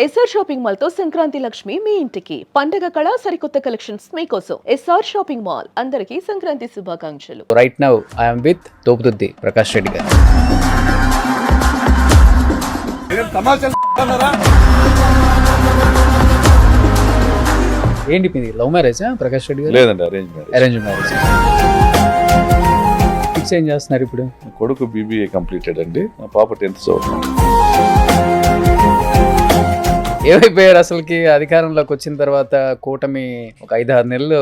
SR shopping mall తో సంక్రాంతి లక్ష్మి మీ ఇంటికి పండగ కళ సరికొత్త కలెక్షన్స్ మీకోసం ఎస్ఆర్ షాపింగ్ మాల్ అందరికీ సంక్రాంతి శుభాకాంక్షలు. Right now I'm with Thopudurthi Prakash Reddy garu. ఏంటి మీది లవ్ మ్యారేజా ప్రకాష్ రెడ్డి గారు? లేదండి, అరేంజ్ మ్యారేజ్. ఫిక్స్ ఏం చేస్తున్నారు ఇప్పుడు? కొడుకు బీబీఏ కంప్లీటెడ్ అండి, మా పాప 10th చదువుతుంది. ఏమైపోయారు అసలుకి అధికారంలోకి వచ్చిన తర్వాత? కూటమి ఒక 5-6 నెలలు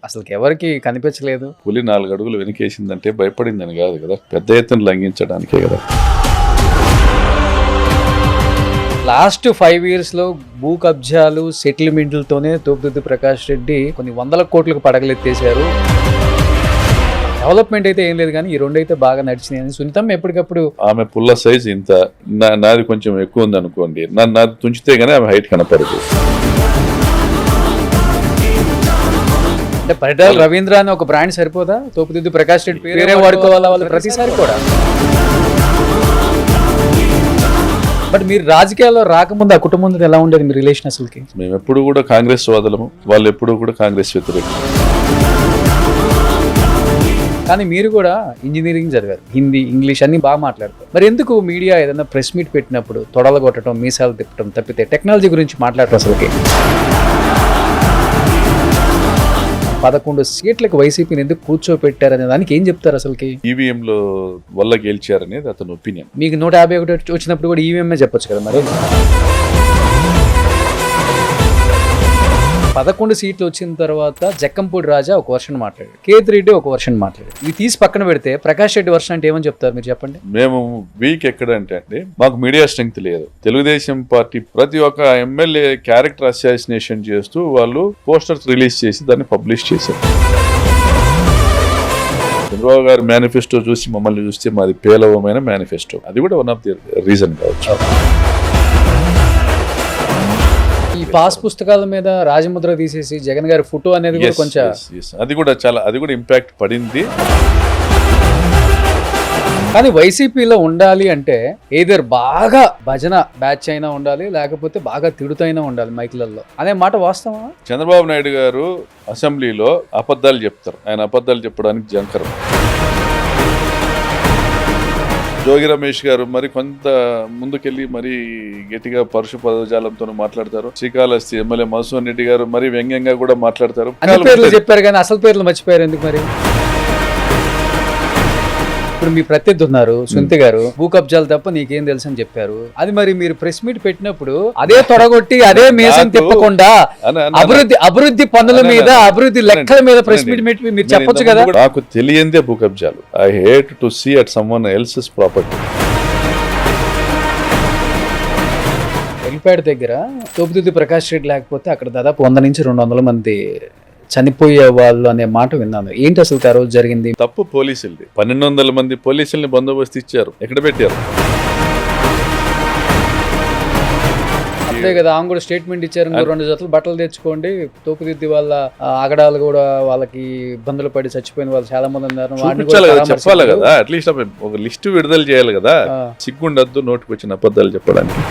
అసలుకి ఎవరికి కనిపించలేదు. పులి 4 అడుగులు వెనకేసిందంటే భయపడిందని కాదు కదా, పెద్ద ఎత్తున లంఘించడానికే కదా. లాస్ట్ 5 years లో భూ కబ్జాలు సెటిల్మెంట్లతోనే తోపుదుద్ది ప్రకాష్ రెడ్డి కొన్ని 100 కోట్లకు పడగలెత్తేశారు. డెవలప్మెంట్ అయితే ఏం లేదు, కానీ ఈ రెండు అయితే బాగా నడిచినాయని సునీతమ్మ ఎప్పటికప్పుడు. ఆమె పుల్ల సైజ్ ఇంత, నాది కొంచెం ఎక్కువ ఉంది అనుకోండి, నాది తుంచితే గానీ ఆమె హైట్ కనపడదు. అంటే పరిటాల రవీంద్ర అని ఒక బ్రాండ్ సరిపోదా? తోపుదుద్ది ప్రకాష్ రెడ్డి పేరే వాడుకోవాలా వాళ్ళు ప్రతిసారి కూడా? బట్ మీరు రాజకీయాల్లో రాకముందు ఆ కుటుంబంతో ఎలా ఉండేది మీ రిలేషన్ అసలుకి? మేము ఎప్పుడు కూడా కాంగ్రెస్ వాదలము, వాళ్ళు ఎప్పుడు కూడా కాంగ్రెస్ వ్యతిరేకం. కానీ మీరు కూడా ఇంజనీరింగ్ చదివారు, హిందీ ఇంగ్లీష్ అన్ని బాగా మాట్లాడతారు. మరి ఎందుకు మీడియా ఏదైనా ప్రెస్ మీట్ పెట్టినప్పుడు తొడలు కొట్టడం, మీసాలు తిప్పడం తప్పితే టెక్నాలజీ గురించి మాట్లాడటం అసలుకి? 11 సీట్లకు వైసీపీని ఎందుకు కూర్చోపెట్టారనే దానికి ఏం చెప్తారు అసలుకి? ఈవీఎంలో వల్ల గెలిచారనేది అతని ఒపీనియన్. మీకు 151 వచ్చినప్పుడు కూడా ఈవీఎంఏ చెప్పొచ్చు కదా మరి. 11 సీట్లు వచ్చిన తర్వాత జక్కంపూడి రాజా ఒక వర్షన్ మాట్లాడాడు, కేతిరెడ్డి ఒక వర్షన్ మాట్లాడాడు. ఇవి తీసి పక్కన పెడితే ప్రకాష్ రెడ్డి వర్షన్ అంటే ఏమని చెప్తారు మీరు చెప్పండి? మేము వీక్ ఎక్కడంటే అండి, మాకు మీడియా స్ట్రెంగ్త్ లేదు. తెలుగుదేశం పార్టీ ప్రతి ఒక్క ఎమ్మెల్యే క్యారెక్టర్ అసాసినేషన్ చేస్తూ వాళ్ళు పోస్టర్స్ రిలీజ్ చేసి దాన్ని పబ్లిష్ చేశారు. చంద్రబాబు గారి మేనిఫెస్టో చూసి మమ్మల్ని చూస్తే మాది పేలవమైన మేనిఫెస్టో, అది కూడా వన్ ఆఫ్ ది రీజన్ కావచ్చు. ఈ పాస్ పుస్తకాల మీద రాజముద్ర తీసేసి జగన్ గారి ఫోటో అనేది కూడా కొంచెం అది కూడా ఇంపాక్ట్ పడింది. కానీ వైసీపీలో ఉండాలి అంటే ఏదర్ బాగా భజన బ్యాచ్ అయినా ఉండాలి, లేకపోతే బాగా తిడుతైనా ఉండాలి మైకులలో అనే మాట వాస్తవా? చంద్రబాబు నాయుడు గారు అసెంబ్లీలో అబద్ధాలు చెప్తారు, ఆయన అబద్ధాలు చెప్పడానికి జంకరం. జోగి రమేష్ గారు మరి కొంత ముందుకెళ్లి మరి గట్టిగా పరుష పదజాలంతో మాట్లాడతారు. శ్రీకాళహస్తి ఎమ్మెల్యే మధుసూదన్ రెడ్డి గారు మరి వ్యంగ్యంగా కూడా మాట్లాడతారు. అన్ని పేర్లు చెప్పారు కానీ అసలు పేర్లు మర్చిపోయారు ఎందుకు మరి? ఇప్పుడు మీ ప్రత్యర్థి ఉన్నారు సునీత గారు, భూ కబ్జాలు తప్ప నీకేం తెలుసు అని చెప్పారు. అది మరి మీరు ప్రెస్ మీట్ పెట్టినప్పుడు అదే తొడగొట్టి అదే మేసం తిప్పకుండా అభివృద్ధి పనుల మీద, అభివృద్ధి లెక్కల మీద ప్రెస్ మీట్ పెట్టి మీరు చెప్పొచ్చు కదా. నాకు తెలియందే భూ కబ్జాలు. I hate to see at someone else's property. ఎల్పేట దగ్గర తోపుదుద్ది ప్రకాష్ రెడ్డి లేకపోతే అక్కడ దాదాపు 100 నుంచి 200 మంది చనిపోయే వాళ్ళు అనే మాట విన్నాను. ఏంటి అసలు ఆ రోజు జరిగింది? తప్పు పోలీసులది. 1200 మంది పోలీసుల్ని బందోబస్తు ఇచ్చారు. ఎక్కడ పెట్టారు? అంతే కదా, ఆమె కూడా స్టేట్మెంట్ ఇచ్చారు, 2 జతలు బట్టలు తెచ్చుకోండి. తోపుదిద్ది వాళ్ళ ఆగడాలు కూడా వాళ్ళకి ఇబ్బందులు పడి చచ్చిపోయిన వాళ్ళు చాలా మంది ఉన్నారు. చెప్పాలి కదా, అట్లీస్ట్ ఒక లిస్ట్ విడుదల చేయాలి కదా. సిగ్గుండద్దు నోటికి వచ్చిన అబద్ధాలు చెప్పడానికి.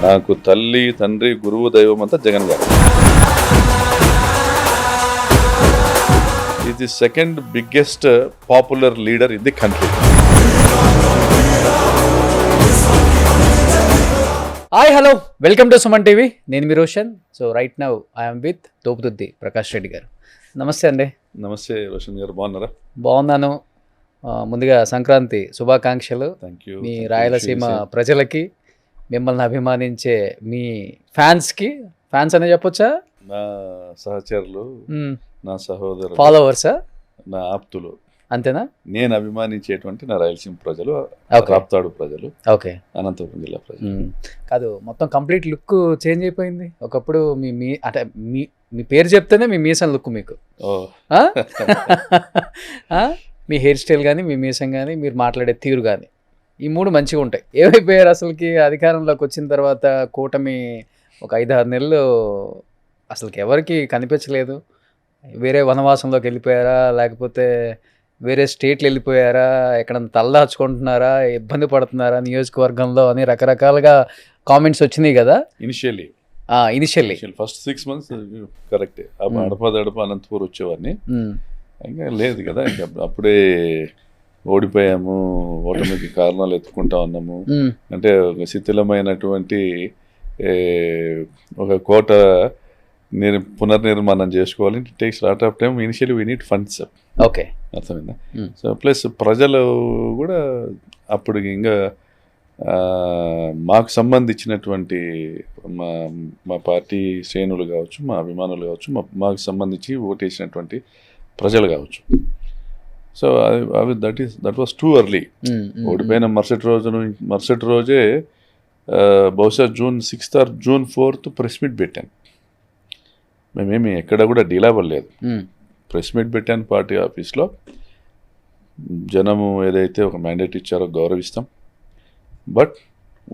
నాకు తల్లి, తండ్రి, గురువు, దైవం అంతా Jagan garu. Is the second biggest popular leader in the country. Hi hello, welcome to Suman TV. నేను మీ Roshan. So right now I'm with Thopudurthi Prakash Reddy garu. నమస్తే అండి. నమస్తే రోషన్ గారు, బాగున్నారా? బాగున్నాను. ముందుగా సంక్రాంతి శుభాకాంక్షలు. Thank you. మీ రాయలసీమ ప్రజలకి, మిమ్మల్ని అభిమానించే మీ ఫ్యాన్స్ అనే చెప్పొచ్చా? నా సహచరులు, నా సహోదరులు, ఫాలోవర్సా, నా ఆప్తులు, అంతేనా? నేను అభిమానించేటువంటి నా రాయలసీమ ప్రజలు, రాప్తాడు ప్రజలు, ఓకే, అనంతపురం జిల్లా ప్రజలు. కాదు, మొత్తం కంప్లీట్ లుక్ చేంజ్ అయిపోయింది. ఒకప్పుడు మీ అంటే మీ పేరు చెప్తేనే మీ మీసం లుక్ మీకు, మీ హెయిర్ స్టైల్ కానీ, మీ మీసం కానీ, మీరు మాట్లాడే తీరు కానీ, ఈ 3 మంచిగా ఉంటాయి. ఏమైపోయారు అసలుకి అధికారంలోకి వచ్చిన తర్వాత? కూటమి ఒక 5-6 నెలలు అసలుకి ఎవరికి కనిపించలేదు. వేరే వనవాసంలోకి వెళ్ళిపోయారా, లేకపోతే వేరే స్టేట్లు వెళ్ళిపోయారా, ఎక్కడ తలదాచుకుంటున్నారా, ఇబ్బంది పడుతున్నారా నియోజకవర్గంలో అని రకరకాలుగా కామెంట్స్ వచ్చినాయి కదా ఇనిషియల్లీ ఇనిషియల్లీ. ఫస్ట్ 6 months కరెక్టే. అడప అనంతపూర్ వచ్చేవాడిని. ఇంకా లేదు కదా, ఇంకా అప్పుడే ఓడిపోయాము, ఓటమికి కారణాలు ఎత్తుకుంటా ఉన్నాము. అంటే ఒక శిథిలమైనటువంటి ఒక కోట పునర్నిర్మాణం చేసుకోవాలి. It takes lot of time. Initially we need funds. Okay, అర్థమైందా? సో ప్లస్ ప్రజలు కూడా అప్పుడు ఇంకా మాకు సంబంధించినటువంటి మా పార్టీ శ్రేణులు కావచ్చు, మా అభిమానులు కావచ్చు, మాకు సంబంధించి ఓటేసినటువంటి ప్రజలు కావచ్చు. సో అవి దట్ వాస్ టూ ఎర్లీ. ఓడిపోయిన మరుసటి రోజే బహుశా June 6th or June 4th press meet పెట్టాను. మేమేమి ఎక్కడ కూడా డీల్ అవ్వలేదు. ప్రెస్ మీట్ పెట్టాను పార్టీ ఆఫీస్లో. జనము ఏదైతే ఒక మ్యాండేట్ ఇచ్చారో గౌరవిస్తాం, బట్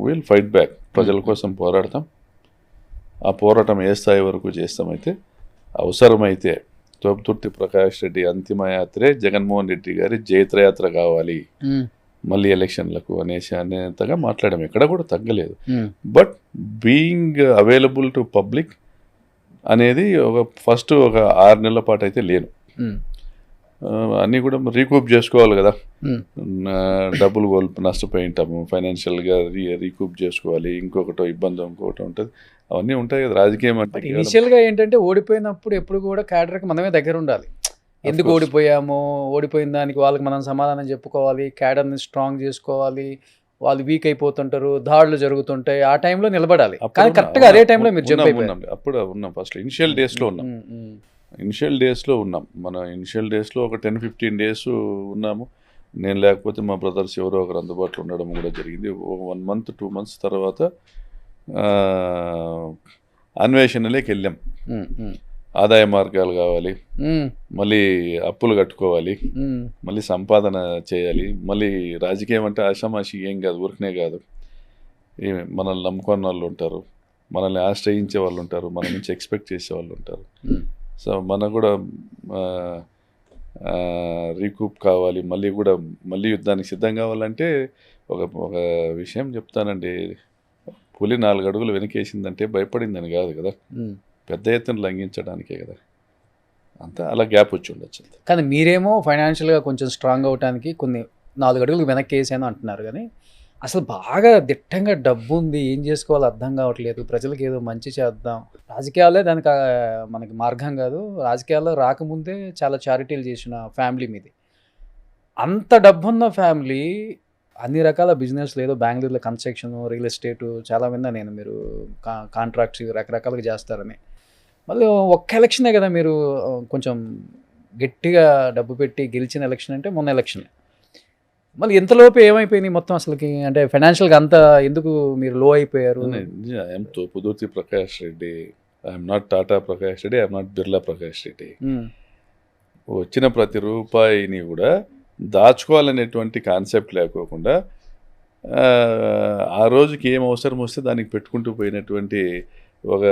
విల్ ఫైట్ బ్యాక్. ప్రజల కోసం పోరాడతాం. ఆ పోరాటం ఏ స్థాయి వరకు చేస్తామైతే, అవసరమైతే తోపుతుర్తి ప్రకాష్ రెడ్డి అంతిమయాత్రే జగన్మోహన్ రెడ్డి గారి జైత్రయాత్ర కావాలి మళ్ళీ ఎలక్షన్లకు అనేంతగా మాట్లాడాము. ఎక్కడ కూడా తగ్గలేదు. But being available to public అనేది ఫస్ట్ ఒక 6 నెలల పాటు అయితే లేను. అన్నీ కూడా రీకూప్ చేసుకోవాలి కదా. డబ్బులు నష్టపోయి ఉంటాము, ఫైనాన్షియల్గా రీకూప్ చేసుకోవాలి. ఇంకొకటో ఇబ్బంది ఇంకొకటి ఉంటుంది, అవన్నీ ఉంటాయి కదా రాజకీయం అంటే. ఇనిషియల్గా ఏంటంటే ఓడిపోయినప్పుడు ఎప్పుడు కూడా క్యాడర్కి మనమే దగ్గర ఉండాలి. ఎందుకు ఓడిపోయామో, ఓడిపోయిన దానికి వాళ్ళకి మనం సమాధానం చెప్పుకోవాలి, క్యాడర్ని స్ట్రాంగ్ చేసుకోవాలి. వాళ్ళు వీక్ అయిపోతుంటారు, దాడులు జరుగుతుంటాయి, ఆ టైంలో నిలబడాలి. కానీ కరెక్ట్గా అదే టైంలో మీరు జంప్ అయిపోయారు. అప్పుడు ఉన్నాం, ఫస్ట్ ఇనిషియల్ డేస్లో ఉన్నాం. మన ఇనిషియల్ డేస్లో ఒక 10-15 days ఉన్నాము. నేను లేకపోతే మా బ్రదర్స్ ఎవరో ఒకరు అందుబాటులో ఉండడం కూడా జరిగింది. 1 month 2 months తర్వాత అన్వేషణలోకి వెళ్ళాం. ఆదాయ మార్గాలు కావాలి, మళ్ళీ అప్పులు కట్టుకోవాలి, మళ్ళీ సంపాదన చేయాలి. మళ్ళీ రాజకీయం అంటే ఆషామాషి ఏం కాదు, ఊరికనే కాదు. మనల్ని నమ్ముకున్న వాళ్ళు ఉంటారు, మనల్ని ఆశ్రయించే వాళ్ళు ఉంటారు, మన నుంచి ఎక్స్పెక్ట్ చేసే వాళ్ళు ఉంటారు. సో మనకు కూడా రీకూప్ కావాలి, మళ్ళీ యుద్ధానికి సిద్ధం కావాలంటే ఒక విషయం చెప్తానండి. పులి 4 అడుగులు వెనకేసిందంటే భయపడిందని కాదు కదా, పెద్ద ఎత్తున లంఘించడానికే కదా. అంతా అలా గ్యాప్ వచ్చి ఉండొచ్చు. కానీ మీరేమో ఫైనాన్షియల్గా కొంచెం స్ట్రాంగ్ అవడానికి కొన్ని 4 అడుగులు వెనక్కి వేసాను అంటున్నారు. కానీ అసలు బాగా దిట్టంగా డబ్బు ఉంది, ఏం చేసుకోవాలో అర్థం కావట్లేదు, ప్రజలకు ఏదో మంచి చేద్దాం. రాజకీయాలే దానికి మనకి మార్గం కాదు. రాజకీయాల్లో రాకముందే చాలా చారిటీలు చేసిన ఫ్యామిలీ మీది. అంత డబ్బున్న ఫ్యామిలీ అన్ని రకాల బిజినెస్ ఏదో బెంగళూరులో కన్స్ట్రక్షన్, రియల్ ఎస్టేటు చాలా విన్నా నేను. మీరు కాంట్రాక్ట్స్ రకరకాలుగా చేస్తారని. మళ్ళీ ఒక్క ఎలక్షనే కదా మీరు కొంచెం గట్టిగా డబ్బు పెట్టి గెలిచిన ఎలక్షన్ అంటే మొన్న ఎలక్షన్. మళ్ళీ ఎంతలోపు ఏమైపోయినాయి మొత్తం అసలుకి? అంటే ఫైనాన్షియల్గా అంతా ఎందుకు మీరు లో అయిపోయారు? I'm Thopudurthi Prakash Reddy, I'm not Tata Prakash Reddy, I'm not Birla Prakash Reddy. వచ్చిన ప్రతి రూపాయిని కూడా దాచుకోవాలనేటువంటి కాన్సెప్ట్ లేకోకుండా ఆ రోజుకి ఏం అవసరం వస్తే దానికి పెట్టుకుంటూ పోయినటువంటి ఒక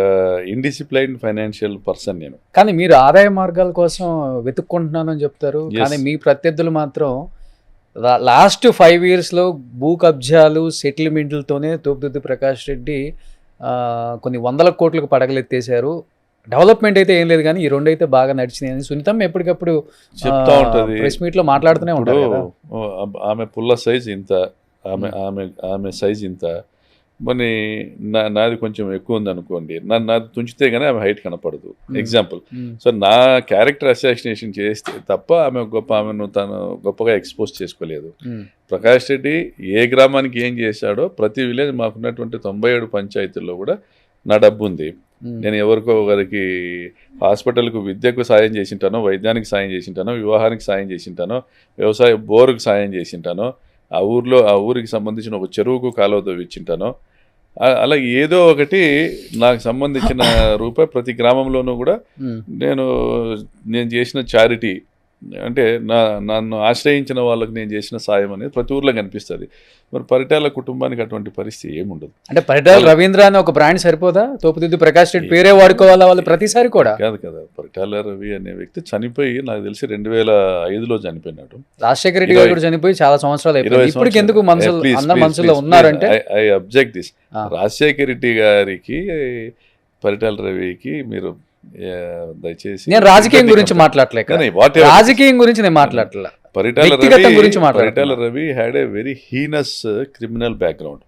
ఇండిసిప్లైన్డ్ ఫైనాన్షియల్ పర్సన్ నేను. కానీ మీరు ఆదాయ మార్గాల కోసం వెతుక్కుంటున్నానని చెప్తారు, కానీ మీ ప్రత్యర్థులు మాత్రం లాస్ట్ 5 yearsలో భూ కబ్జాలు, సెటిల్మెంట్లతోనే తోపుదుర్తి ప్రకాష్ రెడ్డి కొన్ని 100 కోట్లకు పడగలెత్తేశారు. డెవలప్మెంట్ అయితే ఏం లేదు, కానీ ఈ 2 అయితే బాగా నడిచినాయని సునీతం ఎప్పటికప్పుడు చెప్తా ఉంటుంది, ప్రెస్ మీట్లో మాట్లాడుతూనే ఉంటారు. ఆమె పుల్ల సైజ్ ఇంత, ఆమె సైజ్ ఇంత, మరి నాది కొంచెం ఎక్కువ ఉంది అనుకోండి, నాది తుంచితే కానీ ఆమె హైట్ కనపడదు. ఎగ్జాంపుల్. సో నా క్యారెక్టర్ అసాసినేషన్ చేస్తే తప్ప ఆమెను తను గొప్పగా ఎక్స్పోజ్ చేసుకోలేదు. ప్రకాష్ రెడ్డి ఏ గ్రామానికి ఏం చేశాడో ప్రతి విలేజ్ మాకున్నటువంటి 97 పంచాయతీల్లో కూడా నా డబ్బు ఉంది. నేను ఎవరికో ఒకరికి హాస్పిటల్కు, విద్యకు సాయం చేసింటానో, వైద్యానికి సాయం చేసింటానో, వివాహానికి సాయం చేసింటానో, వ్యవసాయ బోరుకు సాయం చేసింటానో, ఆ ఊరికి సంబంధించిన ఒక చెరువుకు కాలువ తవ్విచ్చింటానో, అలా ఏదో ఒకటి నాకు సంబంధించిన రూపాయి ప్రతి గ్రామంలోనూ కూడా నేను చేసిన చారిటీ అంటే నన్ను ఆశ్రయించిన వాళ్ళకి నేను చేసిన సాయం అనేది ప్రతి ఊర్లో కనిపిస్తుంది. మరి పరిటాల కుటుంబానికి అటువంటి పరిస్థితి ఏముండదు. అంటే పరిటాల రవీంద్ర అని ఒక బ్రాండ్ సరిపోదా? తోపుదిద్దు ప్రకాష్ రెడ్డి పేరే వాడుకోవాలా వాళ్ళు ప్రతిసారి కూడా? కాదు కదా, పరిటాల రవి అనే వ్యక్తి చనిపోయి నాకు తెలిసి 2005లో చనిపోయినాడు. రాజశేఖర రెడ్డి గారు కూడా చనిపోయి చాలా సంవత్సరాలు అయిపోయింది. ఇప్పటికి ఎందుకు అందరి మనసులో ఉన్నారంటే I object this. Rajasekhara Reddy గారికి పరిటాల రవికి మీరు దయచేసి, నేను రాజకీయం గురించి మాట్లాడలేదు, రాజకీయం గురించి నేను మాట్లాడలే, Paritala Ravi had a very heinous criminal background.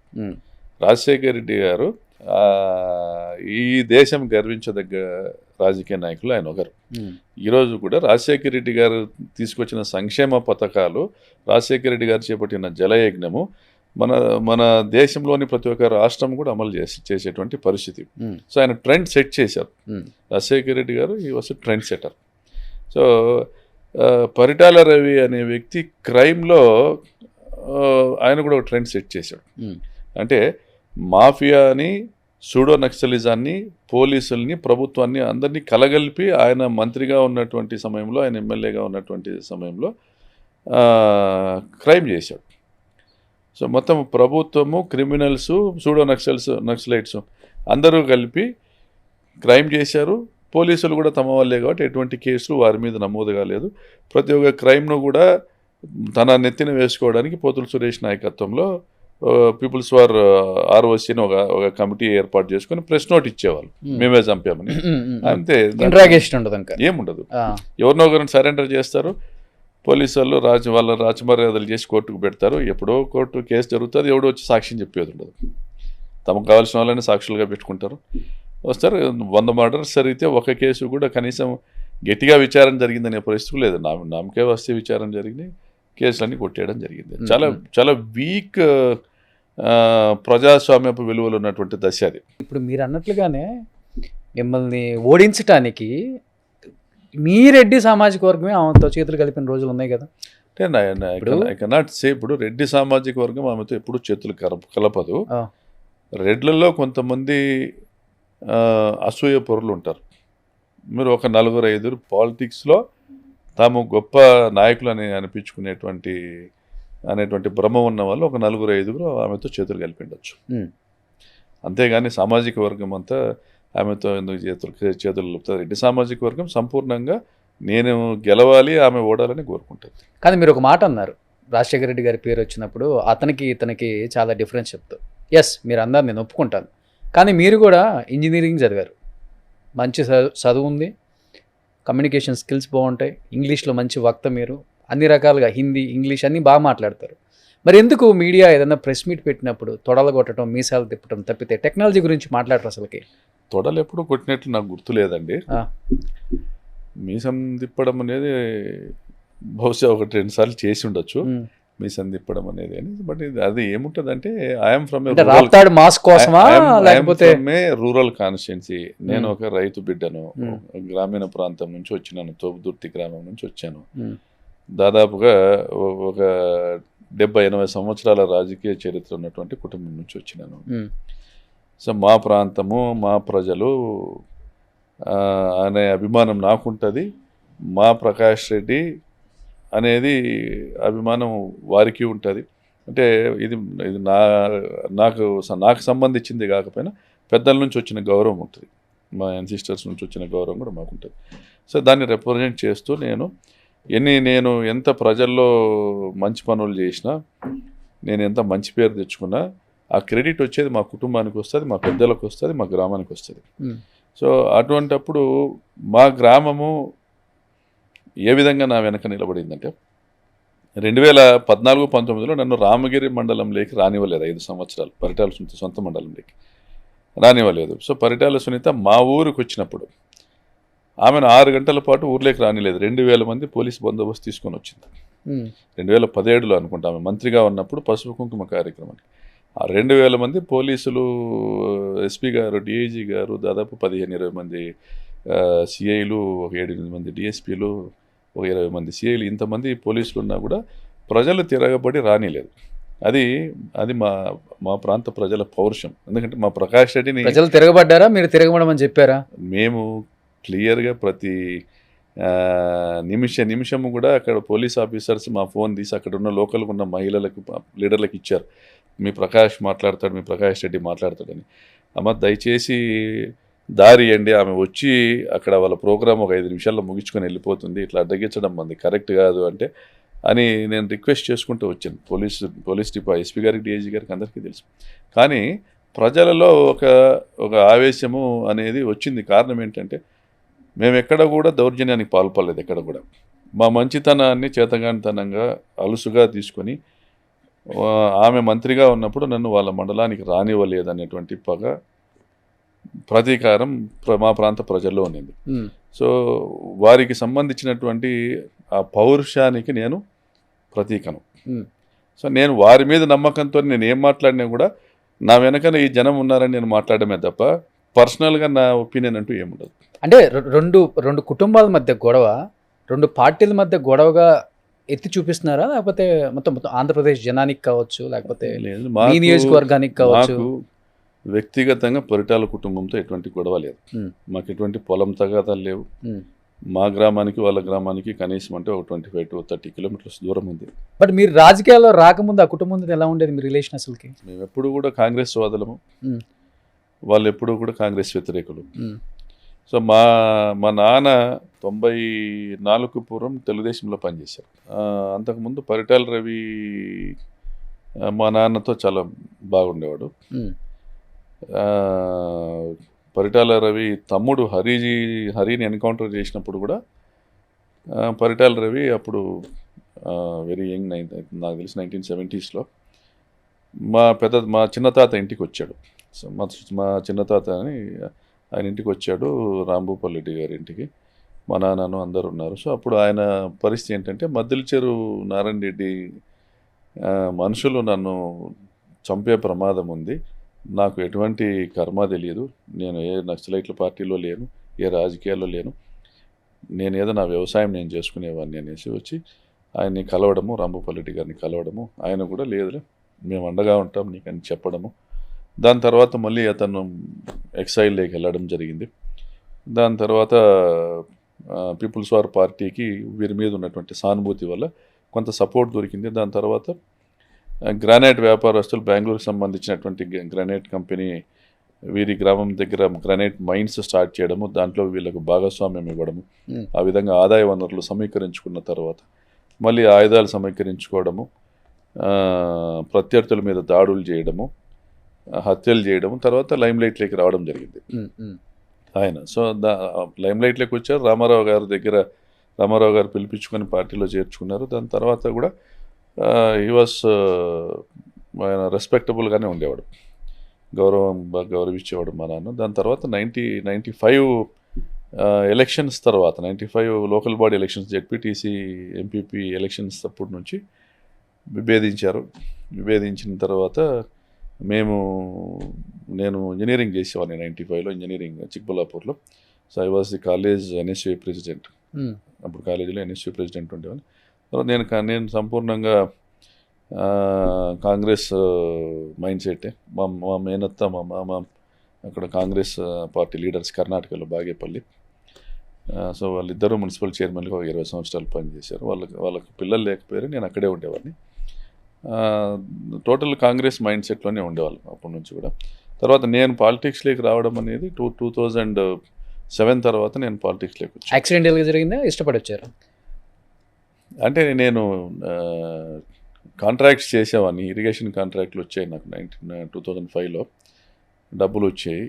Rajasekhara Reddy garu ఈ దేశం గర్వించదగ్గ రాజకీయ నాయకులు ఆయన ఒకరు. ఈరోజు కూడా రాజశేఖర రెడ్డి గారు తీసుకొచ్చిన సంక్షేమ పథకాలు, రాజశేఖర రెడ్డి గారు చేపట్టిన జలయజ్ఞము మన దేశంలోని ప్రతి ఒక్క రాష్ట్రం కూడా అమలు చేసేటువంటి పరిస్థితి. సో ఆయన ట్రెండ్ సెట్ చేశారు. Rajasekhara Reddy garu he was trend setter. So Paritala Ravi అనే వ్యక్తి క్రైమ్లో ఆయన కూడా ఒక ట్రెండ్ సెట్ చేశాడు. అంటే మాఫియాని, సూడో నక్సలిజాన్ని, పోలీసుల్ని, ప్రభుత్వాన్ని అందరినీ కలగలిపి ఆయన మంత్రిగా ఉన్నటువంటి సమయంలో, ఆయన ఎమ్మెల్యేగా ఉన్నటువంటి సమయంలో క్రైమ్ చేశాడు. సో మొత్తం ప్రభుత్వము, క్రిమినల్స్, సూడో నక్సలైట్స్ అందరూ కలిపి క్రైమ్ చేశారు. పోలీసులు కూడా తమ వల్లే కాబట్టి ఎటువంటి కేసులు వారి మీద నమోదు కాలేదు. ప్రతి ఒక్క క్రైమ్ను కూడా తన నెత్తిన వేసుకోవడానికి పోతుల సురేష్ నాయకత్వంలో పీపుల్స్ వార్ ఆర్ఓసీని ఒక కమిటీ ఏర్పాటు చేసుకుని ప్రెస్ నోట్ ఇచ్చేవాళ్ళు, మేమే చంపామని. అంతే, ఏముండదు. ఎవరినో ఒకరిని సరెండర్ చేస్తారు, పోలీసు వాళ్ళు వాళ్ళ రాజమర్యాదలు చేసి కోర్టుకు పెడతారు. ఎప్పుడో కోర్టు కేసు జరుగుతుంది, ఎవడో వచ్చి సాక్ష్యం చెప్పేది ఉండదు. తమకు కావాల్సిన వాళ్ళని సాక్షులుగా పెట్టుకుంటారు, వస్తారు. 100 మర్డర్స్ జరిగితే ఒక కేసు కూడా కనీసం గట్టిగా విచారణ జరిగిందనే పరిస్థితి లేదు. నామకే వస్తే విచారణ జరిగినాయి, కేసులన్నీ కొట్టేయడం జరిగింది. చాలా వీక్ ప్రజాస్వామ్యపు విలువలు ఉన్నటువంటి దశ అది. ఇప్పుడు మీరు అన్నట్లుగానే మిమ్మల్ని ఓడించటానికి మీ రెడ్డి సామాజిక వర్గమే ఆమెతో చేతులు కలిపిన రోజులు ఉన్నాయి కదా. అంటే ఐ కెనాట్ సే ఇప్పుడు రెడ్డి సామాజిక వర్గం ఆమెతో ఎప్పుడు చేతులు కలపదు. రెడ్లలో కొంతమంది అసూయ పొరులు ఉంటారు. మీరు ఒక 4-5 పాలిటిక్స్లో తాము గొప్ప నాయకులు అని అనేటువంటి భ్రమ ఉన్న వాళ్ళు ఒక 4-5 ఆమెతో చేతులు కలిపి ఉండొచ్చు. అంతేగాని సామాజిక వర్గం అంతా ఆమెతో ఎందుకు చేతులు కలుపుతుంది? రెడ్డి సామాజిక వర్గం సంపూర్ణంగా నేను గెలవాలి, ఆమె ఓడాలని కోరుకుంటుంది. కానీ మీరు ఒక మాట అన్నారు, రాజశేఖర రెడ్డి గారి పేరు వచ్చినప్పుడు అతనికి ఇతనికి చాలా డిఫరెన్స్ చెప్తారు. ఎస్, మీరు అన్నారు, నేను ఒప్పుకుంటాను. కానీ మీరు కూడా ఇంజనీరింగ్ చదివారు, మంచి చదువు ఉంది, కమ్యూనికేషన్ స్కిల్స్ బాగుంటాయి, ఇంగ్లీష్లో మంచి వక్త, మీరు అన్ని రకాలుగా హిందీ, ఇంగ్లీష్ అన్నీ బాగా మాట్లాడతారు. మరి ఎందుకు మీడియా ఏదైనా ప్రెస్ మీట్ పెట్టినప్పుడు తొడలు కొట్టడం, మీసాలు తిప్పడం తప్పితే టెక్నాలజీ గురించి మాట్లాడరు? అసలుకి తొడలు ఎప్పుడు కొట్టినట్లు నాకు గుర్తు లేదండి. మీసం తిప్పడం అనేది బహుశా 1-2 సార్లు చేసి ఉండొచ్చు, మీసం తిప్పడం అనేది. బట్ అది ఏముంటుంది అంటే, ఐఎమ్ ఫ్రమ్ రూరల్ కాన్స్టిట్యున్సీ. నేను ఒక రైతు బిడ్డను, గ్రామీణ ప్రాంతం నుంచి వచ్చినాను, తోపుదుర్తి గ్రామం నుంచి వచ్చాను. దాదాపుగా ఒక 70-80 సంవత్సరాల రాజకీయ చరిత్ర ఉన్నటువంటి కుటుంబం నుంచి వచ్చినాను. సో మా ప్రాంతము, మా ప్రజలు అనే అభిమానం నాకుంటుంది. మా ప్రకాష్ రెడ్డి అనేది అభిమానం వారికి ఉంటుంది. అంటే ఇది నాకు సంబంధించింది కాకపోయినా పెద్దల నుంచి వచ్చిన గౌరవం ఉంటుంది, మా యాన్సిస్టర్స్ నుంచి వచ్చిన గౌరవం కూడా మాకుంటుంది. సో దాన్ని రిప్రజెంట్ చేస్తూ నేను ఎంత ప్రజల్లో మంచి పనులు చేసినా, నేను ఎంత మంచి పేరు తెచ్చుకున్నా, ఆ క్రెడిట్ వచ్చేది మా కుటుంబానికి వస్తుంది, మా పెద్దలకు వస్తుంది, మా గ్రామానికి వస్తుంది. సో అటువంటప్పుడు మా గ్రామము ఏ విధంగా నా వెనక నిలబడిందంటే, 2014-19లో నన్ను రామగిరి మండలంలోకి రానివ్వలేదు. 5 సంవత్సరాలు పరిటాల సునీత సొంత మండలంలోకి రానివ్వలేదు. సో పరిటాల సునీత మా ఊరికి వచ్చినప్పుడు ఆమెను 6 గంటల పాటు ఊర్లోకి రానిలేదు. 2000 మంది పోలీస్ బందోబస్తు తీసుకొని వచ్చింది. 2017లో అనుకుంటా, ఆమె మంత్రిగా ఉన్నప్పుడు పసుపు కుంకుమ కార్యక్రమానికి 2000 మంది పోలీసులు, ఎస్పీ గారు, డిఐజీ గారు, దాదాపు 15-20 మంది సిఐలు, ఒక 7-8 మంది డిఎస్పీలు, ఒక 20 మంది సిఐలు, ఇంతమంది పోలీసులు ఉన్నా కూడా ప్రజలు తిరగబడి రానిలేదు. అది మా ప్రాంత ప్రజల పౌరుషం. ఎందుకంటే మా ప్రకాష్ రెడ్డిని ప్రజలు తిరగబడ్డారా, మీరు తిరగబడమని చెప్పారా? మేము క్లియర్గా ప్రతి నిమిషము కూడా అక్కడ పోలీస్ ఆఫీసర్స్ మా ఫోన్ తీసి అక్కడ ఉన్న లోకల్గా ఉన్న మహిళలకు లీడర్లకు ఇచ్చారు, మీ ప్రకాష్ మాట్లాడతాడు, మీ ప్రకాష్ రెడ్డి మాట్లాడతాడని. అమ్మ దయచేసి దారి ఇవ్వండి, ఆమె వచ్చి అక్కడ వాళ్ళ ప్రోగ్రామ్ ఒక 5 నిమిషాల్లో ముగించుకొని వెళ్ళిపోతుంది, ఇట్లా అడ్డగించడం మంది కరెక్ట్ కాదు అంటే అని నేను రిక్వెస్ట్ చేసుకుంటూ వచ్చాను. పోలీస్ ఎస్పీ గారికి, డిఐజీ గారికి అందరికీ తెలుసు. కానీ ప్రజలలో ఒక ఆవేశము అనేది వచ్చింది. కారణం ఏంటంటే మేము ఎక్కడ కూడా దౌర్జన్యానికి పాల్పడలేదు. ఎక్కడ కూడా మా మంచితనాన్ని చేతగానితనంగా అలుసుగా తీసుకొని ఆమె మంత్రిగా ఉన్నప్పుడు నన్ను వాళ్ళ మండలానికి రానివ్వలేదనేటువంటి ప్రతీకారం మా ప్రాంత ప్రజల్లో ఉన్నది. సో వారికి సంబంధించినటువంటి ఆ పౌరుషానికి నేను ప్రతీకను. సో నేను వారి మీద నమ్మకంతో నేను ఏం మాట్లాడినా కూడా నా వెనకన ఈ జనం ఉన్నారని నేను మాట్లాడమే తప్ప పర్సనల్గా నా ఒపీనియన్ అంటూ ఏముండదు. అంటే రెండు కుటుంబాల మధ్య గొడవ, 2 పార్టీల మధ్య గొడవగా ఎత్తి చూపిస్తున్నారా, లేకపోతే మొత్తం ఆంధ్రప్రదేశ్ జనానికి కావచ్చు, లేకపోతే ఈ నియోజకవర్గానికి కావచ్చు? వ్యక్తిగతంగా పరిటాల కుటుంబంతో ఎటువంటి గొడవ లేదు. మాకు ఎటువంటి పొలం తగాదాలు లేవు. మా గ్రామానికి వాళ్ళ గ్రామానికి కనీసం అంటే ఒక 25 to 30 కిలోమీటర్స్ దూరం ఉంది. బట్ మీరు రాజకీయాల్లో రాకముందు ఆ కుటుంబంతో ఎలా ఉండేది మీ రిలేషన్ అసలుకి? మేము ఎప్పుడు కూడా కాంగ్రెస్ సోదరులము, వాళ్ళు ఎప్పుడు కూడా కాంగ్రెస్ వ్యతిరేకులు. సో మా నాన్న 94 పూర్వం తెలుగుదేశంలో పనిచేశారు. అంతకుముందు పరిటాల రవి మా నాన్నతో చాలా బాగుండేవాడు. పరిటాల రవి తమ్ముడు హరిని ఎన్కౌంటర్ చేసినప్పుడు కూడా పరిటాల రవి అప్పుడు వెరీ యంగ్, నాకు తెలిసి 1970s మా చిన్న తాత ఇంటికి వచ్చాడు. సో మా చిన్న తాత అని ఆయన ఇంటికి వచ్చాడు, రాంభూపాల్ రెడ్డి గారి ఇంటికి. మా నాన్నను అందరు ఉన్నారు. సో అప్పుడు ఆయన పరిస్థితి ఏంటంటే మద్దిలచెరు నారాయణ రెడ్డి మనుషులు నన్ను చంపే ప్రమాదం ఉంది, నాకు ఎటువంటి కర్మ తెలియదు, నేను ఏ నక్సలైట్ల పార్టీలో లేను, ఏ రాజకీయాల్లో లేను, నేనేదో నా వ్యవసాయం నేను చేసుకునేవాడిని అనేసి వచ్చి ఆయన్ని కలవడము, రాంభూపాల్ రెడ్డి గారిని కలవడము. ఆయన కూడా లేదులే మేము అండగా ఉంటాం నీకని చెప్పడము. దాని తర్వాత మళ్ళీ అతను ఎక్సైల్లోకి వెళ్ళడం జరిగింది. దాని తర్వాత పీపుల్స్ వార్ పార్టీకి వీరి మీద ఉన్నటువంటి సానుభూతి వల్ల కొంత సపోర్ట్ దొరికింది. దాని తర్వాత గ్రానైట్ వ్యాపారస్తులు, బెంగళూరుకి సంబంధించినటువంటి గ్రానైట్ కంపెనీ వీరి గ్రామం దగ్గర గ్రానైట్ మైన్స్ స్టార్ట్ చేయడము, దాంట్లో వీళ్ళకు భాగస్వామ్యం ఇవ్వడము, ఆ విధంగా ఆదాయ వనరులు సమీకరించుకున్న తర్వాత మళ్ళీ ఆయుధాలు సమీకరించుకోవడము, ప్రత్యర్థుల మీద దాడులు చేయడము, హత్యలు చేయడము, తర్వాత లైమ్లైట్లోకి రావడం జరిగింది ఆయన. సో లైమ్లైట్లోకి వచ్చారు. రామారావు గారు పిలిపించుకొని పార్టీలో చేర్చుకున్నారు. దాని తర్వాత కూడా హీ వాస్ ఆయన రెస్పెక్టబుల్గానే ఉండేవాడు, గౌరవించేవాడు మా నాన్న. దాని తర్వాత 95 ఎలక్షన్స్ తర్వాత 95 local body elections, ZPTC, MPP elections అప్పటి నుంచి విభేదించిన తర్వాత నేను ఇంజనీరింగ్ చేసేవాడిని 95లో, ఇంజనీరింగ్ చిక్బల్లాపూర్లో. So I was the college NSU president. అప్పుడు కాలేజీలో ఎన్ఎస్యూ ప్రెసిడెంట్ ఉండేవాడిని. తర్వాత నేను సంపూర్ణంగా కాంగ్రెస్ మైండ్ సెట్టే. మా మేనత్త, మా మామ అక్కడ కాంగ్రెస్ పార్టీ లీడర్స్ కర్ణాటకలో, బాగేపల్లి. సో వాళ్ళిద్దరూ మున్సిపల్ చైర్మన్గా 20 సంవత్సరాలు పనిచేశారు. వాళ్ళకి పిల్లలు లేకపోయారు, నేను అక్కడే ఉండేవాడిని. టోటల్ కాంగ్రెస్ మైండ్ సెట్లోనే ఉండేవాళ్ళం అప్పటి నుంచి కూడా. తర్వాత నేను పాలిటిక్స్లోకి రావడం అనేది 2007 తర్వాత నేను పాలిటిక్స్లోకి వచ్చాను. యాక్సిడెంటల్గా జరిగిందా, ఇష్టపడి వచ్చారు? అంటే నేను కాంట్రాక్ట్స్ చేసేవాడిని, ఇరిగేషన్ కాంట్రాక్ట్లు వచ్చాయి నాకు 2005లో, డబ్బులు వచ్చాయి.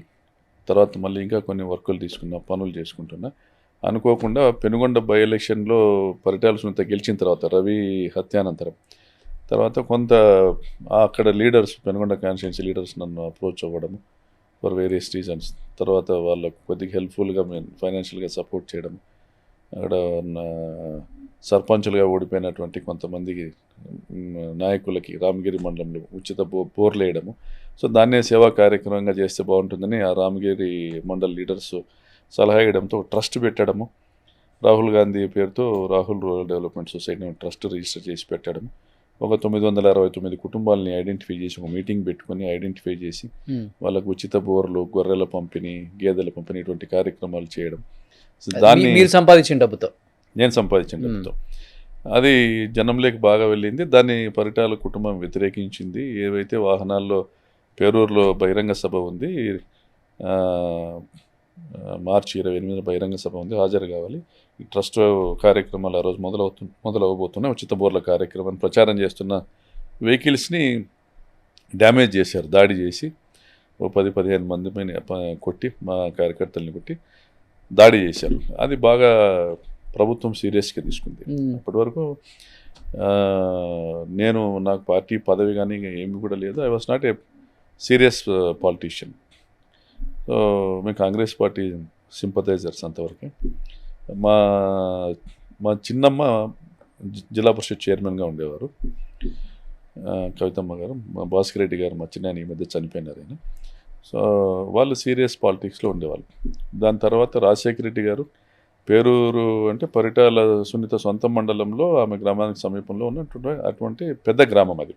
తర్వాత మళ్ళీ ఇంకా కొన్ని వర్కులు తీసుకున్నా, పనులు చేసుకుంటున్నా. అనుకోకుండా పెనుగొండ బై ఎలక్షన్లో పరిటాల సునీత గెలిచిన తర్వాత, రవి హత్యానంతరం తర్వాత కొంత అక్కడ లీడర్స్, పెనుగొండ కాన్స్టిట్యున్సీ లీడర్స్ నన్ను అప్రోచ్ అవ్వడము ఫర్ వేరియస్ రీజన్స్. తర్వాత వాళ్ళకు కొద్దిగా హెల్ప్ఫుల్గా ఫైనాన్షియల్గా సపోర్ట్ చేయడం, అక్కడ సర్పంచులుగా ఓడిపోయినటువంటి కొంతమందికి నాయకులకి రామగిరి మండలంలో ఉచిత బోర్లు వేయడము. సో దాన్నే సేవా కార్యక్రమంగా చేస్తే బాగుంటుందని ఆ రామగిరి మండల్ లీడర్స్ సలహా ఇవ్వడంతో ట్రస్ట్ పెట్టడము, రాహుల్ గాంధీ పేరుతో Rahul rural development society trust register చేసి పెట్టడం. ఒక 969 కుటుంబాలని ఐడెంటిఫై చేసి ఒక మీటింగ్ పెట్టుకొని ఐడెంటిఫై చేసి వాళ్ళకు ఉచిత బోర్లు, గొర్రెల పంపిణీ, గేదెల పంపిణీ ఇటువంటి కార్యక్రమాలు చేయడం. దాన్ని మీరు సంపాదించిన డబ్బుతో నేను సంపాదించిన డబ్బుతో అది జనంలోకి బాగా వెళ్ళింది. దాన్ని పరిటాల కుటుంబం వ్యతిరేకించింది. ఏవైతే వాహనాల్లో పేరూరులో బహిరంగ సభ ఉంది, మార్చి 28 బహిరంగ సభ ఉంది, హాజరు కావాలి, ఈ ట్రస్ట్ కార్యక్రమాలు ఆ రోజు మొదలవబోతున్నాయి, ఉచిత బోర్ల కార్యక్రమాన్ని ప్రచారం చేస్తున్న వెహికల్స్ని డ్యామేజ్ చేశారు, దాడి చేసి ఓ 10-15 మంది పైన కొట్టి, మా కార్యకర్తల్ని కొట్టి దాడి చేశారు. అది బాగా ప్రభుత్వం సీరియస్గా తీసుకుంది. అప్పటి వరకు నాకు పార్టీ పదవి కానీ ఏమి కూడా లేదు. I was not a serious politician. So మేము కాంగ్రెస్ పార్టీ సింపథైజర్స్ అంతవరకు. మా చిన్నమ్మ జిల్లా పరిషత్ చైర్మన్గా ఉండేవారు, కవితమ్మ గారు. మా భాస్కర్ రెడ్డి గారు మా చిన్న ఈ మధ్య చనిపోయినారు ఆయన. సో వాళ్ళు సీరియస్ పాలిటిక్స్లో ఉండేవాళ్ళు. దాని తర్వాత రాజశేఖర రెడ్డి గారు పేరూరు అంటే పరిటాల సునీత సొంత మండలంలో, ఆమె గ్రామానికి సమీపంలో ఉన్నటువంటి అటువంటి పెద్ద గ్రామం అది,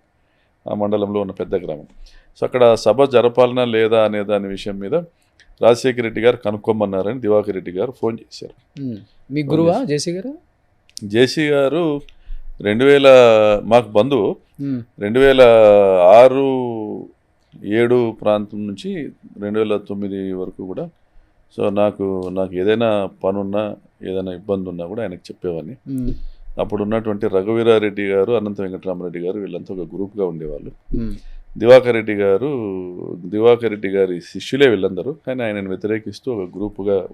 ఆ మండలంలో ఉన్న పెద్ద గ్రామం. సో అక్కడ సభ జరపాలనా లేదా అనే దాని విషయం మీద రాజశేఖర రెడ్డి గారు కనుక్కోమన్నారని దివాకర్ రెడ్డి గారు ఫోన్ చేశారు. మీ గురువా జేసీ గారు? జేసీ గారు 2000 మాకు బంధువు. 2006-7 ప్రాంతం నుంచి 2009 వరకు కూడా. సో నాకు ఏదైనా పనున్నా, ఏదైనా ఇబ్బంది ఉన్నా కూడా ఆయనకు చెప్పేవాడిని. అప్పుడు ఉన్నటువంటి రఘువీరారెడ్డి గారు, అనంత వెంకటరామరెడ్డి గారు వీళ్ళంతా ఒక గ్రూప్గా ఉండేవాళ్ళు. దివాకర్ రెడ్డి గారి శిష్యులే వీళ్ళందరూ, కానీ ఆయనను వ్యతిరేకిస్తూ ఒక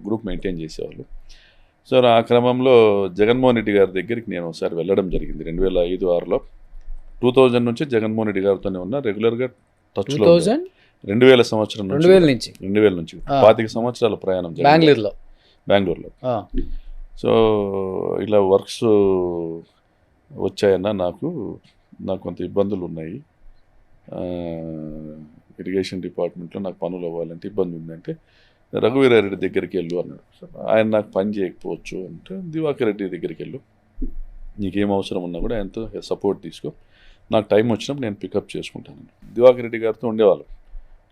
గ్రూప్ మెయింటైన్ చేసేవాళ్ళు. సో ఆ క్రమంలో జగన్మోహన్ రెడ్డి గారి దగ్గరికి నేను ఒకసారి వెళ్ళడం జరిగింది 2005-6లో. 2000 నుంచి జగన్మోహన్ రెడ్డి గారితోనే ఉన్నా, రెగ్యులర్గా టచ్లో. 2000 సంవత్సరం నుంచి 2000 నుంచి 25 సంవత్సరాల ప్రయాణం బెంగళూరులో. సో ఇలా వర్క్స్ వచ్చాయన్నా నాకు కొంత ఇబ్బందులు ఉన్నాయి, ఇరిగేషన్ డిపార్ట్మెంట్లో నాకు పనులు అవ్వాలంటే ఇబ్బంది ఉందంటే రఘువీరారెడ్డి దగ్గరికి వెళ్ళు అన్నాడు. ఆయన నాకు పని చేయకపోవచ్చు అంటే దివాకర్ రెడ్డి దగ్గరికి వెళ్ళు, నీకేం అవసరం ఉన్నా కూడా ఆయనతో సపోర్ట్ తీసుకో, నాకు టైం వచ్చినప్పుడు నేను పికప్ చేసుకుంటాను. దివాకర్ రెడ్డి గారితో ఉండేవాళ్ళు.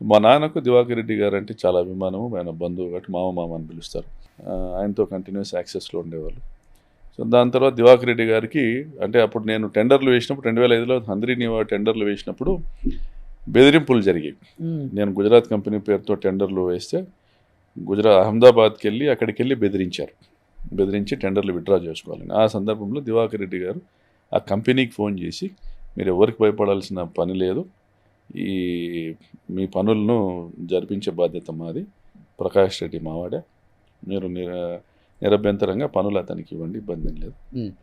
మా నాన్నకు దివాకర్ రెడ్డి గారు అంటే చాలా అభిమానము, ఆయన బంధువు కాబట్టి మామ అని పిలుస్తారు. ఆయనతో కంటిన్యూస్ యాక్సెస్లో ఉండేవాళ్ళు. సో దాని తర్వాత దివాకర్ రెడ్డి గారికి అంటే అప్పుడు నేను టెండర్లు వేసినప్పుడు 2005లో హంద్రీనివా టెండర్లు వేసినప్పుడు బెదిరింపులు జరిగాయి. నేను గుజరాత్ కంపెనీ పేరుతో టెండర్లు వేస్తే అహ్మదాబాద్కి వెళ్ళి అక్కడికి వెళ్ళి బెదిరించి టెండర్లు విత్డ్రా చేసుకోవాలని. ఆ సందర్భంలో దివాకర్ రెడ్డి గారు ఆ కంపెనీకి ఫోన్ చేసి, మీరు ఎవరికి భయపడాల్సిన పని లేదు, మీ పనులను జరిపించే బాధ్యత మాది, ప్రకాష్ రెడ్డి మావాడే, మీరు నిరభ్యంతరంగా పనులు అతనికి ఇవ్వండి, ఇబ్బంది ఏం లేదు,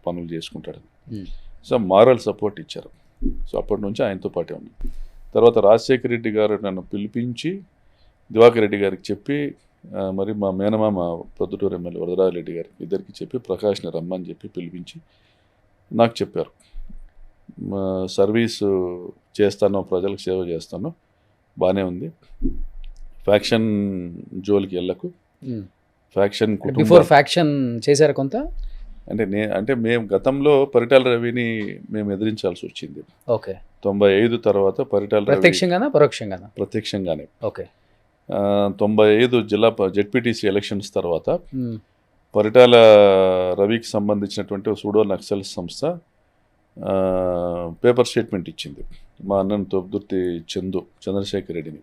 పనులు చేసుకుంటాడని. సో మారల్ సపోర్ట్ ఇచ్చారు. సో అప్పటి నుంచి ఆయనతో పాటే ఉన్నాం. తర్వాత రాజశేఖర రెడ్డి గారు నన్ను పిలిపించి దివాకర్ రెడ్డి గారికి చెప్పి, మరి మా మేనమామ ప్రొద్దుటూరు ఎమ్మెల్యే వరదరాజరెడ్డి గారికి ఇద్దరికి చెప్పి ప్రకాష్ని రమ్మని చెప్పి పిలిపించి నాకు చెప్పారు, సర్వీసు చేస్తాను, ప్రజలకు సేవ చేస్తాను, బాగానే ఉంది, ఫ్యాక్షన్ జోలికి వెళ్ళకు, ఫ్యాక్షన్ బిఫోర్ ఫ్యాక్షన్ చేశారు కొంత అంటే మేము గతంలో పరిటాల రవిని మేము ఎదిరించాల్సి వచ్చింది. ఓకే. 95 తర్వాత పరిటాల రవి ప్రత్యక్షంగానే. ఓకే. 95 జిల్లా జెడ్పీటీసీ ఎలక్షన్స్ తర్వాత పరిటాల రవికి సంబంధించినటువంటి సూడో నక్సల్ సంస్థ పేపర్ స్టేట్మెంట్ ఇచ్చింది. మా అన్నను తొబ్దుర్తి చంద్రశేఖర్ రెడ్డిని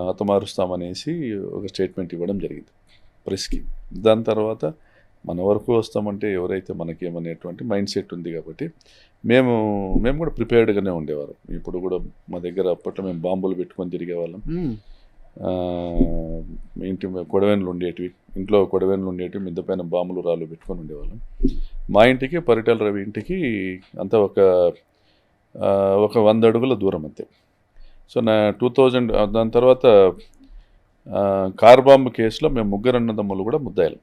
హతమారుస్తామనేసి ఒక స్టేట్మెంట్ ఇవ్వడం జరిగింది ప్రెస్కి. దాని తర్వాత మన వరకు వస్తామంటే ఎవరైతే మనకేమనేటువంటి మైండ్ సెట్ ఉంది కాబట్టి మేము కూడా ప్రిపేర్డ్గానే ఉండేవారు. ఇప్పుడు కూడా మా దగ్గర అప్పట్లో మేము బాంబులు పెట్టుకొని తిరిగేవాళ్ళం. ఇంటి కొడవేన్లు ఉండేటివి, ఇంట్లో కొడవేన్లు ఉండేటివి, మిద్ద పైన బాంబులు రాళ్ళు పెట్టుకొని ఉండేవాళ్ళం. మా ఇంటికి పరిటాల రవి ఇంటికి అంతా ఒక 100 అడుగుల దూరం అంతే. సో 2000 దాని తర్వాత కార్ బాంబు కేసులో మేము 3 అన్నదమ్ములు కూడా ముద్దాయిలు.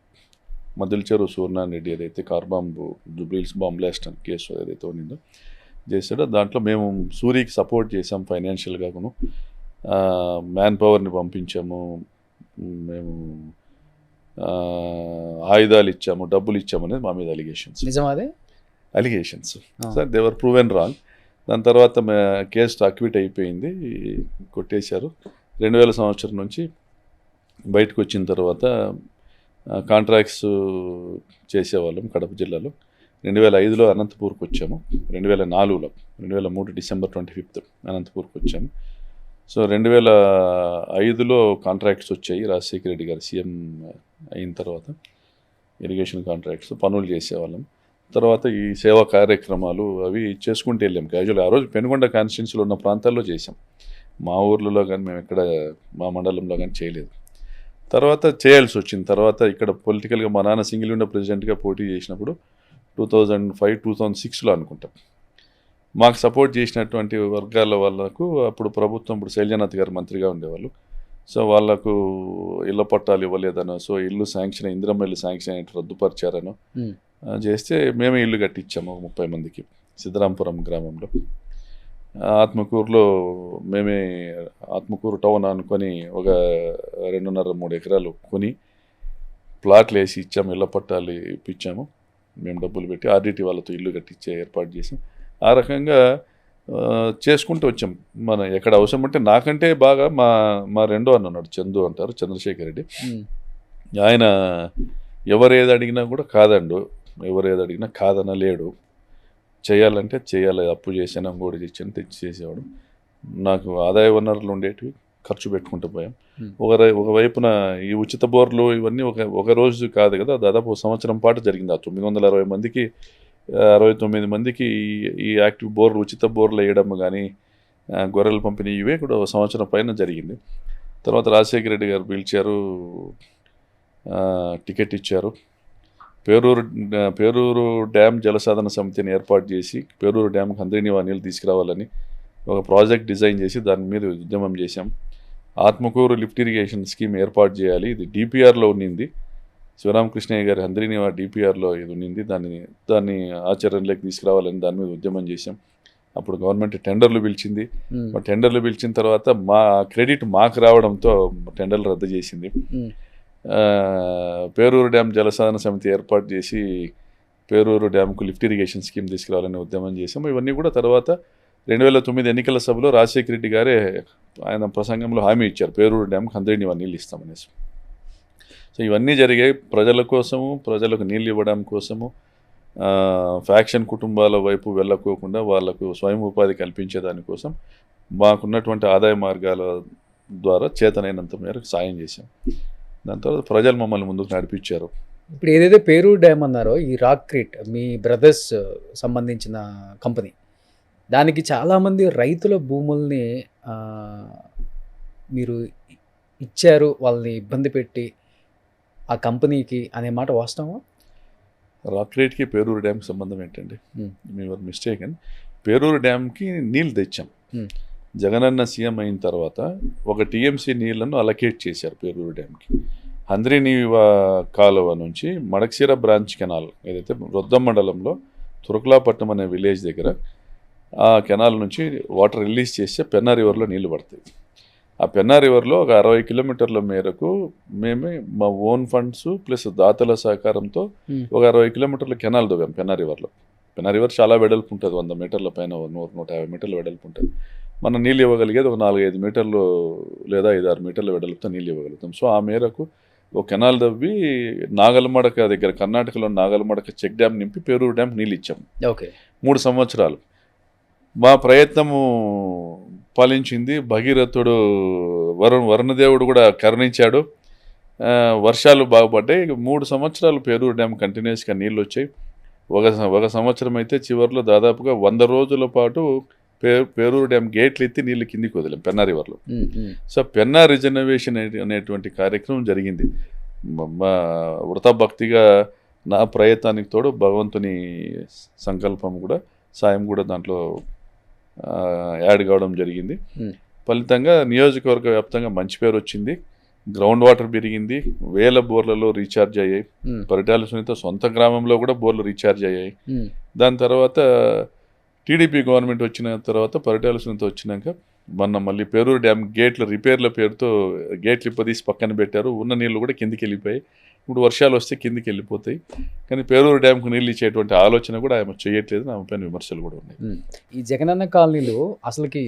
మదిల్చెరు సూర్యనారాయణ రెడ్డి ఏదైతే car bomb Jubilee Hills bomb blast అని కేసు ఏదైతే ఉన్నిందో చేశాడో దాంట్లో మేము సూరికి సపోర్ట్ చేసాం, ఫైనాన్షియల్గాను మ్యాన్ పవర్ని పంపించాము, మేము ఆయుధాలు ఇచ్చాము, డబ్బులు ఇచ్చాము అనేది మా మీద అలిగేషన్స్. నిజమాదే? అలిగేషన్స్. సార్ దేవర్ ప్రూవెన్ రాంగ్. దాని తర్వాత కేసు అక్విట్ అయిపోయింది, కొట్టేశారు. 2000 సంవత్సరం నుంచి బయటకు వచ్చిన తర్వాత కాంట్రాక్ట్స్ చేసేవాళ్ళం కడప జిల్లాలో. 2005లో అనంతపూర్కి వచ్చాము, 2004లో 2003 డిసెంబర్ 25 అనంతపూర్కి వచ్చాము. సో 2005లో కాంట్రాక్ట్స్ వచ్చాయి. రాజశేఖర రెడ్డి గారు సీఎం అయిన తర్వాత ఇరిగేషన్ కాంట్రాక్ట్స్ పనులు చేసేవాళ్ళం. తర్వాత ఈ సేవా కార్యక్రమాలు అవి చేసుకుంటూ వెళ్ళాం క్యాజువల్. ఆ రోజు పెనుగొండ కాన్స్టిట్యున్సీలో ఉన్న ప్రాంతాల్లో చేసాం, మా ఊర్లలో కానీ మేము ఎక్కడ మా మండలంలో కానీ చేయలేదు. తర్వాత చేయాల్సి వచ్చింది. తర్వాత ఇక్కడ పొలిటికల్గా మా నాన్న సింగిల్ విండో ప్రెసిడెంట్గా పోటీ చేసినప్పుడు 2005-2006లో అనుకుంటాం, మాకు సపోర్ట్ చేసినటువంటి వర్గాల వాళ్ళకు అప్పుడు ప్రభుత్వం, ఇప్పుడు శైలజనాథ్ గారు మంత్రిగా ఉండేవాళ్ళు, సో వాళ్ళకు ఇళ్ళ పట్టాలు ఇవ్వలేదనో, సో ఇల్లు శాంక్షన్ ఇందిరమ్మ ఇల్లు శాంక్షన్ అయినట్టు రద్దుపరిచారనో చేస్తే మేమే ఇల్లు కట్టించాము 30 మందికి సిద్ధరాంపురం గ్రామంలో. ఆత్మకూరులో మేమే ఆత్మకూరు టౌన్ అనుకొని ఒక 2.5-3 ఎకరాలు కొని ప్లాట్లు వేసి ఇచ్చాము, ఇళ్ళ పట్టాలు ఇప్పించాము మేము డబ్బులు పెట్టి. ఆర్డిటి వాళ్ళతో ఇల్లు కట్టించే ఏర్పాటు చేసాం. ఆ రకంగా చేసుకుంటూ వచ్చాం. మన ఎక్కడ అవసరం అంటే నాకంటే బాగా మా రెండో అన్న ఉన్నాడు, చందు అంటారు, చంద్రశేఖర్ రెడ్డి. ఆయన ఎవరేది అడిగినా కూడా కాదండు, ఎవరేది అడిగినా కాదనలేడు. చేయాలంటే చేయాలి, అప్పు చేసాను, ఇంకోటి చేసాను, తెచ్చి చేసేవాడు. నాకు ఆదాయ వనరులు ఉండేటివి, ఖర్చు పెట్టుకుంటూ పోయాం. ఒకవైపున ఈ ఉచిత బోర్లు ఇవన్నీ ఒక రోజు కాదు కదా, దాదాపు సంవత్సరం పాటు జరిగింది. ఆ 960 మందికి 69 మందికి ఈ యాక్టివ్ బోర్లు, ఉచిత బోర్లు వేయడం కానీ, గొర్రెల పంపిణీ, ఇవే కూడా ఒక సంవత్సరం పైన జరిగింది. తర్వాత రాజశేఖర రెడ్డి గారు పిలిచారు, టికెట్ ఇచ్చారు. పేరూరు డ్యామ్ జలసాధన సమితిని ఏర్పాటు చేసి పేరూరు డ్యామ్కి అందరినీ నీళ్ళు తీసుకురావాలని ఒక ప్రాజెక్ట్ డిజైన్ చేసి దాని మీద ఉద్యమం చేశాం. ఆత్మకూరు లిఫ్ట్ ఇరిగేషన్ స్కీమ్ ఏర్పాటు చేయాలి, ఇది డిపిఆర్లో ఉన్నింది, శివరామకృష్ణయ్య గారి అందరినీ డిపిఆర్లో ఇది ఉన్నింది, దాన్ని ఆచరణలోకి తీసుకురావాలని దాని మీద ఉద్యమం చేశాం. అప్పుడు గవర్నమెంట్ టెండర్లు పిలిచింది. టెండర్లు పిలిచిన తర్వాత మా క్రెడిట్ మాకు రావడంతో టెండర్లు రద్దు చేసింది. పేరూరు డ్యామ్ జలసాధన సమితి ఏర్పాటు చేసి పేరూరు డ్యామ్కు లిఫ్ట్ ఇరిగేషన్ స్కీమ్ తీసుకురావాలని ఉద్యమం చేసాము. ఇవన్నీ కూడా తర్వాత 2009 ఎన్నికల సభలో రాజశేఖర రెడ్డి గారే ఆయన ప్రసంగంలో హామీ ఇచ్చారు, పేరూరు డ్యామ్కి 100 నీళ్ళు ఇస్తామనేసి. సో ఇవన్నీ జరిగాయి ప్రజల కోసము, ప్రజలకు నీళ్ళు ఇవ్వడం కోసము, ఫ్యాక్షన్ కుటుంబాల వైపు వెళ్ళకోకుండా వాళ్లకు స్వయం ఉపాధి కల్పించే దానికోసం మాకున్నటువంటి ఆదాయ మార్గాల ద్వారా చేతనైనంత మేరకు సాయం చేశాం. దాని తర్వాత ప్రజలు మమ్మల్ని ముందుకు నడిపించారు. ఇప్పుడు ఏదైతే పేరూరు డ్యామ్ అన్నారో, ఈ రాక్ క్రీట్ మీ బ్రదర్స్ సంబంధించిన కంపెనీ, దానికి చాలామంది రైతుల భూముల్ని మీరు ఇచ్చారు, వాళ్ళని ఇబ్బంది పెట్టి ఆ కంపెనీకి అనే మాట వాస్తవమా? రాక్ రేట్కి పేరూరు డ్యామ్కి సంబంధం ఏంటండి? మీరు మిస్టేక్ అని. పేరూరు డ్యామ్కి నీళ్ళు తెచ్చాం. జగనన్న సీఎం అయిన తర్వాత ఒక టీఎంసీ నీళ్లను అలకేట్ చేశారు పేరూరు డ్యామ్కి. హంద్రీనీవా కాలువ నుంచి మడక్సిర బ్రాంచ్ కెనాల్ ఏదైతే రొద్దం మండలంలో తురకలాపట్నం అనే విలేజ్ దగ్గర ఆ కెనాల్ నుంచి వాటర్ రిలీజ్ చేస్తే పెన్నా రివర్లో నీళ్లు పడతాయి. ఆ పెన్నా రివర్లో ఒక 60 కిలోమీటర్ల మేరకు మేమే మా ఓన్ ఫండ్స్ ప్లస్ దాతల సహకారంతో ఒక 60 కిలోమీటర్ల కెనాల్ దవ్వాం పెన్నా రివర్లో. పెన్నా రివర్ చాలా వెడల్పు ఉంటుంది, 100 మీటర్ల పైన, 100-150 మీటర్ల వెడల్పు ఉంటుంది. మనం నీళ్ళు ఇవ్వగలిగేది ఒక 4-5 మీటర్లు లేదా 5-6 మీటర్ల వెడల్పుతో నీళ్ళు ఇవ్వగలుగుతాం. సో ఆ మేరకు ఒక కెనాల్ దవ్వి నాగలమడక దగ్గర, కర్ణాటకలో నాగలమడక చెక్ డ్యామ్ నింపి పేరూరు డ్యామ్ నీళ్ళు ఇచ్చాం. ఓకే, 3 సంవత్సరాలు మా ప్రయత్నము ఫలించింది. భగీరథుడు వరుణదేవుడు కూడా కరుణించాడు, వర్షాలు బాగుపడ్డాయి. 3 సంవత్సరాలు పేరూరు డ్యామ్ కంటిన్యూస్గా నీళ్ళు వచ్చాయి. ఒక సంవత్సరం అయితే చివరిలో దాదాపుగా 100 రోజుల పాటు పేరూరు డ్యామ్ గేట్లు ఎత్తి నీళ్ళు కిందికి వదిలేం పెన్నా రివర్లో. సో పెన్నా రిజర్వేషన్ అనేటువంటి కార్యక్రమం జరిగింది. మా వృతాభక్తిగా నా ప్రయత్నానికి తోడు భగవంతుని సంకల్పం కూడా, సాయం కూడా దాంట్లో యాడ్ కావడం జరిగింది. ఫలితంగా నియోజకవర్గ వ్యాప్తంగా మంచి పేరు వచ్చింది, గ్రౌండ్ వాటర్ పెరిగింది, వేల బోర్లలో రీఛార్జ్ అయ్యాయి. పరిటాల సునీత సొంత గ్రామంలో కూడా బోర్లు రీఛార్జ్ అయ్యాయి. దాని తర్వాత టీడీపీ గవర్నమెంట్ వచ్చిన తర్వాత పరిటాల సునీత వచ్చినాక మొన్న మళ్ళీ పేరూరు డ్యామ్ గేట్ల రిపేర్ల పేరుతో గేట్లు ఇప్పదీసి పక్కన పెట్టారు, ఉన్న నీళ్లు కూడా కిందికి వెళ్ళిపోయాయి. ఇప్పుడు వర్షాలు వస్తే కిందికి వెళ్ళిపోతాయి. కానీ పేరూరు డ్యామ్కు నీళ్ళు ఇచ్చేటువంటి ఆలోచన కూడా ఆమె చేయట్లేదు, ఆమె పైన విమర్శలు కూడా ఉన్నాయి. ఈ జగనన్న కాలనీలో అసలుకి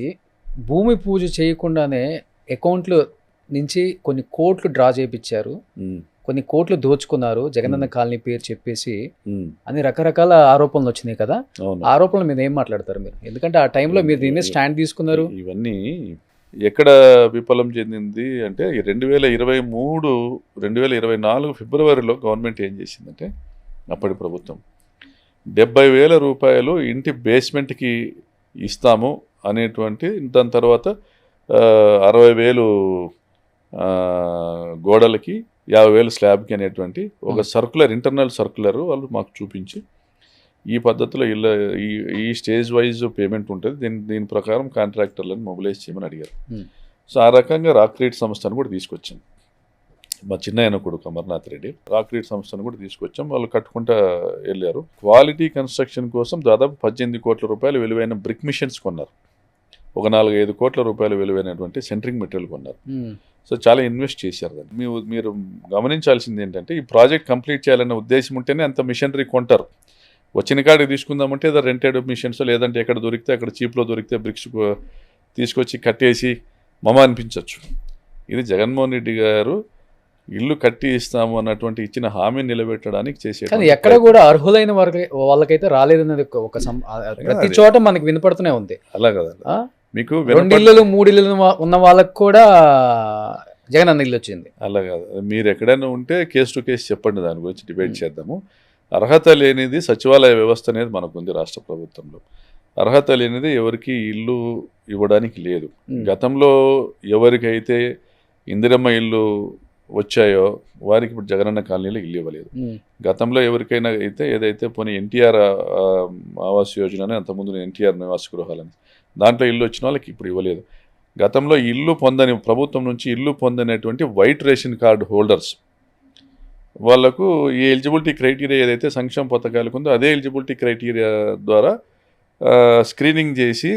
భూమి పూజ చేయకుండానే అకౌంట్లో నుంచి కొన్ని కోట్లు డ్రా చేయించారు, కొన్ని కోట్లు దోచుకున్నారు జగనన్న కాలనీ పేరు చెప్పేసి అని రకరకాల ఆరోపణలు వచ్చినాయి కదా. ఆరోపణల మీద ఏం మాట్లాడతారు మీరు? ఎందుకంటే ఆ టైంలో మీరు దీన్ని స్టాండ్ తీసుకున్నారు. ఇవన్నీ ఎక్కడ విఫలం చెందింది అంటే 2023, 2024 ఫిబ్రవరిలో గవర్నమెంట్ ఏం చేసిందంటే అప్పటి ప్రభుత్వం 70,000 రూపాయలు ఇంటి బేస్మెంట్కి ఇస్తాము అనేటువంటి, దాని తర్వాత 60,000 గోడలకి, 50,000 స్లాబ్కి అనేటువంటి ఒక సర్కులర్, ఇంటర్నల్ సర్కులర్ వాళ్ళు మాకు చూపించి ఈ పద్ధతిలో ఈ స్టేజ్ వైజ్ పేమెంట్ ఉంటుంది, దీని ప్రకారం కాంట్రాక్టర్లను మొబిలైజ్ చేయమని అడిగారు. సో ఆ రకంగా రాక్రీట్ సంస్థను కూడా తీసుకొచ్చాం. మా చిన్న కొడుకు అమర్నాథ్ రెడ్డి రాక్రీట్ సంస్థను కూడా తీసుకొచ్చాం. వాళ్ళు కట్టుకుంటా వెళ్ళారు. క్వాలిటీ కన్స్ట్రక్షన్ కోసం దాదాపు 18 కోట్ల రూపాయలు విలువైన బ్రిక్ మిషన్స్ కొన్నారు. ఒక 4-5 కోట్ల రూపాయలు విలువైనటువంటి సెంట్రింగ్ మెటీరియల్ కొన్నారు. సో చాలా ఇన్వెస్ట్ చేశారు దాన్ని. మీరు గమనించాల్సింది ఏంటంటే ఈ ప్రాజెక్ట్ కంప్లీట్ చేయాలన్న ఉద్దేశం ఉంటేనే అంత మిషనరీ కొంటారు. వచ్చిన కాడికి తీసుకుందామంటే ఏదో రెంటెడ్ మిషన్స్, లేదంటే ఎక్కడ దొరికితే అక్కడ చీప్లో దొరికితే బ్రిక్స్ తీసుకొచ్చి కట్టేసి మమ అనిపించవచ్చు. ఇది జగన్మోహన్ రెడ్డి గారు ఇల్లు కట్టి ఇస్తాము అన్నటువంటి ఇచ్చిన హామీని నిలబెట్టడానికి చేసే, ఎక్కడ కూడా అర్హులైన వాళ్ళకైతే రాలేదన్నది ఒక ప్రతి చోట మనకి వినపడుతూనే ఉంది. అలా కదా, మీకు 2 ఇళ్ళు 3 ఇళ్ళు ఉన్న వాళ్ళకి కూడా జగనన్న ఇల్లు వచ్చింది. అలా కాదు, మీరు ఎక్కడైనా ఉంటే కేసు టు కేసు చెప్పండి, దాని గురించి డిబేట్ చేద్దాము. అర్హత లేనిది సచివాలయ వ్యవస్థ అనేది మనకుంది రాష్ట్ర ప్రభుత్వంలో. అర్హత లేనిది ఎవరికి ఇల్లు ఇవ్వడానికి లేదు. గతంలో ఎవరికైతే ఇందిరమ్మ ఇల్లు వచ్చాయో వారికి ఇప్పుడు జగనన్న కాలనీలో ఇల్లు ఇవ్వలేదు. గతంలో ఎవరికైనా అయితే ఏదైతే పోనీ ఎన్టీఆర్ ఆవాస్ యోజన, అంతకుముందు ఎన్టీఆర్ నివాస గృహాలని, దాంట్లో ఇల్లు వచ్చిన వాళ్ళకి ఇప్పుడు ఇవ్వలేదు. గతంలో ఇల్లు పొందని, ప్రభుత్వం నుంచి ఇల్లు పొందనేటువంటి వైట్ రేషన్ కార్డు హోల్డర్స్ వాళ్లకు ఈ ఎలిజిబిలిటీ క్రైటీరియా ఏదైతే సంక్షేమ పథకాలకు ఉందో అదే ఎలిజిబిలిటీ క్రైటీరియా ద్వారా స్క్రీనింగ్ చేసి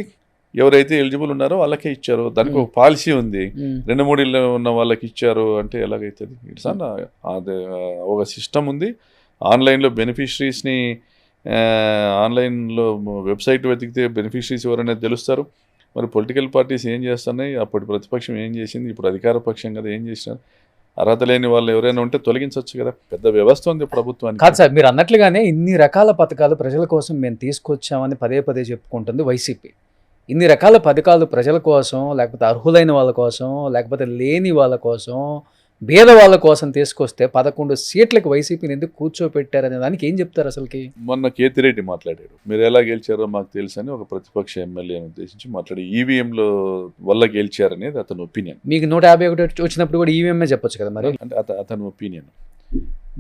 ఎవరైతే ఎలిజిబుల్ ఉన్నారో వాళ్ళకే ఇచ్చారు. దానికి ఒక పాలసీ ఉంది. 2-3 ఇళ్ళు ఉన్న వాళ్ళకి ఇచ్చారు అంటే ఎలాగైతుంది? ఇట్స్ అదే ఒక సిస్టమ్ ఉంది. ఆన్లైన్లో బెనిఫిషరీస్ని, ఆన్లైన్లో వెబ్సైట్ వెతికితే బెనిఫిషరీస్ ఎవరనేది తెలుస్తారు. మరి పొలిటికల్ పార్టీస్ ఏం చేస్తున్నాయి? అప్పటి ప్రతిపక్షం ఏం చేసింది? ఇప్పుడు అధికార పక్షం కదా ఏం చేసినారు? అర్హత లేని వాళ్ళు ఎవరైనా ఉంటే తొలగించవచ్చు కదా. పెద్ద వ్యవస్థ ఉంది ప్రభుత్వానికి. కాదు సార్, మీరు అన్నట్లుగానే ఇన్ని రకాల పథకాలు ప్రజల కోసం మేము తీసుకొచ్చామని పదే పదే చెప్పుకుంటుంది వైసీపీ. ఇన్ని రకాల పథకాలు ప్రజల కోసం, లేకపోతే అర్హులైన వాళ్ళ కోసం, లేకపోతే లేని వాళ్ళ కోసం, పేద వాళ్ళ కోసం తీసుకొస్తే 11 సీట్లకు వైసీపీని ఎందుకు కూర్చోపెట్టారనే దానికి ఏం చెప్తారు అసలుకి? మొన్న కేతిరెడ్డి మాట్లాడారు, మీరు ఎలా గెలిచారో మాకు తెలుసు అని ఒక ప్రతిపక్ష ఎమ్మెల్యేని ఉద్దేశించి మాట్లాడి ఈవీఎంల వల్ల గెలిచారనేది అతని ఒపీనియన్. మీకు 151 వచ్చినప్పుడు కూడా ఈవీఎంఏ చెప్పొచ్చు కదా మరి. అంటే అతని ఒపీనియన్.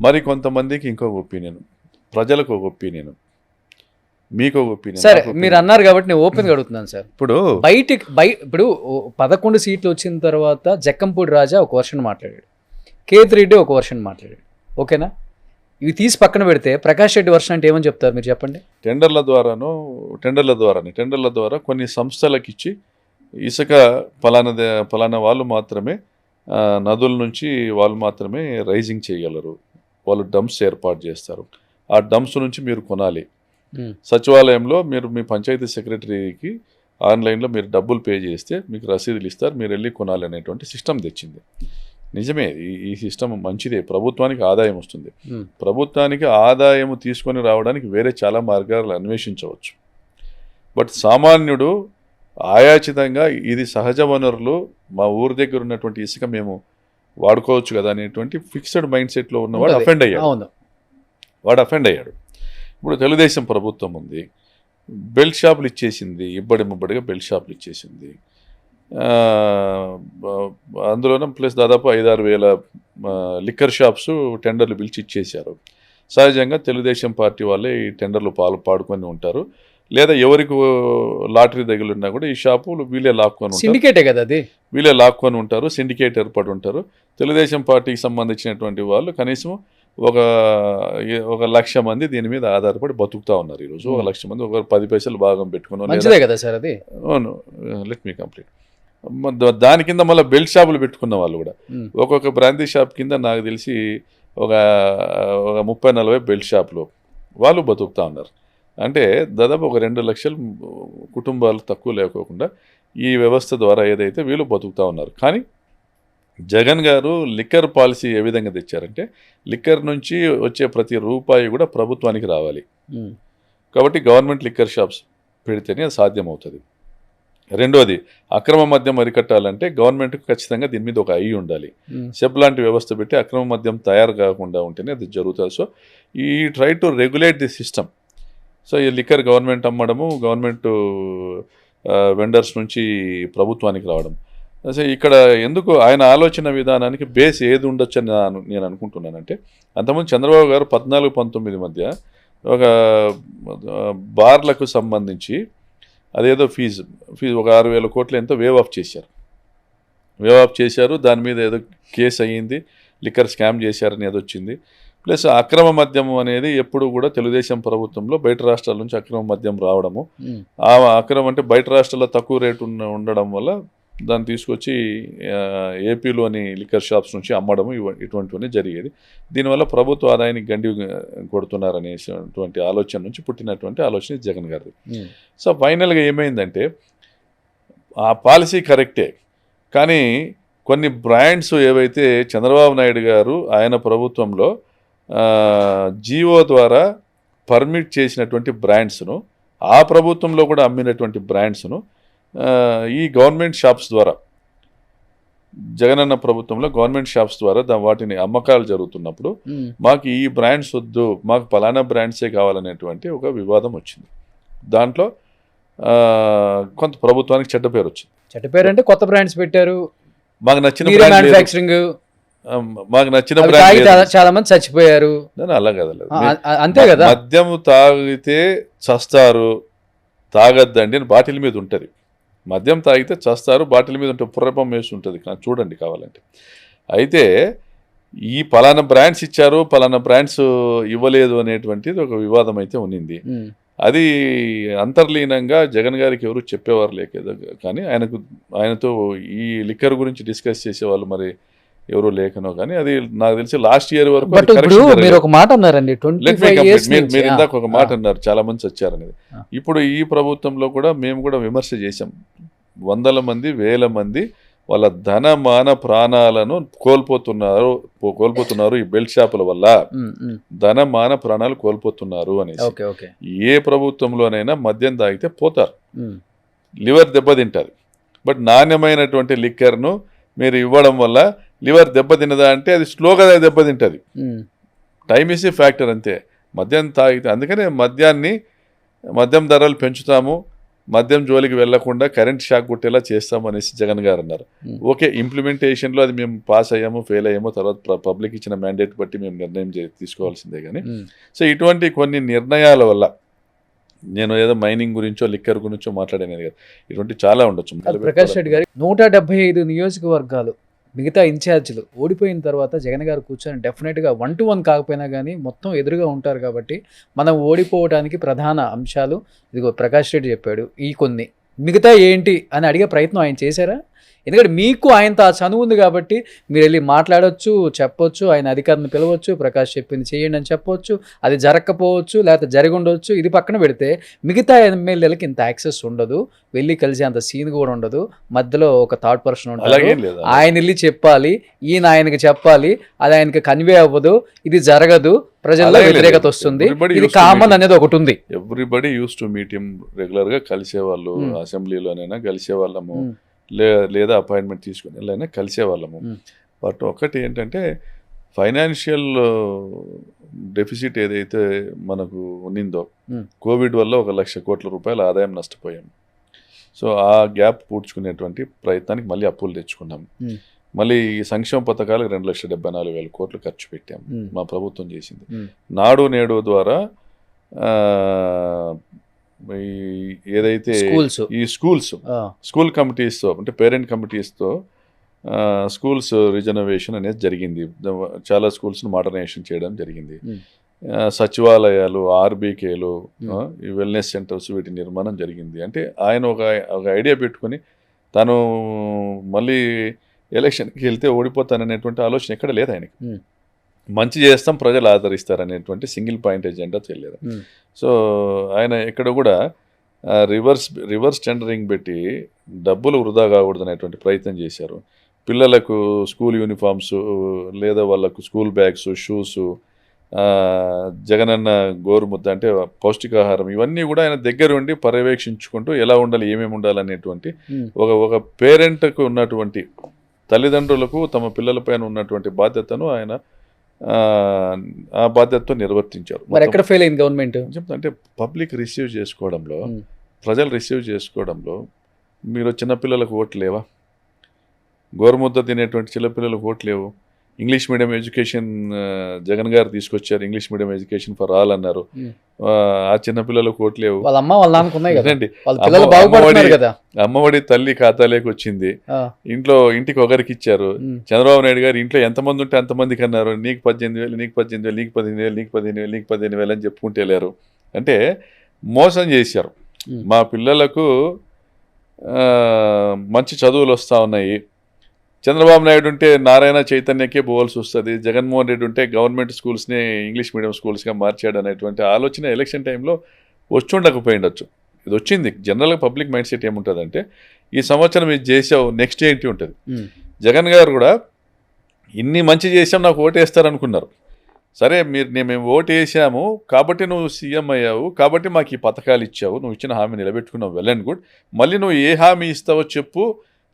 మరి కొంతమందికి ఇంకొక ఒపీనియన్, ప్రజలకు ఒక ఒపీనియన్, మీకు ఒక ఒపీనియన్. సరే, మీరు అన్నారు కాబట్టి నేను ఓపెన్గా అడుగుతున్నాను సార్. ఇప్పుడు ఇప్పుడు 11 సీట్లు వచ్చిన తర్వాత జక్కంపూడి రాజా ఒక వర్షన్ మాట్లాడాడు, కేతిరెడ్డి ఒక వర్షన్ మాట్లాడాడు, ఓకేనా? ఇవి తీసి పక్కన పెడితే ప్రకాష్ రెడ్డి వర్షన్ అంటే ఏమని చెప్తారు మీరు చెప్పండి? టెండర్ల ద్వారా కొన్ని సంస్థలకు ఇచ్చి ఇసుక ఫలానా వాళ్ళు మాత్రమే, నదుల నుంచి వాళ్ళు మాత్రమే రైజింగ్ చేయగలరు, వాళ్ళు డంప్స్ ఏర్పాటు చేస్తారు, ఆ డంప్స్ నుంచి మీరు కొనాలి. సచివాలయంలో మీరు మీ పంచాయతీ సెక్రటరీకి ఆన్లైన్లో మీరు డబ్బులు పే చేస్తే మీకు రసీదులు ఇస్తారు, మీరు వెళ్ళి కొనాలి అనేటువంటి సిస్టమ్ తెచ్చింది. నిజమే, ఈ సిస్టమ్ మంచిదే, ప్రభుత్వానికి ఆదాయం వస్తుంది. ప్రభుత్వానికి ఆదాయం తీసుకొని రావడానికి వేరే చాలా మార్గాలు అన్వేషించవచ్చు. బట్ సామాన్యుడు ఆయాచితంగా ఇది సహజ వనరులు, మా ఊరి దగ్గర ఉన్నటువంటి ఇసుక మేము వాడుకోవచ్చు కదా అనేటువంటి ఫిక్స్డ్ మైండ్ సెట్లో ఉన్నవాడు అఫెండ్ అయ్యాడు. ఇప్పుడు తెలుగుదేశం ప్రభుత్వం ఉంది, బెల్ట్ షాపులు ఇచ్చేసింది, ఇబ్బడిగా బెల్ట్ షాపులు ఇచ్చేసింది. అందులోనే ప్లస్ దాదాపు 5-6 వేల లిక్కర్ షాప్స్ టెండర్లు పిలిచి ఇచ్చేశారు. సహజంగా తెలుగుదేశం పార్టీ వాళ్ళే ఈ టెండర్లు పాడుకొని ఉంటారు, లేదా ఎవరికి లాటరీ తగిలిన్నా కూడా ఈ షాపులు వీళ్ళే లాక్కొని ఉంటారు. సిండికేటే కదా అది, వీళ్ళే లాక్కొని ఉంటారు, సిండికేట్ ఏర్పడి ఉంటారు. తెలుగుదేశం పార్టీకి సంబంధించినటువంటి వాళ్ళు కనీసం ఒక 1,00,000 మంది దీని మీద ఆధారపడి బతుకుతా ఉన్నారు ఈరోజు. 1,00,000 మంది ఒక 10 పైసలు భాగం పెట్టుకున్నాను. మంచిదే కదా సార్ అది. అవును, లెట్ మీ కంప్లీట్. దాని కింద మళ్ళీ బెల్ట్ షాపులు పెట్టుకున్న వాళ్ళు కూడా ఉమ్, ఒక్కొక్క బ్రాందీ షాప్ కింద నాకు తెలిసి ఒక 30-40 బెల్ట్ షాపులు వాళ్ళు బతుకుతా ఉన్నారు. అంటే దాదాపు ఒక 2 లక్షల కుటుంబాలు తక్కువ లేకోకుండా ఈ వ్యవస్థ ద్వారా ఏదైతే వీళ్ళు బతుకుతా ఉన్నారు. కానీ జగన్ గారు లిక్కర్ పాలసీ ఏ విధంగా తెచ్చారంటే లిక్కర్ నుంచి వచ్చే ప్రతి రూపాయి కూడా ప్రభుత్వానికి రావాలి. ఉమ్, కాబట్టి గవర్నమెంట్ లిక్కర్ షాప్స్ పెడితేనే అది సాధ్యమవుతుంది. రెండోది, అక్రమ మద్యం అరికట్టాలంటే గవర్నమెంట్కి ఖచ్చితంగా దీని మీద ఒక ఐ ఉండాలి. ఉమ్, సెబ్ లాంటి వ్యవస్థ పెట్టి అక్రమ మద్యం తయారు కాకుండా ఉంటేనే అది జరుగుతుంది. సో ఈ try to regulate the system. So ఈ లిక్కర్ గవర్నమెంట్ అమ్మడము, గవర్నమెంట్ వెండర్స్ నుంచి ప్రభుత్వానికి రావడం. సో ఇక్కడ ఎందుకు ఆయన ఆలోచన విధానానికి బేస్ ఏది ఉండొచ్చు అని నేను అనుకుంటున్నానంటే, అంతకుముందు చంద్రబాబు గారు 14-19 మధ్య ఒక బార్లకు సంబంధించి అదేదో ఫీజు ఒక 6,000 కోట్లు ఎంతో వేవ్ ఆఫ్ చేశారు. దాని మీద ఏదో కేసు అయ్యింది, లిక్కర్ స్కామ్ చేశారని ఏదో వచ్చింది. ప్లస్ అక్రమ మద్యం అనేది ఎప్పుడు కూడా తెలుగుదేశం ప్రభుత్వంలో బయట రాష్ట్రాల నుంచి అక్రమ మద్యం రావడము, ఉమ్, ఆ అక్రమం అంటే బయట రాష్ట్రాల్లో తక్కువ రేటు ఉండడం వల్ల దాన్ని తీసుకొచ్చి ఏపీలోని లిక్కర్ షాప్స్ నుంచి అమ్మడము ఇటువంటివన్నీ జరిగేది. దీనివల్ల ప్రభుత్వ ఆదాయానికి గండి కొడుతున్నారనేటువంటి ఆలోచన నుంచి పుట్టినటువంటి ఆలోచన జగన్ గారిది. ఉమ్, సో ఫైనల్గా ఏమైందంటే ఆ పాలసీ కరెక్టే, కానీ కొన్ని బ్రాండ్స్ ఏవైతే చంద్రబాబు నాయుడు గారు ఆయన ప్రభుత్వంలో జీవో ద్వారా పర్మిట్ చేసినటువంటి బ్రాండ్స్ను, ఆ ప్రభుత్వంలో కూడా అమ్మినటువంటి బ్రాండ్స్ను ఈ గవర్నమెంట్ షాప్స్ ద్వారా, జగనన్న ప్రభుత్వంలో గవర్నమెంట్ షాప్స్ ద్వారా వాటిని అమ్మకాలు జరుగుతున్నప్పుడు ఉమ్, మాకు ఈ బ్రాండ్స్ వద్దు, మాకు పలానా బ్రాండ్సే కావాలనేటువంటి ఒక వివాదం వచ్చింది. దాంట్లో కొంత ప్రభుత్వానికి చెడ్డ పేరు వచ్చింది. చెడ్డ పేరు అంటే కొత్త బ్రాండ్స్ పెట్టారు, మాకు నచ్చిన మీరే బ్రాండ్ లేదు, మ్యానుఫ్యాక్చరింగ్, మాకు నచ్చిన అవి బ్రాండ్ తాగి లేదు. చాలా మంది చచ్చిపోయారు. అలా కదా, అంతే కదా. మద్యం తాగితే చస్తారు, తాగద్దండి అని బాటిల్ మీద ఉంటుంది. మద్యం తాగితే చస్తారు, బాటిల్ మీద ఉంటే పుర్రపం వేసి ఉంటుంది, చూడండి కావాలంటే. అయితే ఈ పలానా బ్రాండ్స్ ఇచ్చారు, పలానా బ్రాండ్స్ ఇవ్వలేదు అనేటువంటిది ఒక వివాదం అయితే ఉన్నింది. ఉమ్, అది అంతర్లీనంగా జగన్ గారికి ఎవరు చెప్పేవారు లేక కానీ ఆయనతో ఈ లిక్కర్ గురించి డిస్కస్ చేసేవాళ్ళు మరి ఎవరు లేకనో కానీ అది నాకు తెలిసి లాస్ట్ ఇయర్ వరకు బట్ ఇప్పుడు మీరు ఒక మాట అన్నారండి, 25 years నుంచి. మీరు ఇందాక ఒక మాట అన్నారు, చాలా మంది వచ్చారనేది. ఆ. ఇప్పుడు ఈ ప్రభుత్వంలో కూడా మేము కూడా విమర్శ చేశాం. 100 మంది 1000 మంది వాళ్ళ ధనమాన ప్రాణాలను కోల్పోతున్నారు ఈ బెల్ట్ షాపుల వల్ల. ఉమ్, ఉమ్, ధనమాన ప్రాణాలు కోల్పోతున్నారు అనేసి. Okay okay. ఏ ప్రభుత్వంలోనైనా మద్యం తాగితే పోతారు, ఉమ్, లివర్ దెబ్బతింటుంది. బట్ నాణ్యమైనటువంటి లిక్కర్ను మీరు ఇవ్వడం వల్ల లివర్ దెబ్బతిన్నదా అంటే అది స్లోగా దెబ్బతింటుంది. ఉమ్, టైమ్ ఈస్ ఏ ఫ్యాక్టర్ అంతే. మద్యం తాగితే అందుకనే మద్యం ధరలు పెంచుతాము, మద్యం జోలికి వెళ్లకుండా కరెంట్ షాక్ కొట్టేలా చేస్తాము అనేసి జగన్ గారు అన్నారు. ఓకే, ఇంప్లిమెంటేషన్లో అది మేము పాస్ అయ్యాము, ఫెయిల్ అయ్యాము, తర్వాత పబ్లిక్ ఇచ్చిన మ్యాండేట్ బట్టి మేము నిర్ణయం తీసుకోవాల్సిందే. కానీ సో ఇటువంటి కొన్ని నిర్ణయాల వల్ల, నేను ఏదో మైనింగ్ గురించో లిక్కర్ గురించో మాట్లాడేది కదా, ఇటువంటి చాలా ఉండొచ్చు. ప్రకాష్ రెడ్డి గారు 175 నియోజకవర్గాలు మిగతా ఇన్ఛార్జీలు ఓడిపోయిన తర్వాత జగన్ గారు కూర్చొని డెఫినెట్గా 1-to-1 కాకపోయినా కానీ మొత్తం ఎదురుగా ఉంటారు. కాబట్టి మనం ఓడిపోవడానికి ప్రధాన అంశాలు ఇదిగో ప్రకాష్ రెడ్డి చెప్పాడు, ఈ కొన్ని మిగతా ఏంటి అని అడిగే ప్రయత్నం ఆయన చేశారా? ఎందుకంటే మీకు ఆయనతో ఆ చనువు ఉంది కాబట్టి మీరు వెళ్ళి మాట్లాడవచ్చు, చెప్పొచ్చు, ఆయన అధికారులను పిలవచ్చు, ప్రకాష్ చెప్పింది చేయండి అని చెప్పవచ్చు. అది జరగకపోవచ్చు, లేకపోతే జరిగి ఉండవచ్చు. ఇది పక్కన పెడితే మిగతా ఎమ్మెల్యేలకి ఇంత యాక్సెస్ ఉండదు, వెళ్ళి కలిసి అంత సీన్ కూడా ఉండదు. మధ్యలో ఒక థర్డ్ పర్సన్ ఉంటారు, ఆయన వెళ్ళి చెప్పాలి, ఈయన ఆయనకి చెప్పాలి, అది ఆయనకి కన్వే అవ్వదు, ఇది జరగదు, ప్రజల్లో వ్యతిరేకత వస్తుంది, ఇది కామన్ అనేది ఒకటి ఉంది. Everybody use to meet him, regular గా కలిసేవాళ్ళు, అసెంబ్లీలోనైనా కలిసేవాళ్ళము, లేదా అపాయింట్మెంట్ తీసుకుని వెళ్ళైనా కలిసేవాళ్ళము. బట్ ఒకటి ఏంటంటే ఫైనాన్షియల్ డెఫిసిట్ ఏదైతే మనకు ఉన్నిందో, కోవిడ్ వల్ల 1,00,000 కోట్ల రూపాయల ఆదాయం నష్టపోయాం. సో ఆ గ్యాప్ పూడ్చుకునేటువంటి ప్రయత్నానికి మళ్ళీ అప్పులు తెచ్చుకున్నాం. మళ్ళీ ఈ సంక్షేమ పథకాలకు 2,74,000 కోట్లు ఖర్చు పెట్టాం మా ప్రభుత్వం చేసింది. నాడు నేడు ద్వారా ఏదైతే ఈ స్కూల్ కమిటీస్తో, అంటే పేరెంట్ కమిటీస్తో స్కూల్స్ రిజనవేషన్ అనేది జరిగింది. చాలా స్కూల్స్ను మోడర్నైజేషన్ చేయడం జరిగింది. సచివాలయాలు, ఆర్బీకేలు, ఈ వెల్నెస్ సెంటర్స్, వీటి నిర్మాణం జరిగింది. అంటే ఆయన ఒక ఐడియా పెట్టుకొని తను మళ్ళీ ఎలక్షన్కి వెళ్తే ఓడిపోతాననేటువంటి ఆలోచన ఎక్కడ లేదు ఆయనకి. మంచి చేస్తాం, ప్రజలు ఆదరిస్తారు అనేటువంటి సింగిల్ పాయింట్ ఎజెండా తెలియదు. సో ఆయన ఎక్కడ కూడా రివర్స్ టెండరింగ్ పెట్టి డబ్బులు వృధా కాకూడదు అనేటువంటి ప్రయత్నం చేశారు. పిల్లలకు స్కూల్ యూనిఫామ్స్ లేదా వాళ్ళకు స్కూల్ బ్యాగ్స్, షూస్, జగనన్న గోరుముద్ద అంటే పౌష్టికాహారం, ఇవన్నీ కూడా ఆయన దగ్గర ఉండి పర్యవేక్షించుకుంటూ ఎలా ఉండాలి, ఏమేమి ఉండాలి అనేటువంటి ఒక పేరెంట్కు ఉన్నటువంటి, తల్లిదండ్రులకు తమ పిల్లలపైన ఉన్నటువంటి బాధ్యతను ఆయన ఆ బాధ్యతతో నిర్వర్తించారు. మరి ఎక్కడ ఫెయిల్ అయింది గవర్నమెంట్? చెప్తా అంటే పబ్లిక్ రిసీవ్ చేసుకోవడంలో, ప్రజలు రిసీవ్ చేసుకోవడంలో, మీరు చిన్నపిల్లలకు ఓట్లు లేవా? గోరుముద్ద తినేటువంటి చిన్నపిల్లలకు ఓట్లు లేవు. ఇంగ్లీష్ మీడియం ఎడ్యుకేషన్ జగన్ గారు తీసుకొచ్చారు, English medium education for all అన్నారు. ఆ చిన్నపిల్లలకు ఓట్లు లేవు. వాళ్ళ అమ్మ వాళ్ళ నాన్నకున్నాయి కదండి. అమ్మఒడి తల్లి ఖాతాలోకి వచ్చింది. ఇంటికి ఒకరికి ఇచ్చారు. చంద్రబాబు నాయుడు గారు ఇంట్లో ఎంతమంది ఉంటే అంతమందికి అన్నారు, నీకు 18,000, నీకు 18,000, నీకు 15,000, నీకు 15,000, నీకు 15,000 అని చెప్పుకుంటే లేరు. అంటే మోసం చేశారు. మా పిల్లలకు మంచి చదువులు వస్తూ ఉన్నాయి. చంద్రబాబు నాయుడు ఉంటే నారాయణ చైతన్యకే పోవాల్సి వస్తుంది, జగన్మోహన్ రెడ్డి ఉంటే గవర్నమెంట్ స్కూల్స్ని ఇంగ్లీష్ మీడియం స్కూల్స్గా మార్చాడు అనేటువంటి ఆలోచన ఎలక్షన్ టైంలో వచ్చి ఉండకపోయిండొచ్చు. ఇది వచ్చింది. జనరల్గా పబ్లిక్ మైండ్ సెట్ ఏముంటుందంటే, ఈ సంవత్సరం ఇది చేసావు, నెక్స్ట్ ఏంటి ఉంటుంది. జగన్ గారు కూడా ఇన్ని మంచి చేసాం, నాకు ఓటు వేస్తారనుకున్నారు. సరే, మేము ఓటు వేసాము కాబట్టి నువ్వు సీఎం అయ్యావు, కాబట్టి మాకు ఈ పథకాలు ఇచ్చావు, నువ్వు ఇచ్చిన హామీ నిలబెట్టుకున్నావు, వెల్ అండ్ గుడ్. మళ్ళీ నువ్వు ఏ హామీ ఇస్తావో చెప్పు,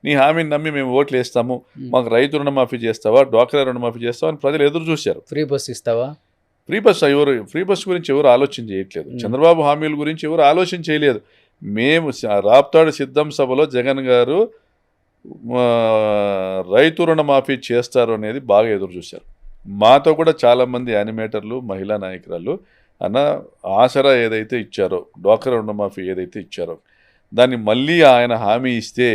నీ హామీని నమ్మి మేము ఓట్లు వేస్తాము, మాకు రైతు రుణమాఫీ చేస్తావా, డ్వాక్రా రుణమాఫీ చేస్తావా అని ప్రజలు ఎదురు చూశారు. ఫ్రీ బస్ ఇస్తావా? ఫ్రీ బస్ గురించి ఎవరు ఆలోచన చేయట్లేదు. చంద్రబాబు హామీల గురించి ఎవరు ఆలోచన చేయలేదు. మేము రాప్తాడు సిద్ధం సభలో జగన్ గారు రైతు రుణమాఫీ చేస్తారు అనేది బాగా ఎదురు చూశారు. మాతో కూడా చాలామంది యానిమేటర్లు, మహిళా నాయకురాలు అన్న ఆసరా ఏదైతే ఇచ్చారో, డ్వాక్రా రుణమాఫీ ఏదైతే ఇచ్చారో, దాన్ని మళ్ళీ ఆయన హామీ ఇస్తే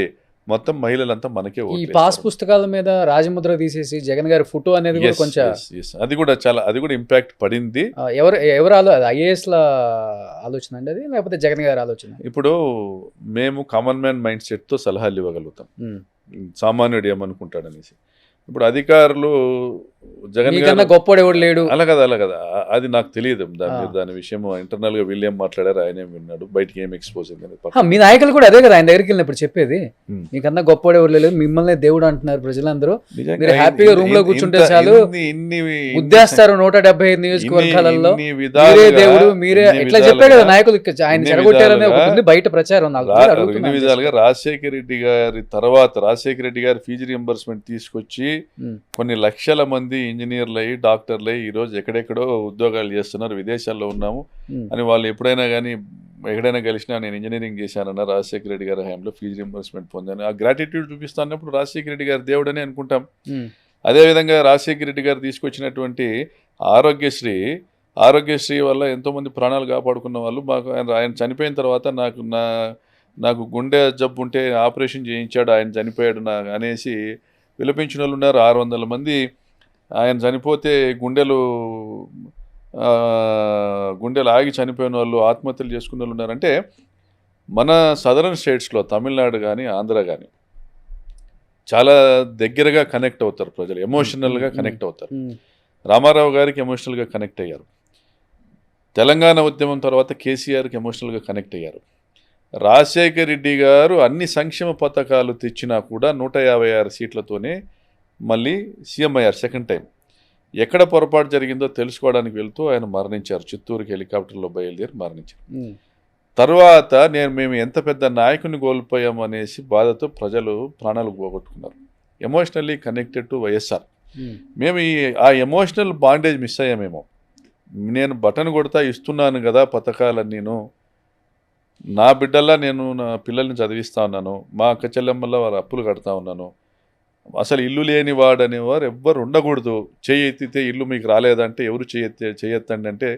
మొత్తం మహిళలంతా మనకే ఈ పాస్ పుస్తకాల మీద రాజముద్ర తీసేసి జగన్ గారి ఫోటో అనేది కూడా కొంచెం అది కూడా ఇంపాక్ట్ పడింది. ఎవరు ఐఏఎస్ ల ఆలోచన అండి అది, లేకపోతే జగన్ గారి ఆలోచన? ఇప్పుడు మేము కామన్ మ్యాన్ మైండ్ సెట్ తో సలహాలు ఇవ్వగలుగుతాం, సామాన్యుడు ఏమనుకుంటాడనేసి. ఇప్పుడు అధికారులు జగన్ గారు గొప్పవాడు ఎవడు లేడు, అలా కదా అది నాకు తెలియదు. దాని విషయం ఇంటర్నల్ గా వీళ్ళు ఏం మాట్లాడారు, ఆయన ఏం విన్నాడు, బయటికి ఏం ఎక్స్పోజ్ అయింది. మీ నాయకులు కూడా అదే కదా ఆయన దగ్గరికి వెళ్ళినప్పుడు చెప్పేది, మీకన్నా గొప్పవాడు ఎవడు లేదు, మిమ్మల్ని దేవుడు అంటున్నారు ప్రజలందరూ, మీరు హ్యాపీగా రూమ్ లో కూర్చుంటే చాలు, ఉద్దేస్తారు 175 నియోజకవర్గాలలో మీరే దేవుడు, మీరే ఇట్లా చెప్పాడు కదా నాయకులు. ఆయన చెడగొట్టారనే ఒకటి బయట ప్రచారం. ఇన్ని విధాలుగా రాజశేఖర రెడ్డి గారి తర్వాత రాజశేఖర రెడ్డి గారి ఫీజు రియంబర్స్మెంట్ తీసుకొచ్చి కొన్ని లక్షల మంది ఇంజనీర్లు అయ్యి, డాక్టర్లు అయ్యి ఈరోజు ఎక్కడెక్కడో ఉద్యోగాలు చేస్తున్నారు, విదేశాల్లో ఉన్నాము అని వాళ్ళు ఎప్పుడైనా కానీ ఎక్కడైనా కలిసినా నేను ఇంజనీరింగ్ చేశానన్న రాజశేఖర రెడ్డి గారి హయాంలో ఫీజు రింబర్స్మెంట్ పొందాను, ఆ గ్రాటిట్యూడ్ చూపిస్తున్నప్పుడు రాజశేఖర రెడ్డి గారి దేవుడని అనుకుంటాం. అదేవిధంగా రాజశేఖర రెడ్డి గారు తీసుకొచ్చినటువంటి ఆరోగ్యశ్రీ వల్ల ఎంతోమంది ప్రాణాలు కాపాడుకున్న వాళ్ళు, మాకు ఆయన చనిపోయిన తర్వాత నాకు గుండె జబ్బు ఉంటే ఆపరేషన్ చేయించాడు, ఆయన చనిపోయాడు అనేసి విలపించిన వాళ్ళు ఉన్నారు. 600 మంది ఆయన చనిపోతే గుండెలు ఆగి చనిపోయిన వాళ్ళు, ఆత్మహత్యలు చేసుకున్న వాళ్ళు ఉన్నారు. అంటే మన సదరన్ స్టేట్స్లో తమిళనాడు కానీ ఆంధ్ర కానీ చాలా దగ్గరగా కనెక్ట్ అవుతారు ప్రజలు, ఎమోషనల్గా కనెక్ట్ అవుతారు. రామారావు గారికి ఎమోషనల్గా కనెక్ట్ అయ్యారు, తెలంగాణ ఉద్యమం తర్వాత కేసీఆర్కి ఎమోషనల్గా కనెక్ట్ అయ్యారు. రాజశేఖర రెడ్డి గారు అన్ని సంక్షేమ పథకాలు తెచ్చినా కూడా 156 సీట్లతోనే మళ్ళీ సీఎం అయ్యారు సెకండ్ టైం. ఎక్కడ పొరపాటు జరిగిందో తెలుసుకోవడానికి వెళ్తూ ఆయన మరణించారు, చిత్తూరుకి హెలికాప్టర్లో బయలుదేరి మరణించారు. తర్వాత మేము ఎంత పెద్ద నాయకుని కోల్పోయాము అనేసి బాధతో ప్రజలు ప్రాణాలు పోగొట్టుకున్నారు. Emotionally connected to YSR. మేము ఆ ఎమోషనల్ బాండేజ్ మిస్ అయ్యామేమో. నేను బటన్ కొడతా ఇస్తున్నాను కదా పథకాలని, నా బిడ్డల్లా నేను నా పిల్లల్ని చదివిస్తూ ఉన్నాను, మా అక్క చెల్లెమ్మల్లా వారు అప్పులు కడతా ఉన్నాను, అసలు ఇల్లు లేని వాడనేవారు ఎవ్వరు ఉండకూడదు. చేయెత్తితే ఇల్లు మీకు రాలేదంటే ఎవరు చేయెత్తండి అంటే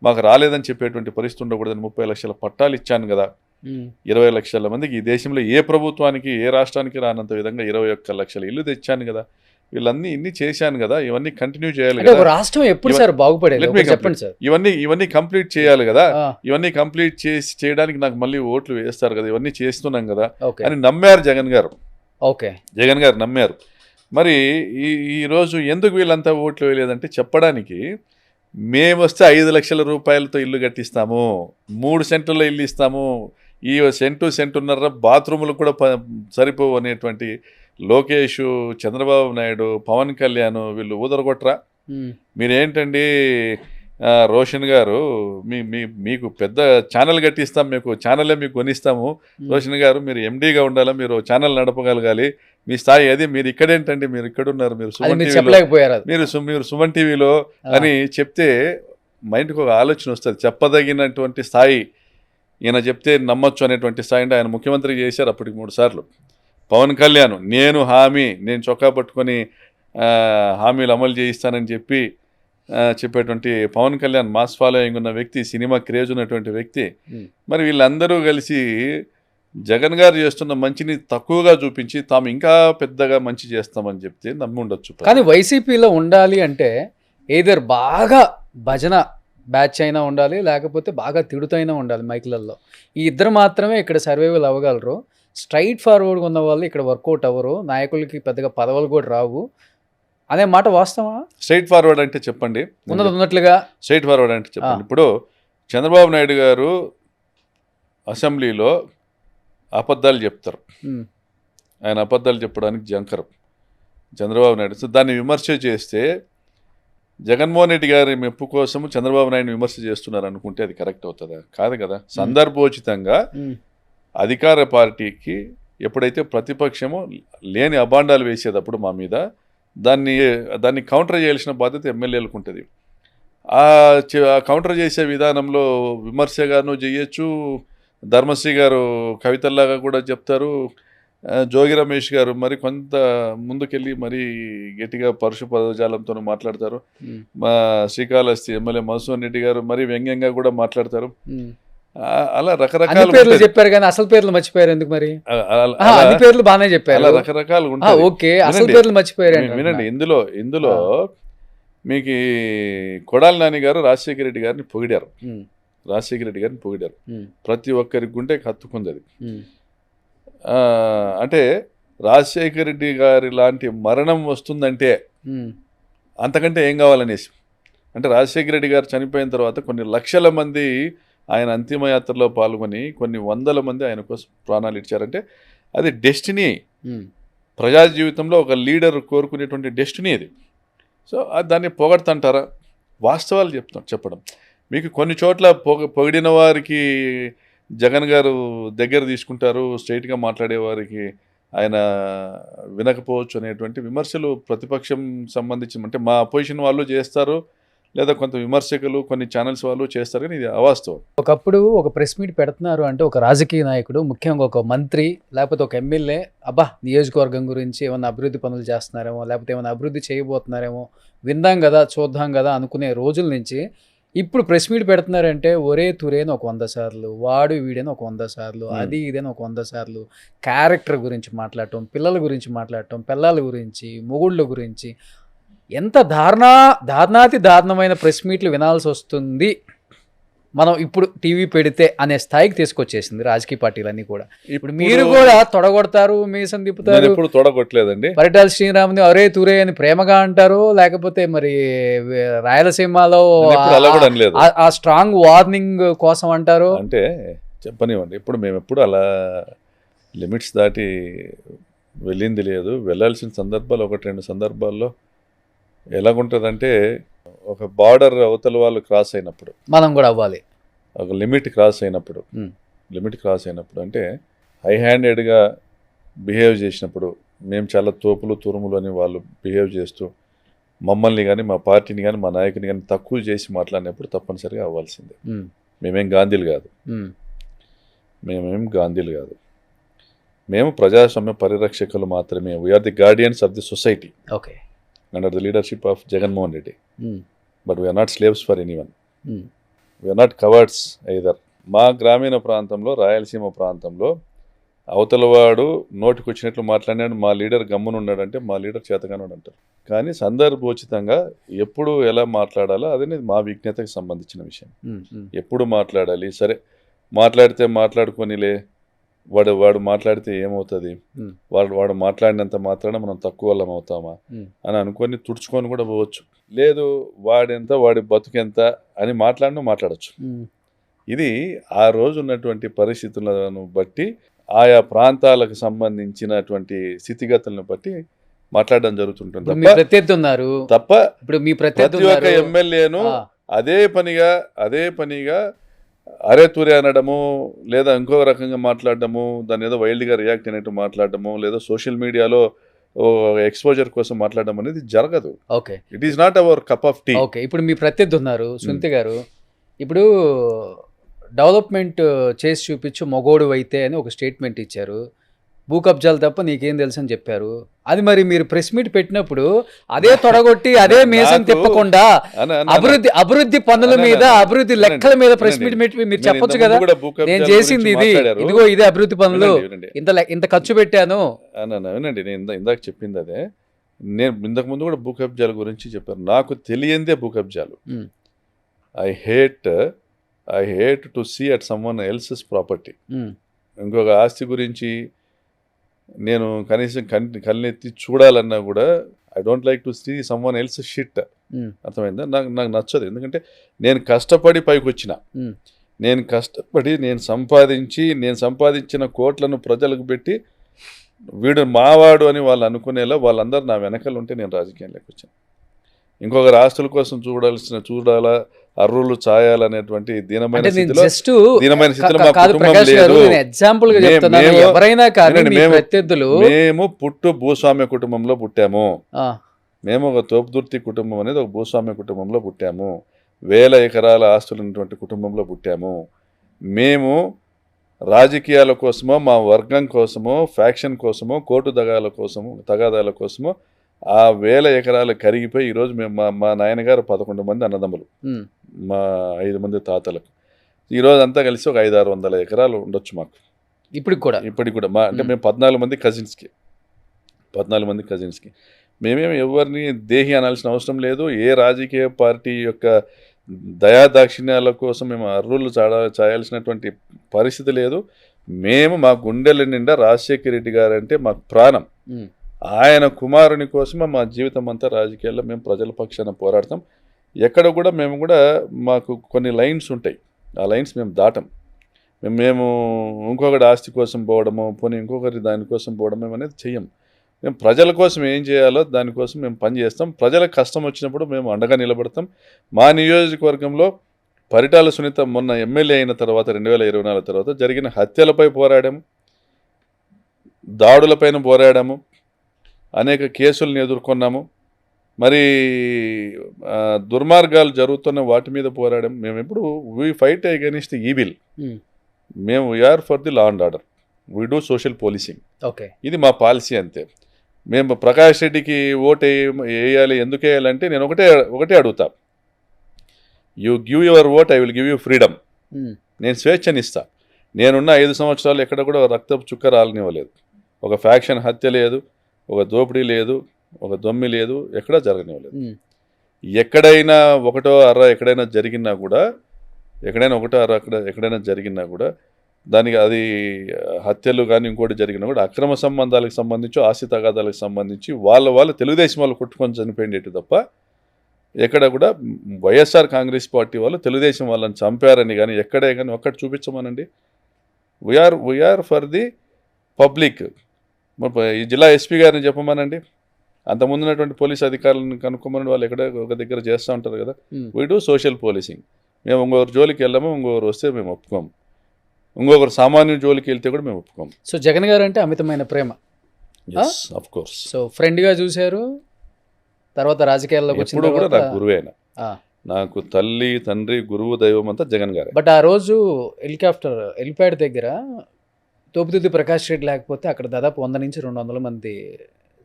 మాకు రాలేదని చెప్పేటువంటి పరిస్థితి ఉండకూడదని 30 లక్షల పట్టాలు ఇచ్చాను కదా. 20 లక్షల మందికి ఈ దేశంలో ఏ ప్రభుత్వానికి ఏ రాష్ట్రానికి రానంత విధంగా 21 లక్షల ఇల్లు తెచ్చాను కదా. వీళ్ళన్నీ ఇన్ని చేశాను కదా, ఇవన్నీ కంటిన్యూ చేయాలి అంటే ఒక కదా, రాష్ట్రం ఎప్పుడు సార్ బాగుపడేది Let me ఒకటి చెప్పండి సార్. ఇవన్నీ కంప్లీట్ చేయాలి కదా, ఆ, ఇవన్నీ కంప్లీట్ చేయడానికి నాకు మళ్ళీ ఓట్లు వేస్తారు కదా, ఇవన్నీ చేస్తున్నాం కదా ఓకే అని నమ్మారు జగన్ గారు నమ్మారు. మరి ఈరోజు ఎందుకు వీళ్ళంతా ఓట్లు వేయలేదంటే చెప్పడానికి, మేము వస్తే 5 లక్షల రూపాయలతో ఇల్లు కట్టిస్తాము, 3 సెంట్లలో ఇల్లు ఇస్తాము, ఈ సెంటున్నర బాత్రూములు కూడా సరిపోవు అనేటువంటి లోకేష్, చంద్రబాబు నాయుడు, పవన్ కళ్యాణ్ వీళ్ళు ఊదరగొట్టరా? మీరేంటండి రోషన్ గారు, మీకు పెద్ద ఛానల్ కట్టిస్తాం, మీకు ఛానలే మీకు కొనిస్తాము, రోషన్ గారు మీరు ఎండీగా ఉండాలా, మీరు ఛానల్ నడపగలగాలి, మీ స్థాయి అది, మీరు ఇక్కడేంటండి, మీరు ఇక్కడున్నారు, మీరు సుమన్ టీవీలో, చెప్పలేకపోయారు. మీరు సుమన్ టీవీలో అని చెప్తే మైండ్కి ఒక ఆలోచన వస్తుంది. చెప్పదగినటువంటి స్థాయి, ఈయన చెప్తే నమ్మొచ్చు అనేటువంటి స్థాయి. అంటే ఆయన ముఖ్యమంత్రి చేశారు అప్పటికి 3 సార్లు. పవన్ కళ్యాణ్ నేను చొక్కా పట్టుకొని హామీలు అమలు చేయిస్తానని చెప్పేటువంటి పవన్ కళ్యాణ్ మాస్ ఫాలోయింగ్ ఉన్న వ్యక్తి, సినిమా క్రేజ్ ఉన్నటువంటి వ్యక్తి. మరి వీళ్ళందరూ కలిసి జగన్ గారు చేస్తున్న మంచిని తక్కువగా చూపించి తాము ఇంకా పెద్దగా మంచి చేస్తామని చెప్తే నమ్మి ఉండొచ్చు. కానీ వైసీపీలో ఉండాలి అంటే ఏదర్ బాగా భజన బ్యాచ్ అయినా ఉండాలి, లేకపోతే బాగా తిడుతైనా ఉండాలి మైకులలో. ఈ ఇద్దరు మాత్రమే ఇక్కడ సర్వైవల్ అవ్వగలరు. స్ట్రైట్ ఫార్వర్డ్గా ఉన్న వాళ్ళు ఇక్కడ వర్కౌట్ అవ్వరు, నాయకులకి పెద్దగా పదవులు కూడా రావు అనే మాట వాస్తవా? స్ట్రైట్ ఫార్వర్డ్ అంటే చెప్పండి, ఉన్నట్లుగా స్ట్రైట్ ఫార్వర్డ్ అంటే చెప్పండి. ఇప్పుడు చంద్రబాబు నాయుడు గారు అసెంబ్లీలో అబద్ధాలు చెప్తారు, ఆయన అబద్ధాలు చెప్పడానికి జంకరం చంద్రబాబు నాయుడు. సో దాన్ని విమర్శ చేస్తే జగన్మోహన్ రెడ్డి గారి మెప్పు కోసం చంద్రబాబు నాయుడు విమర్శ చేస్తున్నారు అనుకుంటే అది కరెక్ట్ అవుతుందా? కాదు కదా. సందర్భోచితంగా అధికార పార్టీకి ఎప్పుడైతే ప్రతిపక్షము లేని అబాండాలు వేసేటప్పుడు మా మీద దాన్ని కౌంటర్ చేయాల్సిన బాధ్యత ఎమ్మెల్యేలకు ఉంటుంది. ఆ కౌంటర్ చేసే విధానంలో విమర్శగాను చేయొచ్చు. ధర్మశ్రీ గారు కవితల్లాగా కూడా చెప్తారు, జోగి రమేష్ గారు మరి కొంత ముందుకెళ్ళి మరీ గట్టిగా పరుష పదజాలంతో మాట్లాడతారు. మా శ్రీకాళహస్తి ఎమ్మెల్యే మధుసూదన్ రెడ్డి గారు మరీ వ్యంగ్యంగా కూడా మాట్లాడతారు. అలా రకరకాల పేర్లు చెప్పారు కానీ అసలు పేర్లు మర్చిపోయారు ఎందుకు? మరి అన్ని పేర్లు బాగానే చెప్పారు, అలా రకరకాలు ఉంటాయి. ఓకే, అసలు పేర్లు మర్చిపోయారు. వినండి, ఇందులో మీకు కొడాలి నాని గారు రాజశేఖర రెడ్డి గారిని పొగిడారు, ప్రతి ఒక్కరి గుండెకి హత్తుకుంది అది. అంటే రాజశేఖర రెడ్డి గారి లాంటి మరణం వస్తుందంటే అంతకంటే ఏం కావాలనేసి. అంటే రాజశేఖర రెడ్డి గారు చనిపోయిన తర్వాత కొన్ని లక్షల మంది ఆయన అంతిమయాత్రలో పాల్గొని కొన్ని వందల మంది ఆయన కోసం ప్రాణాలు ఇచ్చారంటే అది డెస్టినీ. ప్రజా జీవితంలో ఒక లీడర్ కోరుకునేటువంటి డెస్టినీ అది. సో దాన్ని పొగడుతుంటారా? వాస్తవాలు చెప్పడం. మీకు కొన్ని చోట్ల పొగిడిన వారికి జగన్ గారు దగ్గర తీసుకుంటారు, స్ట్రైట్గా మాట్లాడే వారికి ఆయన వినకపోవచ్చు అనేటువంటి విమర్శలు ప్రతిపక్షం సంబంధించి, అంటే మా అపోజిషన్ వాళ్ళు చేస్తారు, లేదా కొంత విమర్శకులు కొన్ని ఛానల్స్ వాళ్ళు చేస్తారు, కానీ ఇది అవాస్తవం. ఒకప్పుడు ఒక ప్రెస్ మీట్ పెడుతున్నారు అంటే ఒక రాజకీయ నాయకుడు, ముఖ్యంగా ఒక మంత్రి లేకపోతే ఒక ఎమ్మెల్యే, నియోజకవర్గం గురించి ఏమైనా అభివృద్ధి పనులు చేస్తున్నారేమో, లేకపోతే ఏమైనా అభివృద్ధి చేయబోతున్నారేమో, విందాం కదా చూద్దాం కదా అనుకునే రోజుల నుంచి ఇప్పుడు ప్రెస్ మీట్ పెడుతున్నారంటే ఒరే తురేని ఒక 100 సార్లు, వాడు వీడని ఒక 100 సార్లు, అది ఇదని ఒక 100 సార్లు, క్యారెక్టర్ గురించి మాట్లాడటం, పిల్లల గురించి మాట్లాడటం, పిల్లల గురించి, మొగుళ్ళ గురించి, ఎంత దారుణాతి దారుణమైన ప్రెస్ మీట్లు వినాల్సి వస్తుంది మనం ఇప్పుడు టీవీ పెడితే అనే స్థాయికి తీసుకొచ్చేసింది రాజకీయ పార్టీలన్నీ కూడా. ఇప్పుడు మీరు కూడా తొడగొడతారు, మీసం తిప్పుతారు. ఎప్పుడు తొడగొట్టలేదండి. పరిటాల శ్రీరాముని అరే తురే అని ప్రేమగా అంటారు, లేకపోతే మరి రాయలసీమలో ఆ స్ట్రాంగ్ వార్నింగ్ కోసం అంటారు. అంటే చెప్పనివ్వండి, ఇప్పుడు మేము ఎప్పుడు అలా లిమిట్స్ దాటి వెళ్ళింది లేదు. వెళ్ళాల్సిన సందర్భాలు 1-2 సందర్భాల్లో ఎలాగుంటుందంటే, ఒక బార్డర్ అవతల వాళ్ళు క్రాస్ అయినప్పుడు మనం కూడా అవ్వాలి, ఒక లిమిట్ క్రాస్ అయినప్పుడు అంటే హై హ్యాండెడ్గా బిహేవ్ చేసినప్పుడు, మేము చాలా తోపులు తురుములు అని వాళ్ళు బిహేవ్ చేస్తూ మమ్మల్ని కానీ మా పార్టీని కానీ మా నాయకుని కానీ తక్కువ చేసి మాట్లాడినప్పుడు తప్పనిసరిగా అవ్వాల్సిందే. మేమేం గాంధీలు కాదు, మేము ప్రజాస్వామ్య పరిరక్షకులు మాత్రమే. We are the guardians of the society under the leadership of Jaganmohan Reddy. But we are not slaves for anyone, we are not cowards either. మా గ్రామీణ ప్రాంతంలో, రాయలసీమ ప్రాంతంలో అవతల వాడు నోటికి వచ్చినట్లు మాట్లాడినాడు, మా లీడర్ గమ్మున ఉన్నాడంటే మా లీడర్ చేతగానోడు అంటారు. కానీ సందర్భోచితంగా ఎప్పుడు ఎలా మాట్లాడాలో అదనేది మా విజ్ఞతకు సంబంధించిన విషయం. ఎప్పుడు మాట్లాడాలి, సరే మాట్లాడితే మాట్లాడుకొనిలే, వాడు మాట్లాడితే ఏమవుతుంది, వాడు మాట్లాడినంత మాత్రాన మనం తక్కువ వాళ్ళం అవుతామా అని అనుకొని తుడుచుకొని కూడా పోవచ్చు. లేదు వాడెంత వాడి బతుకెంత అని మాట్లాడచ్చు. ఇది ఆ రోజు ఉన్నటువంటి పరిస్థితులను బట్టి ఆయా ప్రాంతాలకు సంబంధించినటువంటి స్థితిగతులను బట్టి మాట్లాడడం జరుగుతుంటుంది. ప్రత్యర్థి ఉన్నారు తప్ప ఇప్పుడు మీ ప్రతి ఒక్క ఎమ్మెల్యేను అదే పనిగా అరే తూరే అనడము, లేదా ఇంకో రకంగా మాట్లాడడము, దాని ఏదో వైల్డ్గా రియాక్ట్ అయినట్టు మాట్లాడడము, లేదా సోషల్ మీడియాలో ఎక్స్పోజర్ కోసం మాట్లాడడం అనేది జరగదు. Okay, it is not our cup of tea. Okay, ఇప్పుడు మీ ప్రత్యర్థి ఉన్నారు సునీత గారు, ఇప్పుడు డెవలప్మెంట్ చేసి చూపించు మగోడు అయితే అని ఒక స్టేట్మెంట్ ఇచ్చారు. భూ కబ్జాలు తప్ప నీకేం తెలుసు అని చెప్పారు. అది మరి మీరు ప్రెస్ మీట్ పెట్టినప్పుడు అదే తొడగొట్టి అదే మేసం తిప్పకుండా అభివృద్ధి పనుల మీద అభివృద్ధి లెక్కల మీద ప్రెస్ మీట్ మీరు చెప్పొచ్చు కదా, నేను చేసింది ఇది, ఇదిగో ఇదే అభివృద్ధి పనులు, ఇంత ఖర్చు పెట్టాను. వినండి, నేను ఇందాక చెప్పింది అదే. నేను ఇంతకు ముందు కూడా భూ కబ్జాల గురించి చెప్పాను. నాకు తెలియందే భూ కబ్జాలు. I hate to see at someone else's property. ఇంకొక ఆస్తి గురించి నేను కనీసం కళ్ళెత్తి చూడాలన్నా కూడా I don't like to see someone else shit. అర్థమైందా? నాకు నచ్చదు. ఎందుకంటే నేను కష్టపడి పైకి వచ్చిన, నేను సంపాదించిన కోట్లను ప్రజలకు పెట్టి వీడు మావాడు అని వాళ్ళు అనుకునేలా వాళ్ళందరూ నా వెనకాల ఉంటే నేను రాజకీయంలోకి వచ్చాను. ఇంకొకరు ఆస్తుల కోసం చూడాలా, అర్రులు చాయాలనేటువంటి దీనమైన స్థితిలో మేము భూస్వామ్య కుటుంబంలో పుట్టాము. మేము ఒక తోపుదుర్తి కుటుంబం అనేది ఒక భూస్వామ్య కుటుంబంలో పుట్టాము. 1000 ఎకరాల ఆస్తులు ఉన్నటువంటి కుటుంబంలో పుట్టాము. మేము రాజకీయాల కోసమో, మా వర్గం కోసమో, ఫ్యాక్షన్ కోసమో, కోర్టు తగాదాల కోసమో ఆ 1000 ఎకరాలు కరిగిపోయి ఈరోజు మేము మా నాయనగారు 11 మంది అన్నదమ్ములు, మా 5 మంది తాతలకు, ఈరోజు అంతా కలిసి ఒక 500-600 ఎకరాలు ఉండొచ్చు మాకు. ఇప్పటికి కూడా అంటే మేము 14 మంది కజిన్స్కి మేమేమి ఎవరిని దేహి అనాల్సిన అవసరం లేదు. ఏ రాజకీయ పార్టీ యొక్క దయాదాక్షిణ్యాల కోసం మేము అర్రులు చాయాల్సినటువంటి పరిస్థితి లేదు. మేము మా గుండెల నిండా రాజశేఖర రెడ్డి గారు అంటే మాకు ప్రాణం. ఆయన కుమారుని కోసమే మా జీవితం అంతా రాజకీయాల్లో మేము ప్రజల పక్షాన పోరాడతాం. ఎక్కడ కూడా మాకు కొన్ని లైన్స్ ఉంటాయి, ఆ లైన్స్ మేము దాటం. మేము ఇంకొకటి ఆస్తి కోసం పోవడము, పోనీ ఇంకొకరి దానికోసం పోవడం అనేది చెయ్యం. మేము ప్రజల కోసం ఏం చేయాలో దానికోసం మేము పనిచేస్తాం. ప్రజలకు కష్టం వచ్చినప్పుడు మేము అండగా నిలబడతాం. మా నియోజకవర్గంలో పరిటాల సునీత మొన్న ఎమ్మెల్యే అయిన తర్వాత 2024 తర్వాత జరిగిన హత్యలపై పోరాడాము, దాడులపైన పోరాడాము, అనేక కేసులను ఎదుర్కొన్నాము. మరి దుర్మార్గాలు జరుగుతున్న వాటి మీద పోరాడాము. మేము ఎప్పుడు వీ ఫైట్ అగైన్స్ట్ ఈవిల్. మేము we are for the law and order, we do social policing. ఇది మా పాలసీ అంతే. మేము ప్రకాష్ రెడ్డికి ఓటు వేయాలి, ఎందుకు వేయాలంటే నేను ఒకటే అడుగుతా, you give your vote, I will give you freedom. నేను స్వేచ్ఛనిస్తా. నేనున్న 5 సంవత్సరాలు ఎక్కడ కూడా రక్తపు చుక్క రాలనివ్వలేదు. ఒక ఫ్యాక్షన్ హత్య లేదు, ఒక దోపిడీ లేదు, ఒక దొమ్మి లేదు, ఎక్కడా జరగనివ్వలేదు. ఎక్కడైనా ఒకటో అర్ర ఎక్కడైనా జరిగినా కూడా దానికి అది హత్యలు కానీ ఇంకోటి జరిగినా కూడా అక్రమ సంబంధాలకు సంబంధించి, ఆస్తి తగాదాలకు సంబంధించి వాళ్ళు తెలుగుదేశం వాళ్ళు కొట్టుకొని చనిపోయిండేటి తప్ప ఎక్కడ కూడా వైఎస్ఆర్ కాంగ్రెస్ పార్టీ వాళ్ళు తెలుగుదేశం వాళ్ళని చంపారని కానీ ఎక్కడే కానీ ఒక్కటి చూపించమనండి. We're for the public. ఈ జిల్లా ఎస్పీ గారిని చెప్పమనండి, అంతకుముందు ఉన్నటువంటి పోలీస్ అధికారులను కనుక్కోమని, వాళ్ళు ఎక్కడ ఒక దగ్గర చేస్తూ ఉంటారు కదా. We do social policing. మేము ఇంకొకరి జోలికి వెళ్ళాము, ఇంకొకరు వస్తే మేము ఒప్పుకోము, ఇంకొకరు సామాన్య జోలికి వెళ్తే కూడా మేము ఒప్పుకోము. సో జగన్ గారు అంటే అమితమైన ప్రేమ. Of course. సో ఫ్రెండ్గా చూశారు, తర్వాత రాజకీయాల్లోకి వచ్చినప్పుడు కూడా నాకు గురువే ఆయన. నాకు తల్లి, తండ్రి, గురువు, దైవం అంతా జగన్ గారు. బట్ ఆ రోజు హెలిప్యాడ్ దగ్గర తోపుదుద్ది ప్రకాష్ రెడ్డి లేకపోతే అక్కడ దాదాపు 100 నుంచి 200 మంది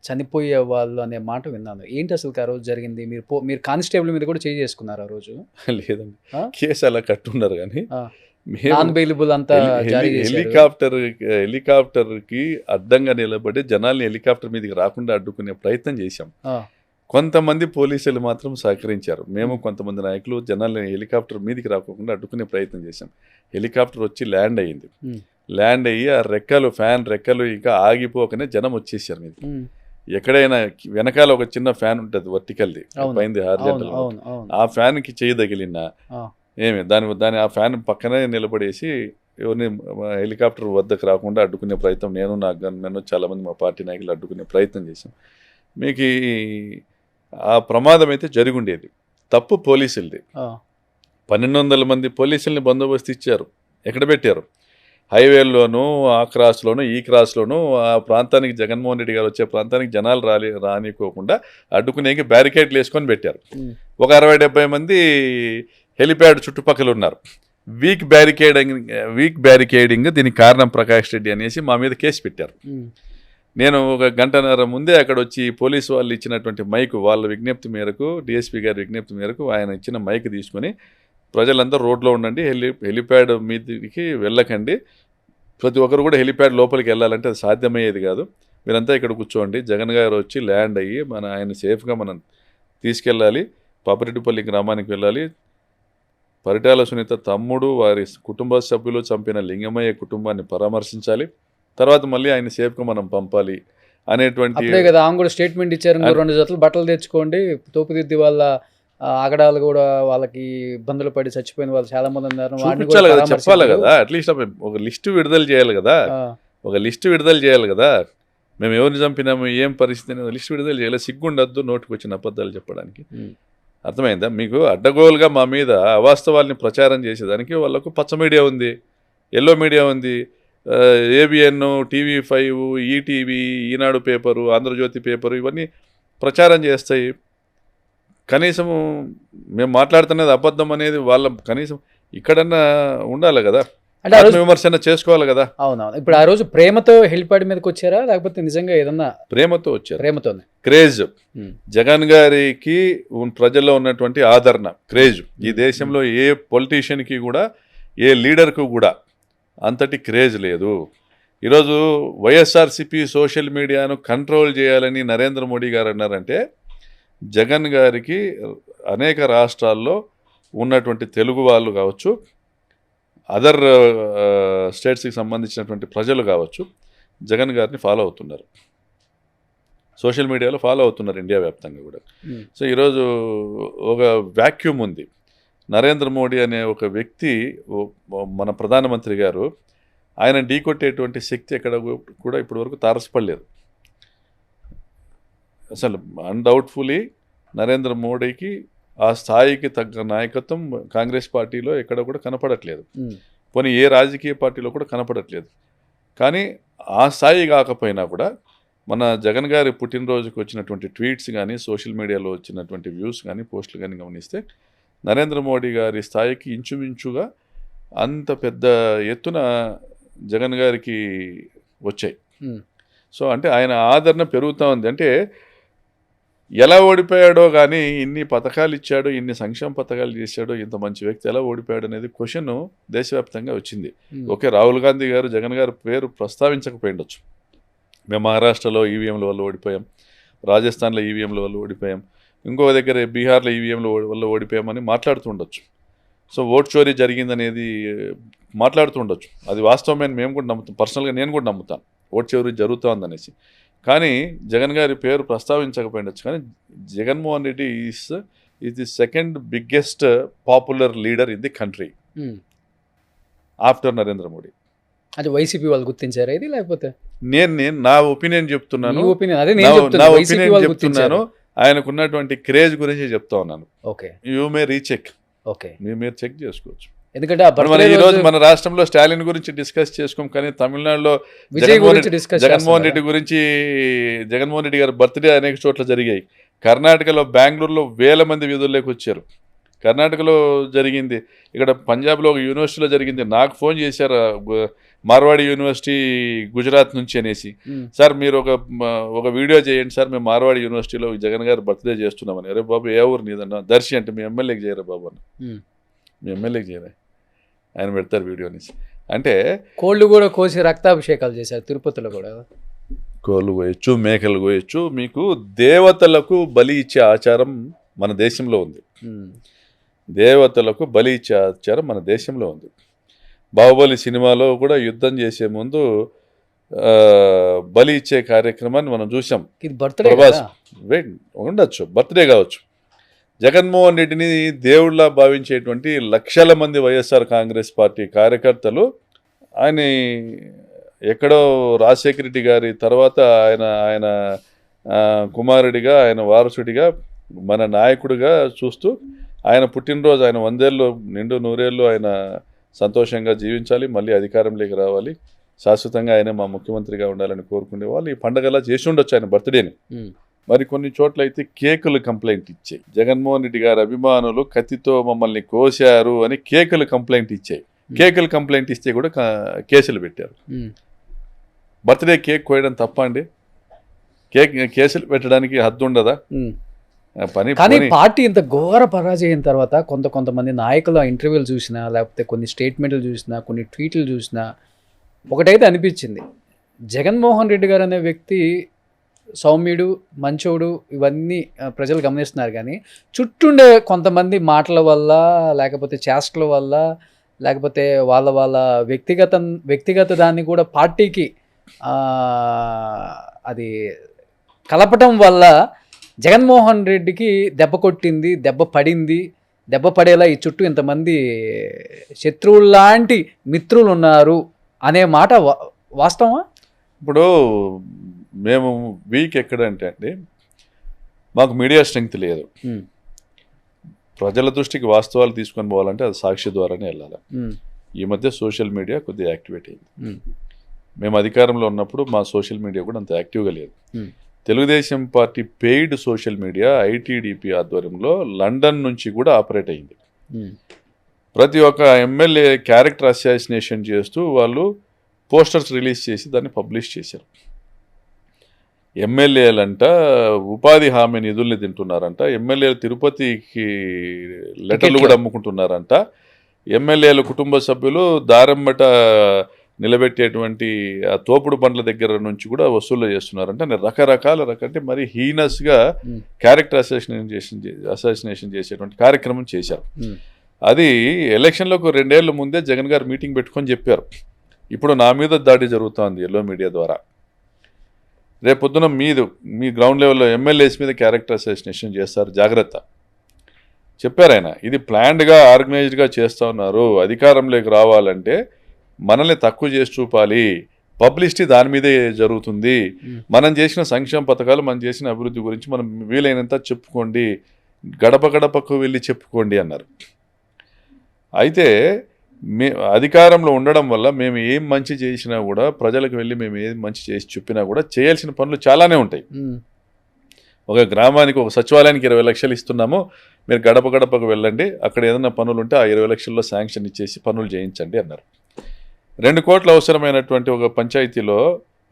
చనిపోయే వాళ్ళు అనే మాట విన్నాను. ఏంటి అసలు ఆ రోజు జరిగింది? మీరు కానిస్టేబుల్ మీద కూడా చేసుకున్నారు ఆ రోజు? లేదండి, కేసు అలా కట్టున్నారు కానీ నాన్ బెయిలబుల్ అంతా జారీ చేశారు. హెలికాప్టర్కి అడ్డంగా నిలబడి జనాల్ని హెలికాప్టర్ మీదకి రాకుండా అడ్డుకునే ప్రయత్నం చేశాం. కొంతమంది పోలీసులు మాత్రం సహకరించారు. మేము కొంతమంది నాయకులు జనాల్ని హెలికాప్టర్ మీదకి రాకుండా అడ్డుకునే ప్రయత్నం చేశాం. హెలికాప్టర్ వచ్చి ల్యాండ్ అయ్యింది. ల్యాండ్ అయ్యి ఆ రెక్కలు ఫ్యాన్ రెక్కలు ఇంకా ఆగిపోకనే జనం వచ్చేసారు మీద. ఎక్కడైనా వెనకాల ఒక చిన్న ఫ్యాన్ ఉంటుంది వర్టికల్ది పైంది హారిజాంటల్, ఆ ఫ్యాన్కి చేయి తగిలినా ఏమి దాని ఆ ఫ్యాన్ పక్కనే నిలబడేసి ఎవరిని హెలికాప్టర్ వద్దకు రాకుండా అడ్డుకునే ప్రయత్నం నేను చాలామంది మా పార్టీ నాయకులు అడ్డుకునే ప్రయత్నం చేశాం. మీకు ఆ ప్రమాదం అయితే జరిగి ఉండేది. తప్పు పోలీసులది. 1200 మంది పోలీసుల్ని బందోబస్తు ఇచ్చారు. ఎక్కడ పెట్టారు? హైవేల్లోనూ, ఆ క్రాస్లోనూ, ఈ క్రాస్లోనూ, ఆ ప్రాంతానికి జగన్మోహన్ రెడ్డి గారు వచ్చే ప్రాంతానికి జనాలు రానికోకుండా అడ్డుకునేకి బ్యారికేడ్లు వేసుకొని పెట్టారు. ఒక 60-70 మంది హెలిప్యాడ్ చుట్టుపక్కల ఉన్నారు. వీక్ బ్యారికేడింగ్ దీనికి కారణం ప్రకాష్ రెడ్డి అనేసి మా మీద కేసు పెట్టారు. నేను ఒక గంటన్నర ముందే అక్కడ వచ్చి పోలీసు వాళ్ళు ఇచ్చినటువంటి మైకు, వాళ్ళ విజ్ఞప్తి మేరకు, డిఎస్పీ గారి విజ్ఞప్తి మేరకు ఆయన ఇచ్చిన మైక్ తీసుకొని ప్రజలందరూ రోడ్లో ఉండండి, హెలిప్యాడ్ మీదకి వెళ్ళకండి, ప్రతి ఒక్కరు కూడా హెలిప్యాడ్ లోపలికి వెళ్ళాలంటే అది సాధ్యమయ్యేది కాదు, మీరంతా ఇక్కడ కూర్చోండి, జగన్ గారు వచ్చి ల్యాండ్ అయ్యి ఆయన సేఫ్గా మనం తీసుకెళ్ళాలి, పాపిరెడ్డిపల్లి గ్రామానికి వెళ్ళాలి, పరిటాల సునీత తమ్ముడు వారి కుటుంబ సభ్యులు చంపిన లింగమయ్య కుటుంబాన్ని పరామర్శించాలి, తర్వాత మళ్ళీ ఆయన సేఫ్గా మనం పంపాలి అనేటువంటి. అదే కదా ఆమె కూడా స్టేట్మెంట్ ఇచ్చారు, 2 జతలు బట్టలు తెచ్చుకోండి, తోపుదిద్ది వాళ్ళ ఆగడాలు కూడా వాళ్ళకి ఇబ్బందులు పడి చచ్చిపోయిన వాళ్ళు చాలా మంది ఉన్నారు, చూపించాలి కదా, చెప్పాలి కదా, అట్లీస్ట్ ఒక లిస్టు విడుదల చేయాలి కదా, మేము ఎవరిని చంపినాము, ఏం పరిస్థితి లిస్టు విడుదల చేయాలి. సిగ్గుండద్దు నోటికి వచ్చిన అబద్ధాలు చెప్పడానికి. అర్థమైందా మీకు? అడ్డగోలుగా మా మీద అవాస్తవాల్ని ప్రచారం చేసేదానికి వాళ్ళకు పచ్చ మీడియా ఉంది, ఎల్లో మీడియా ఉంది, ఏబిఎన్, TV5, ఈటీవీ, ఈనాడు పేపరు, ఆంధ్రజ్యోతి పేపరు ఇవన్నీ ప్రచారం చేస్తాయి. కనీసం మేము మాట్లాడుతున్నది అబద్ధం అనేది వాళ్ళ కనీసం ఇక్కడన్నా ఉండాలి కదా, అంటే విమర్శన చేసుకోవాలి కదా. అవునవును. ఇప్పుడు ఆ రోజు ప్రేమతో హెలిప్యాడ్ మీదకి వచ్చారా లేకపోతే నిజంగా ఏదన్నా? ప్రేమతో వచ్చారు. ప్రేమతోనే. క్రేజ్, జగన్ గారికి ప్రజల్లో ఉన్నటువంటి ఆదరణ, క్రేజ్ ఈ దేశంలో ఏ పొలిటీషియన్కి కూడా, ఏ లీడర్కు కూడా అంతటి క్రేజ్ లేదు. ఈరోజు వైఎస్ఆర్సీపీ సోషల్ మీడియాను కంట్రోల్ చేయాలని నరేంద్ర మోడీ గారు అన్నారంటే, జగన్ గారికి అనేక రాష్ట్రాల్లో ఉన్నటువంటి తెలుగు వాళ్ళు కావచ్చు, అదర్ స్టేట్స్కి సంబంధించినటువంటి ప్రజలు కావచ్చు, జగన్ గారిని ఫాలో అవుతున్నారు, సోషల్ మీడియాలో ఫాలో అవుతున్నారు ఇండియా వ్యాప్తంగా కూడా. సో ఈరోజు ఒక వ్యాక్యూమ్ ఉంది. నరేంద్ర మోడీ అనే ఒక వ్యక్తి, మన ప్రధానమంత్రి గారు, ఆయన ఢీకొట్టేటువంటి శక్తి ఎక్కడ కూడా ఇప్పటి వరకు తారసపడలేదు. అసలు అన్డౌట్ఫుల్లీ నరేంద్ర మోడీకి ఆ స్థాయికి తగ్గ నాయకత్వం కాంగ్రెస్ పార్టీలో ఎక్కడ కూడా కనపడట్లేదు, పోనీ ఏ రాజకీయ పార్టీలో కూడా కనపడట్లేదు. కానీ ఆ స్థాయి కాకపోయినా కూడా మన జగన్ గారి పుట్టినరోజుకి వచ్చినటువంటి ట్వీట్స్ కానీ, సోషల్ మీడియాలో వచ్చినటువంటి వ్యూస్ కానీ, పోస్టులు కానీ గమనిస్తే నరేంద్ర మోడీ గారి స్థాయికి ఇంచుమించుగా అంత పెద్ద ఎత్తున జగన్ గారికి వచ్చాయి. సో అంటే ఆయన ఆదరణ పెరుగుతూ ఉంది. అంటే ఎలా ఓడిపోయాడో కానీ, ఇన్ని పథకాలు ఇచ్చాడు, ఇన్ని సంక్షేమ పథకాలు చేశాడు, ఇంత మంచి వ్యక్తి ఎలా ఓడిపోయాడు అనేది క్వశ్చన్ దేశవ్యాప్తంగా వచ్చింది. ఓకే, రాహుల్ గాంధీ గారు జగన్ గారి పేరు ప్రస్తావించకపోయిండొచ్చు, మేము మహారాష్ట్రలో ఈవీఎంల వల్ల ఓడిపోయాం, రాజస్థాన్లో ఈవీఎంల వల్ల ఓడిపోయాం, ఇంకో దగ్గర బీహార్లో ఈవీఎంల వల్ల ఓడిపోయామని మాట్లాడుతూ ఉండొచ్చు. సో ఓట్ చోరీ జరిగిందనేది మాట్లాడుతూ ఉండొచ్చు, అది వాస్తవమైన మేము కూడా నమ్ముతాం, పర్సనల్గా నేను కూడా నమ్ముతాను ఓట్ చోరీ జరుగుతూ ఉందనేసి. కానీ జగన్ గారి పేరు ప్రస్తావించకపోయిండొచ్చు. కానీ Jaganmohan Reddy is the second biggest popular leader in the country after Narendra Modi. అది వైసీపీ వాళ్ళు గుర్తించారా ఇది, లేకపోతే? నేను నా ఒపీనియన్ చెప్తున్నాను, నా ఒపీనియన్ చెప్తున్నాను, ఆయనకు ఉన్నటువంటి క్రేజ్ గురించి చెప్తా ఉన్నాను. Okay, you may recheck, okay, మీరు చెక్ చేసుకోవచ్చు. ఎందుకంటే ఈ రోజు మన రాష్ట్రంలో స్టాలిన్ గురించి డిస్కస్ చేసుకోం, కానీ తమిళనాడులో జగన్మోహన్ రెడ్డి గారి బర్త్డే అనేక చోట్ల జరిగాయి. కర్ణాటకలో, బెంగళూరులో వేల మంది వీధుల్లోకి వచ్చారు. కర్ణాటకలో జరిగింది, ఇక్కడ పంజాబ్లో ఒక యూనివర్సిటీలో జరిగింది. నాకు ఫోన్ చేశారు మార్వాడి యూనివర్సిటీ గుజరాత్ నుంచి అనేసి, సార్ మీరు ఒక వీడియో చేయండి సార్, మేము మార్వాడి యూనివర్సిటీలో జగన్ గారు బర్త్డే చేస్తున్నామని. అరే బాబు ఏ ఊరు నీదన్నా? దర్శి అంటే మీ ఎమ్మెల్యేకి చేయరా బాబు అన్న, మీ ఎమ్మెల్యేకి చేయరా ఆయన పెడతారు వీడియోని. అంటే కోళ్ళు కూడా కోసి రక్తాభిషేకాలు చేశారు తిరుపతిలో కూడా. కోళ్ళు కోయచ్చు, మేకలు కోయచ్చు. మీకు దేవతలకు బలి ఇచ్చే ఆచారం మన దేశంలో ఉంది. దేవతలకు బలి ఇచ్చే ఆచారం మన దేశంలో ఉంది. బాహుబలి సినిమాలో కూడా యుద్ధం చేసే ముందు బలి ఇచ్చే కార్యక్రమాన్ని మనం చూసాం. ఇది బర్త్డే ప్రభాస్ ఉండొచ్చు, బర్త్డే కావచ్చు. జగన్మోహన్ రెడ్డిని దేవుళ్ళ భావించేటువంటి లక్షల మంది వైఎస్ఆర్ కాంగ్రెస్ పార్టీ కార్యకర్తలు ఆయన ఎక్కడో రాజశేఖర రెడ్డి గారి తర్వాత ఆయన కుమారుడిగా, ఆయన వారసుడిగా, మన నాయకుడిగా చూస్తూ ఆయన పుట్టినరోజు, ఆయన 100 ఏళ్ళు నిండు 100 ఏళ్ళు ఆయన సంతోషంగా జీవించాలి, మళ్ళీ అధికారంలోకి రావాలి, శాశ్వతంగా ఆయన మా ముఖ్యమంత్రిగా ఉండాలని కోరుకునే వాళ్ళు ఈ పండగలా చేసి ఉండొచ్చు ఆయన బర్త్డేని. మరి కొన్ని చోట్ల అయితే కేకులు కంప్లైంట్ ఇచ్చాయి. జగన్మోహన్ రెడ్డి గారి అభిమానులు కత్తితో మమ్మల్ని కోశారు అని కేకులు కంప్లైంట్ ఇచ్చాయి. కేకులు కంప్లైంట్ ఇస్తే కూడా కేసులు పెట్టారు. బర్త్డే కేక్ కోయడం తప్ప అండి? కేసులు పెట్టడానికి హద్దు ఉండదా? పని. కానీ పార్టీ ఇంత ఘోర పరాజయం తర్వాత కొంతమంది నాయకుల ఇంటర్వ్యూలు చూసినా, లేకపోతే కొన్ని స్టేట్మెంట్లు చూసినా, కొన్ని ట్వీట్లు చూసినా ఒకటైతే అనిపించింది, జగన్మోహన్ రెడ్డి గారు అనే వ్యక్తి సౌమ్యుడు, మంచోడు, ఇవన్నీ ప్రజలు గమనిస్తున్నారు. కానీ చుట్టూండే కొంతమంది మాటల వల్ల, లేకపోతే చేష్టల వల్ల, లేకపోతే వాళ్ళ వ్యక్తిగత దాన్ని కూడా పార్టీకి అది కలపటం వల్ల జగన్మోహన్ రెడ్డికి దెబ్బ కొట్టింది, దెబ్బ పడింది. దెబ్బ పడేలా ఈ చుట్టూ ఇంతమంది శత్రువుల్లాంటి మిత్రులు ఉన్నారు అనే మాట వాస్తవమా? ఇప్పుడు మేము వీక్ ఎక్కడంటే అండి, మాకు మీడియా స్ట్రెంగ్త్ లేదు. ప్రజల దృష్టికి వాస్తవాలు తీసుకొని పోవాలంటే అది సాక్షి ద్వారానే వెళ్ళాలి. ఈ మధ్య సోషల్ మీడియా కొద్దిగా యాక్టివేట్ అయింది. మేము అధికారంలో ఉన్నప్పుడు మా సోషల్ మీడియా కూడా అంత యాక్టివ్గా లేదు. Telugu Desam party paid social media ITDP ఆధ్వర్యంలో లండన్ నుంచి కూడా ఆపరేట్ అయింది. ప్రతి ఒక్క ఎమ్మెల్యే క్యారెక్టర్ అసాసినేషన్ చేస్తూ వాళ్ళు పోస్టర్స్ రిలీజ్ చేసి దాన్ని పబ్లిష్ చేశారు. ఎమ్మెల్యేలంట ఉపాధి హామీ నిధుల్ని తింటున్నారంట, ఎమ్మెల్యేలు తిరుపతికి లెటర్లు కూడా అమ్ముకుంటున్నారంట, ఎమ్మెల్యేల కుటుంబ సభ్యులు దారంబట నిలబెట్టేటువంటి ఆ తోపుడు బండ్ల దగ్గర నుంచి కూడా వసూలు చేస్తున్నారంట. రకరకాల మరి హీనస్గా క్యారెక్టర్ అసాసినేషన్ చేసేటువంటి కార్యక్రమం చేశారు. అది ఎలక్షన్లకు 2 ఏళ్ల ముందే జగన్ గారు మీటింగ్ పెట్టుకొని చెప్పారు, ఇప్పుడు నా మీద దాడి జరుగుతోంది ఎల్లో మీడియా ద్వారా, రేపొద్దున మీ గ్రౌండ్ లెవెల్లో ఎమ్మెల్యేస్ మీద క్యారెక్టర్ అసాసినేషన్ చేస్తారు, జాగ్రత్త చెప్పారు ఆయన. ఇది ప్లాన్డ్గా ఆర్గనైజ్డ్గా చేస్తూ ఉన్నారు, అధికారంలోకి రావాలంటే మనల్ని తక్కువ చేసి చూపాలి, పబ్లిసిటీ దాని మీదే జరుగుతుంది, మనం చేసిన సంక్షేమ పథకాలు, మనం చేసిన అభివృద్ధి గురించి మనం వీలైనంత చెప్పుకోండి, గడప గడపకు వెళ్ళి చెప్పుకోండి అన్నారు. అయితే అధికారంలో ఉండడం వల్ల మేము ఏం మంచి చేసినా కూడా, ప్రజలకు వెళ్ళి మేము ఏం మంచి చేసి చెప్పినా కూడా చేయాల్సిన పనులు చాలానే ఉంటాయి. ఒక గ్రామానికి, ఒక సచివాలయానికి 20 లక్షలు ఇస్తున్నాము, మీరు గడప గడపకు వెళ్ళండి, అక్కడ ఏదైనా పనులు ఉంటే ఆ 20 లక్షల్లో శాంక్షన్ ఇచ్చేసి పనులు చేయించండి అన్నారు. 2 కోట్ల అవసరమైనటువంటి ఒక పంచాయతీలో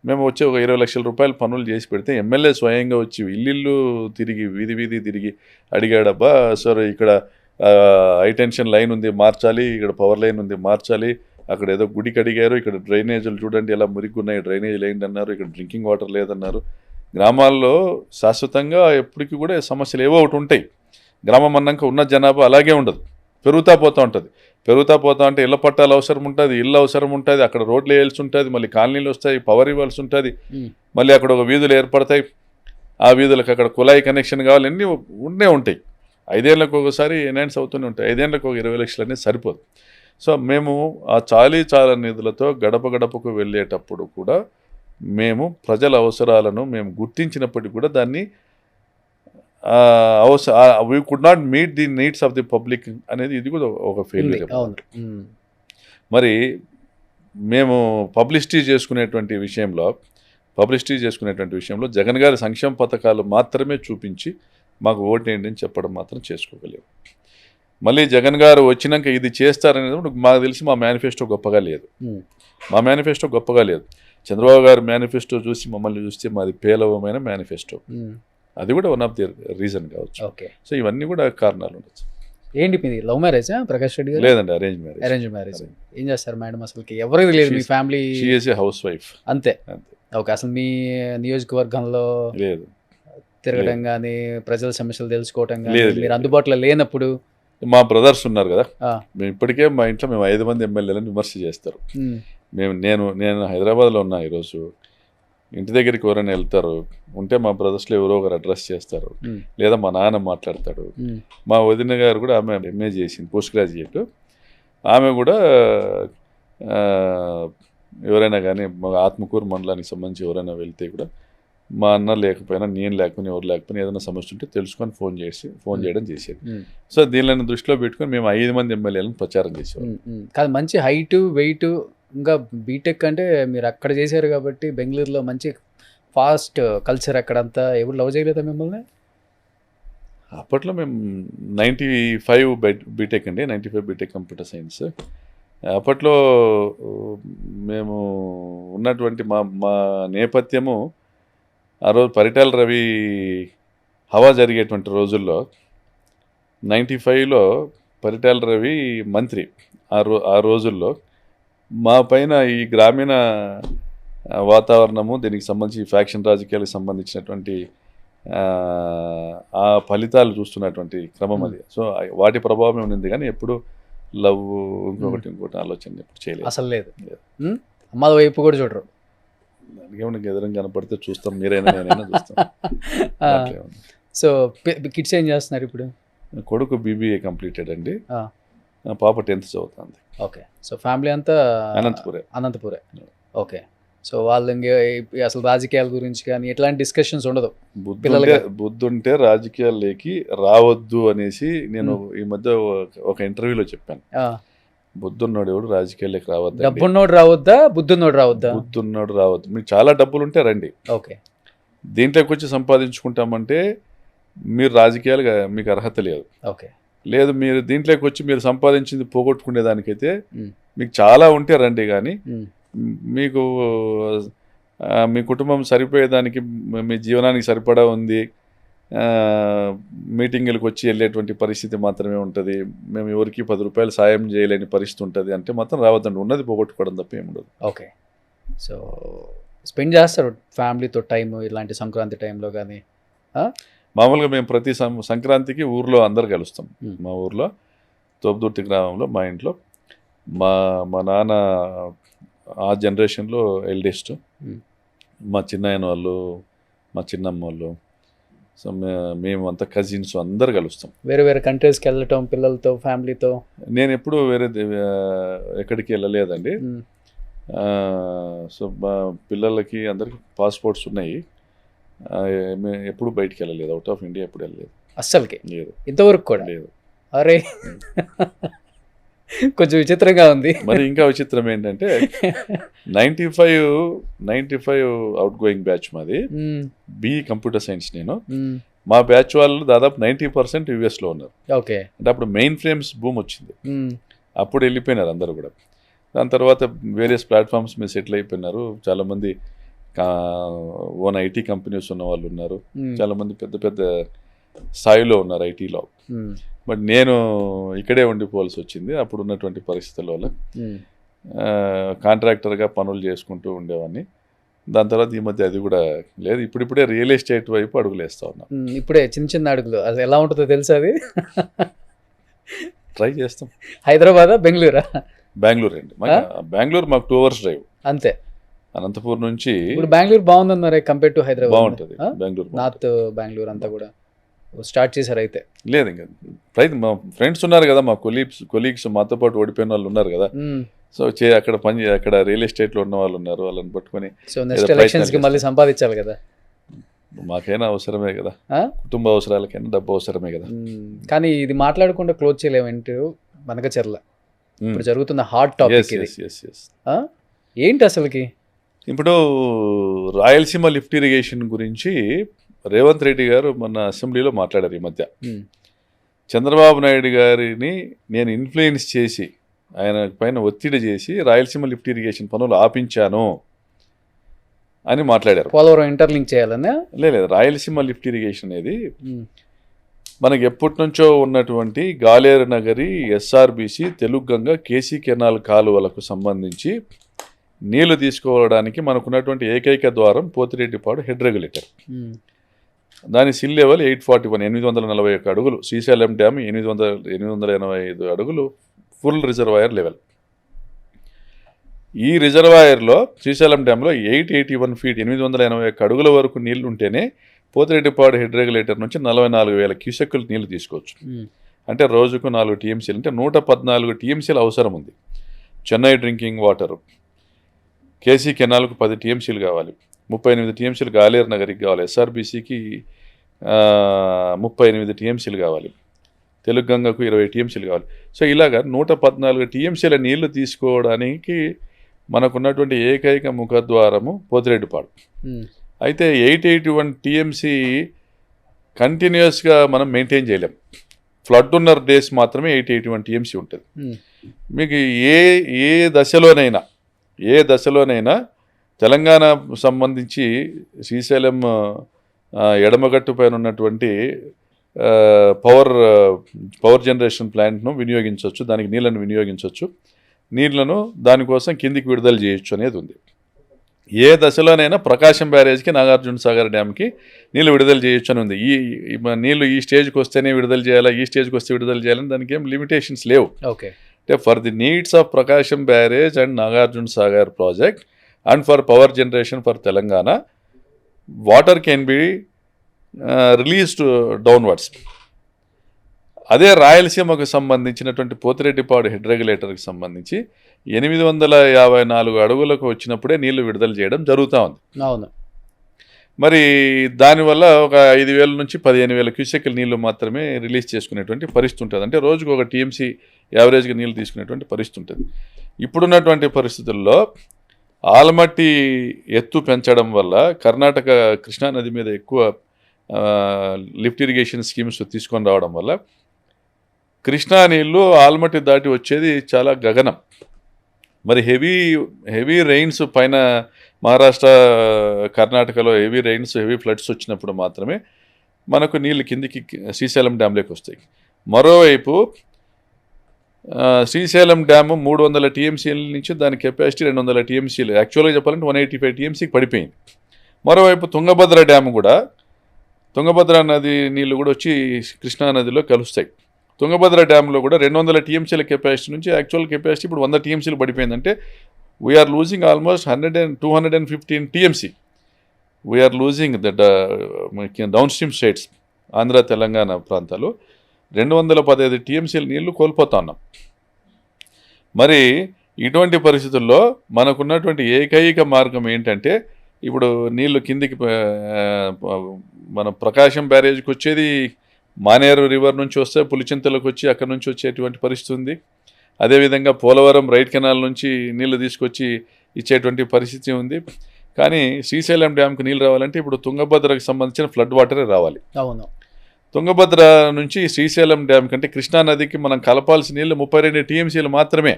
మేము వచ్చి ఒక 20 లక్షల రూపాయలు పనులు చేసి పెడితే ఎమ్మెల్యే స్వయంగా వచ్చి ఇల్లు తిరిగి వీధి తిరిగి అడిగాడబ్బా సార్, ఇక్కడ హైటెన్షన్ లైన్ ఉంది మార్చాలి, ఇక్కడ పవర్ లైన్ ఉంది మార్చాలి, అక్కడ ఏదో గుడికి అడిగారు, ఇక్కడ డ్రైనేజీలు చూడండి ఎలా మురిగున్నాయి, డ్రైనేజ్ లైన్ అన్నారు, ఇక్కడ డ్రింకింగ్ వాటర్ లేదన్నారు. గ్రామాల్లో శాశ్వతంగా ఎప్పటికీ కూడా సమస్యలు ఏవో ఒకటి ఉంటాయి. గ్రామం అన్నాక ఉన్న జనాభా అలాగే ఉండదు, పెరుగుతూ పోతూ ఉంటుంది. పెరుగుతూ పోతా ఉంటే ఇళ్ల పట్టాలు అవసరం ఉంటుంది, ఇళ్ళు అవసరం ఉంటుంది, అక్కడ రోడ్లు వేయాల్సి ఉంటుంది, మళ్ళీ కాలనీలు వస్తాయి, పవర్ ఇవ్వాల్సి ఉంటుంది, మళ్ళీ అక్కడ ఒక వీధులు ఏర్పడతాయి, ఆ వీధులకు అక్కడ కుళాయి కనెక్షన్ కావాలి, అన్నీ ఉండే ఉంటాయి. 5 ఏళ్ళకు ఒకసారి ఎనౌన్స్ అవుతూనే ఉంటాయి. 5 ఏళ్ళకు ఒక 20 లక్షలు అనేది సరిపోదు. సో మేము ఆ చాలా నిధులతో గడప గడపకు వెళ్ళేటప్పుడు కూడా మేము ప్రజల అవసరాలను మేము గుర్తించినప్పటికీ కూడా దాన్ని we could not meet the needs of the public అనేది ఇది కూడా ఒక ఫెయిల్యూర్. మరి మేము పబ్లిసిటీ చేసుకునేటువంటి విషయంలో జగన్ గారి సంక్షేమ పథకాలు మాత్రమే చూపించి మాకు ఓటేయండి అని చెప్పడం మాత్రం చేసుకోగలేము. మళ్ళీ జగన్ గారు వచ్చినాక ఇది చేస్తారనేది మాకు తెలిసి మా మేనిఫెస్టో గొప్పగా లేదు. చంద్రబాబు గారు మేనిఫెస్టో చూసి మమ్మల్ని చూస్తే మాది పేలవమైన మేనిఫెస్టో, అది కూడా వన్ ఆఫ్ ది రీజన్ కావచ్చు. సో ఇవన్నీ కూడా కారణాలు ఉండొచ్చు. ఏంటి మీది లవ్ మ్యారేజా ప్రకాష్ రెడ్డి గారు? లేదండి, అరేంజ్ మ్యారేజ్. Arrange marriage. ఏం చేస్తారు మేడం అసలుకి? ఎవరికి లేదు మీ family? She is a house wife. అంతే. అంతే. ఓకే. అసలు మీ నియోజకవర్గంలో లేదు, తిరగడం కానీ ప్రజల సమస్యలు తెలుసుకోవటం కానీ లేదు, మీరు లేదు. అందుబాటులో లేనప్పుడు మా బ్రదర్స్ ఉన్నారు కదా, ఆ, మేము ఇప్పటికే మా ఇంట్లో మేము 5 మంది ఎమ్మెల్యేలను విమర్శ చేస్తారు. ఉమ్, నేను హైదరాబాద్లో ఉన్నా ఈరోజు, ఇంటి దగ్గరికి ఎవరైనా వెళ్తారు ఉంటే మా బ్రదర్స్లో ఎవరో ఒకరు అడ్రస్ చేస్తారు, ఉమ్, లేదా మా నాన్న మాట్లాడతాడు. ఉమ్, మా వదిన గారు కూడా ఆమె ఎంఏ చేసింది, పోస్ట్ గ్రాడ్యుయేట్. ఆమె కూడా ఆ, ఎవరైనా కానీ మా ఆత్మకూరు మండలానికి సంబంధించి ఎవరైనా వెళ్తే కూడా మా అన్న లేకపోయినా నేను లేకపోయినా ఎవరు లేకపోయినా ఏదైనా సమస్య ఉంటే తెలుసుకొని ఫోన్ చేయడం చేసేది. ఉమ్, సో దీనిని దృష్టిలో పెట్టుకొని మేము 5 మంది ఎమ్మెల్యేలను ప్రచారం చేసేవాళ్ళం. ఉమ్, ఉమ్. కాదు, మంచి హైట్ వెయిట్, ఇంకా బీటెక్ అంటే మీరు అక్కడ చేశారు కాబట్టి బెంగళూరులో మంచి ఫాస్ట్ కల్చర్ అక్కడంతా. ఎవరు లవ్ చేయలేదా మిమ్మల్ని? అప్పట్లో మేము 95 బీటెక్ అండి, 95 బీటెక్ కంప్యూటర్ సైన్స్. అప్పట్లో మేము ఉన్నటువంటి మా నేపథ్యము ఆ రోజు పరిటాల రవి హవా జరిగేటువంటి రోజుల్లో 95లో పరిటాల రవి మంత్రి. ఆ రోజుల్లో మా పైన ఈ గ్రామీణ వాతావరణము, దీనికి సంబంధించి ఫ్యాక్షన్ రాజకీయాలకు సంబంధించినటువంటి ఆ ఫలితాలు చూస్తున్నటువంటి క్రమం అది. సో వాటి ప్రభావం ఉంది, కానీ ఎప్పుడు లవ్ ఇంకోటి ఆలోచన ఎప్పుడు చేయలేదు. అసలు లేదు. అమ్మాల వైపు కూడా చూడరు. దానికి ఏమన్నా ఎదురుగా కనపడితే చూస్తాం, మీరైనా నేనైనా చూస్తాం. దాంట్లో ఏముంది. సో కిడ్స్ ఏం చేస్తున్నారు ఇప్పుడు? కొడుకు BBA కంప్లీటెడ్ అండి, ఆ, పాప 10th చదువుతుంది. ఓకే. సో ఫ్యామిలీ అంతా అనంతపురే. ఓకే. సో వాళ్ళు అసలు రాజకీయాల గురించి కానీ ఎట్లాంటి డిస్కషన్స్ ఉండదు. బుద్ధుంటే రాజకీయాల్లోకి రావద్దు అనేసి నేను ఈ మధ్య ఒక ఇంటర్వ్యూలో చెప్పాను. బుద్ధున్నోడు ఎవడు రాజకీయాల్లోకి రావద్దు, డబ్బున్నోడు రావద్దా, బుద్ధున్నోడు రావద్దా? బుద్ధున్నోడు రావద్దు. మీకు చాలా డబ్బులు ఉంటే రండి, ఓకే, దీంట్లోకి వచ్చి సంపాదించుకుంటామంటే మీరు రాజకీయాలుగా మీకు అర్హత లేదు. ఓకే. లేదు, మీరు దీంట్లోకి వచ్చి మీరు సంపాదించింది పోగొట్టుకునే దానికైతే మీకు చాలా ఉంటే రండి, కానీ మీకు మీ కుటుంబం సరిపోయేదానికి, మీ జీవనానికి సరిపడా ఉంది, మీటింగులకు వచ్చి వెళ్ళేటువంటి పరిస్థితి మాత్రమే ఉంటుంది, మేము ఎవరికి 10 రూపాయలు సాయం చేయలేని పరిస్థితి ఉంటుంది అంటే మాత్రం రావద్దండి. ఉన్నది పోగొట్టుకోవడం తప్ప ఏముండదు. ఓకే. సో స్పెండ్ చేస్తారు ఫ్యామిలీతో టైం ఇలాంటి సంక్రాంతి టైంలో కానీ? మామూలుగా మేము ప్రతి సంక్రాంతికి ఊర్లో అందరు కలుస్తాం. మా ఊర్లో తోపుదుర్తి గ్రామంలో మా ఇంట్లో మా నాన్న ఆ జనరేషన్లో ఎల్డెస్ట్, మా చిన్నాయన వాళ్ళు, మా చిన్నమ్మ వాళ్ళు, సో మేము అంతా కజిన్స్ అందరు కలుస్తాం. వేరే వేరే కంట్రీస్కి వెళ్ళటం పిల్లలతో ఫ్యామిలీతో? నేను ఎప్పుడు వేరే ఎక్కడికి వెళ్ళలేదండి. సో మా పిల్లలకి అందరికి పాస్పోర్ట్స్ ఉన్నాయి, ఎప్పుడు బయటికి వెళ్ళలేదు, అవుట్ ఆఫ్ ఇండియా ఎప్పుడు వెళ్ళలేదు అస్సలకి. లేదు, ఇంతవరకు కూడా లేదు. అరే కొంచెం విచిత్రంగా ఉంది. మరి ఇంకా విచిత్రం ఏంటంటే 95 అవుట్ గోయింగ్ బ్యాచ్ మాది, BE కంప్యూటర్ సైన్స్. నేను మా బ్యాచ్ వాళ్ళు దాదాపు 90% US లో ఉన్నారు. ఓకే. అంటే అప్పుడు మెయిన్ ఫ్రేమ్స్ బూమ్ వచ్చింది, అప్పుడు వెళ్ళిపోయినారు అందరూ కూడా. దాని తర్వాత వేరియస్ ప్లాట్ఫామ్స్ మీద సెటిల్ అయిపోయినారు. చాలామంది ఓన్ IT కంపెనీస్ ఉన్న వాళ్ళు ఉన్నారు, చాలామంది పెద్ద పెద్ద స్థాయిలో ఉన్నారు ఐటీలో. బట్ నేను ఇక్కడే ఉండిపోవాల్సి వచ్చింది అప్పుడు ఉన్నటువంటి పరిస్థితుల వల్ల. కాంట్రాక్టర్గా పనులు చేసుకుంటూ ఉండేవాడిని. దాని తర్వాత ఈ మధ్య అది కూడా లేదు, ఇప్పుడిప్పుడే రియల్ ఎస్టేట్ వైపు అడుగులు వేస్తా ఉన్నాం. ఇప్పుడే చిన్న చిన్న అడుగులు. అది ఎలా ఉంటుందో తెలుసా? అది ట్రై చేస్తాం. హైదరాబాదా బెంగళూరా? బెంగళూరు అండి. బెంగళూరు మాకు 2 hours డ్రైవ్ అంతే. అనంతపూర్ నుంచి. ఇప్పుడు బెంగళూరు బాగుందన్నారు కంపేర్ టు హైదరాబాద్? బాగుంటుంది బెంగళూరు, నార్త్ బెంగళూరు అంతా కూడా స్టార్ట్ చేశారు అయితే? లేదు, ఇంకా మా ఫ్రెండ్స్ ఉన్నారు కదా, మా కొలీగ్స్ మాతో పాటు ఓడిపోయిన వాళ్ళు ఉన్నారు కదా. సో అక్కడ అక్కడ రియల్ ఎస్టేట్లో ఉన్న వాళ్ళు ఉన్నారు, వాళ్ళని పట్టుకొని. సో నెక్స్ట్ ఎలక్షన్స్కి మళ్ళీ సంపాదించాలి కదా. మాకైనా అవసరమే కదా, కుటుంబ అవసరాలకైనా డబ్బు అవసరమే కదా. కానీ ఇది మాట్లాడకుండా క్లోజ్ చేయలేమంటే మనకచర్ల ఇప్పుడు జరుగుతున్న హాట్ టాపిక్ ఇది. ఏంటి అసలుకి? ఇప్పుడు రాయలసీమ లిఫ్ట్ ఇరిగేషన్ గురించి రేవంత్ రెడ్డి గారు మన అసెంబ్లీలో మాట్లాడారు ఈ మధ్య. చంద్రబాబు నాయుడు గారిని నేను ఇన్ఫ్లుయెన్స్ చేసి, ఆయన పైన ఒత్తిడి చేసి రాయలసీమ లిఫ్ట్ ఇరిగేషన్ పనులు ఆపించాను అని మాట్లాడారు. పోలవరం ఇంటర్లింక్ చేయాలనే? లేదు, రాయలసీమ లిఫ్ట్ ఇరిగేషన్ అనేది మనకి ఎప్పటి నుంచో ఉన్నటువంటి Galeru Nagari, SRBC, Telugu Ganga, KC canal కాలువలకు సంబంధించి నీళ్లు తీసుకోవడానికి మనకున్నటువంటి ఏకైక ద్వారం పోతిరెడ్డిపాడు హెడ్ రెగ్యులేటర్. దాని సిల్ లెవెల్ 841, 841 అడుగులు. శ్రీశైలం డ్యామ్ 885 అడుగులు ఫుల్ రిజర్వాయర్ లెవెల్. ఈ రిజర్వాయర్లో శ్రీశైలం డ్యాంలో 881 ఫీట్ 881 అడుగుల వరకు నీళ్లు ఉంటేనే పోతిరెడ్డిపాడు హెడ్ రెగ్యులేటర్ నుంచి 44,000 క్యూసెక్కులు నీళ్లు తీసుకోవచ్చు. అంటే రోజుకు 4 టీఎంసీలు, అంటే 114 టీఎంసీలు అవసరం ఉంది. చెన్నై డ్రింకింగ్ వాటర్, కేసీ కెనాల్కు 10 టీఎంసీలు కావాలి, 38 టీఎంసీలు గాలేరు నగరికి కావాలి, ఎస్ఆర్బీసీకి 38 టీఎంసీలు కావాలి, తెలుగంగకు 20 టీఎంసీలు కావాలి. సో ఇలాగా 114 టీఎంసీల నీళ్లు తీసుకోవడానికి మనకున్నటువంటి ఏకైక ముఖద్వారము పోతిరెడ్డిపాడు. అయితే 881 టీఎంసీ కంటిన్యూస్గా మనం మెయింటైన్ చేయలేం. ఫ్లడ్ ఉన్న డేస్ మాత్రమే 881 టీఎంసీ ఉంటుంది. మీకు ఏ దశలోనైనా తెలంగాణ సంబంధించి శ్రీశైలం ఎడమగట్టు పైన ఉన్నటువంటి పవర్ జనరేషన్ ప్లాంట్ను వినియోగించవచ్చు, దానికి నీళ్లను వినియోగించవచ్చు, నీళ్లను దానికోసం కిందికి విడుదల చేయొచ్చు అనేది ఉంది. ఏ దశలోనైనా ప్రకాశం బ్యారేజ్కి, నాగార్జున సాగర్ డ్యామ్కి నీళ్ళు విడుదల చేయొచ్చు అని ఉంది. ఈ నీళ్లు ఈ స్టేజ్కి వస్తేనే విడుదల చేయాలా, ఈ స్టేజ్కి వస్తే విడుదల చేయాలని దానికి ఏం లిమిటేషన్స్ లేవు. ఓకే, అంటే for the needs of Prakasam barrage and Nagarjuna Sagar project and for power generation for Telangana, water can be released downwards. అదే రాయలసీమకు సంబంధించినటువంటి పోతిరెడ్డిపాడు హెడ్ రెగ్యులేటర్కి సంబంధించి 854 అడుగులకు వచ్చినప్పుడే నీళ్లు విడుదల చేయడం జరుగుతూ ఉంది. అవును. మరి దానివల్ల ఒక 5,000 నుంచి 15,000 క్యూసెక్కుల నీళ్లు మాత్రమే రిలీజ్ చేసుకునేటువంటి పరిస్థితి ఉంటుంది. అంటే రోజుకు ఒక టీఎంసీ యావరేజ్గా నీళ్లు తీసుకునేటువంటి పరిస్థితి ఉంటుంది. ఇప్పుడున్నటువంటి పరిస్థితుల్లో ఆల్మట్టి ఎత్తు పెంచడం వల్ల కర్ణాటక కృష్ణానది మీద ఎక్కువ లిఫ్ట్ ఇరిగేషన్ స్కీమ్స్ తీసుకొని రావడం వల్ల కృష్ణా నీళ్ళు ఆల్మట్టి దాటి వచ్చేది చాలా గగనం. మరి హెవీ రెయిన్స్ పైన మహారాష్ట్ర, కర్ణాటకలో హెవీ ఫ్లడ్స్ వచ్చినప్పుడు మాత్రమే మనకు నీళ్ళు కిందికి శ్రీశైలం డ్యాంలోకి వస్తాయి. మరోవైపు శ్రీశైలం డ్యాము 300 టీఎంసీల నుంచి దాని కెపాసిటీ 200 టీఎంసీలు, యాక్చువల్గా చెప్పాలంటే 185 టీఎంసీకి పడిపోయింది. మరోవైపు తుంగభద్ర డ్యాము కూడా, తుంగభద్ర నది నీళ్ళు కూడా వచ్చి కృష్ణానదిలో కలుస్తాయి. తుంగభద్ర డ్యాంలో కూడా 200 టీఎంసీల కెపాసిటీ నుంచి యాక్చువల్ కెపాసిటీ ఇప్పుడు 100 టీఎంసీలు పడిపోయిందంటే we're losing almost 215 TMC. We're losing that downstream states, Andhra Telangana ప్రాంతాలు 215 టీఎంసీల నీళ్లు కోల్పోతా ఉన్నాం. మరి ఇటువంటి పరిస్థితుల్లో మనకున్నటువంటి ఏకైక మార్గం ఏంటంటే, ఇప్పుడు నీళ్లు కిందికి మన ప్రకాశం బ్యారేజ్కి వచ్చేది మానేరు రివర్ నుంచి వస్తే పులిచింతలకు వచ్చి అక్కడ నుంచి వచ్చేటువంటి పరిస్థితి ఉంది. అదేవిధంగా పోలవరం రైట్ కెనాల్ నుంచి నీళ్లు తీసుకొచ్చి ఇచ్చేటువంటి పరిస్థితి ఉంది. కానీ శ్రీశైలం డ్యామ్కి నీళ్ళు రావాలంటే ఇప్పుడు తుంగభద్రకు సంబంధించిన ఫ్లడ్ వాటరే రావాలి. అవును. తుంగభద్ర నుంచి శ్రీశైలం డ్యామ్ కంటే కృష్ణానదికి మనం కలపాల్సిన నీళ్ళు 32 టీఎంసీలు మాత్రమే.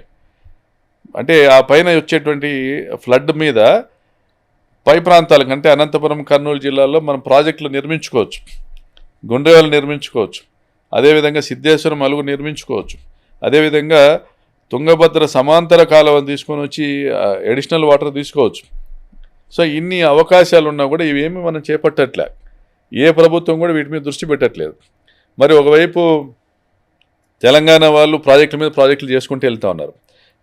అంటే ఆ పైన వచ్చేటువంటి ఫ్లడ్ మీద పై ప్రాంతాలకు, అంటే అనంతపురం, కర్నూలు జిల్లాల్లో మనం ప్రాజెక్టులు నిర్మించుకోవచ్చు, గుండ్రేవాళ్ళు నిర్మించుకోవచ్చు, అదేవిధంగా సిద్ధేశ్వరం అలుగు నిర్మించుకోవచ్చు, అదేవిధంగా తుంగభద్ర సమాంతర కాలువను తీసుకొని వచ్చి అడిషనల్ వాటర్ తీసుకోవచ్చు. సో ఇన్ని అవకాశాలు ఉన్నా కూడా ఇవేమి మనం చేపట్టట్లే. ఏ ప్రభుత్వం కూడా వీటి మీద దృష్టి పెట్టట్లేదు. మరి ఒకవైపు తెలంగాణ వాళ్ళు ప్రాజెక్టుల మీద ప్రాజెక్టులు చేసుకుంటూ వెళ్తూ ఉన్నారు.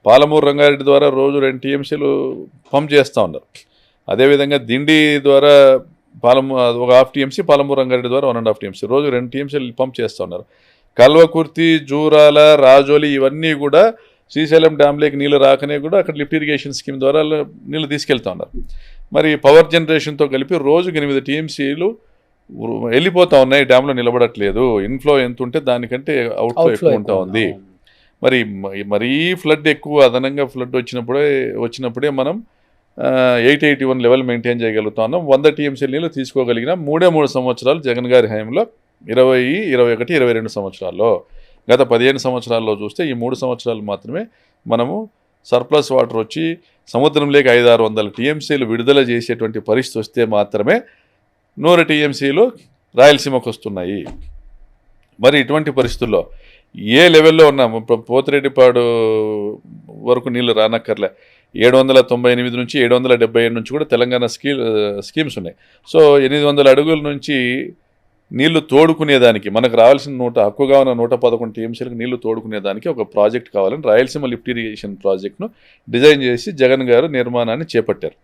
పాలమూరు రంగారెడ్డి ద్వారా రోజు 2 టీఎంసీలు పంప్ చేస్తూ ఉన్నారు. అదేవిధంగా దిండి ద్వారా ఒక 1/2 టీఎంసీ, పాలమూరు రంగారెడ్డి ద్వారా 1.5 టీఎంసీ, రోజు 2 టీఎంసీలు పంప్ చేస్తూ ఉన్నారు. కల్వకుర్తి, జూరాల, రాజోలి ఇవన్నీ కూడా శ్రీశైలం డ్యామ్లోకి నీళ్ళు రాకనే కూడా అక్కడ లిఫ్ట్ ఇరిగేషన్ స్కీమ్ ద్వారా నీళ్ళు తీసుకెళ్తా ఉన్నారు. మరి పవర్ జనరేషన్తో కలిపి రోజుకి 8 టీఎంసీలు వెళ్ళిపోతూ ఉన్నాయి, డ్యామ్లో నిలబడట్లేదు. ఇన్ఫ్లో ఎంత ఉంటే దానికంటే అవుట్ఫ్లో ఎక్కువ ఉంటా ఉంది. మరి మరీ ఫ్లడ్ ఎక్కువ, అదనంగా ఫ్లడ్ వచ్చినప్పుడే మనం 881 లెవెల్ మెయింటైన్ చేయగలుగుతున్నాం. 100 టీఎంసీ నీళ్ళు తీసుకోగలిగిన 3 సంవత్సరాలు జగన్ గారి హయాంలో, 20, 21, 22 సంవత్సరాల్లో. గత 15 సంవత్సరాల్లో చూస్తే ఈ 3 సంవత్సరాలు మాత్రమే మనము సర్ప్లస్ వాటర్ వచ్చి సముద్రంలోకి 500-600 టీఎంసీలు విడుదల చేసేటువంటి పరిస్థితి వస్తే మాత్రమే 100 టీఎంసీలు రాయలసీమకు వస్తున్నాయి. మరి ఇటువంటి పరిస్థితుల్లో ఏ లెవెల్లో ఉన్నాము, పోతిరెడ్డిపాడు వరకు నీళ్లు రానక్కర్లే, 798 నుంచి 777 నుంచి కూడా తెలంగాణ స్కీమ్స్ ఉన్నాయి. సో 800 అడుగుల నుంచి నీళ్లు తోడుకునేదానికి మనకు రావాల్సిన హక్కుగా ఉన్న 111 టీఎంసీలకు నీళ్లు తోడుకునేదానికి ఒక ప్రాజెక్ట్ కావాలని రాయలసీమ లిఫ్ట్ ఇరిగేషన్ ప్రాజెక్ట్ను డిజైన్ చేసి జగన్ గారు నిర్మాణాన్ని చేపట్టారు.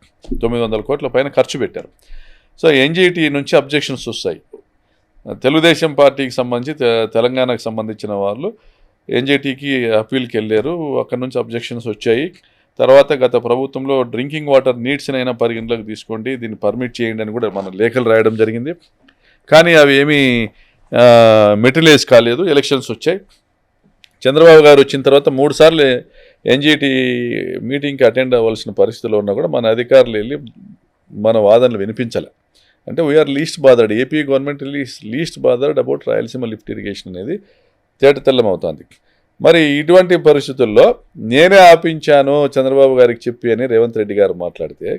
900 కోట్ల పైన ఖర్చు పెట్టారు. సో ఎన్జీటీ నుంచి అబ్జెక్షన్స్ వస్తాయి. తెలుగుదేశం పార్టీకి సంబంధించి తెలంగాణకు సంబంధించిన వాళ్ళు ఎన్జీటీకి అప్పీల్కి వెళ్ళారు. అక్కడ నుంచి అబ్జెక్షన్స్ వచ్చాయి. తర్వాత గత ప్రభుత్వంలో డ్రింకింగ్ వాటర్ నీడ్స్నైనా పరిగణలోకి తీసుకోండి, దీన్ని పర్మిట్ చేయండి అని కూడా మన లేఖలు రాయడం జరిగింది. కానీ అవి ఏమీ మెటీరియలైజ్ కాలేదు. ఎలక్షన్స్ వచ్చాయి. చంద్రబాబు గారు వచ్చిన తర్వాత 3 సార్లు ఎన్జీటీ మీటింగ్కి అటెండ్ అవ్వాల్సిన పరిస్థితిలో ఉన్నా కూడా మన అధికారులు వెళ్ళి మన వాదనలు వినిపించాలి. అంటే we are least bothered, AP government least bothered about Rayalaseema lift irrigation అనేది తేటతెల్లమవుతోంది. మరి ఇటువంటి పరిస్థితుల్లో నేనే ఆపించాను చంద్రబాబు గారికి చెప్పి అని రేవంత్ రెడ్డి గారు మాట్లాడితే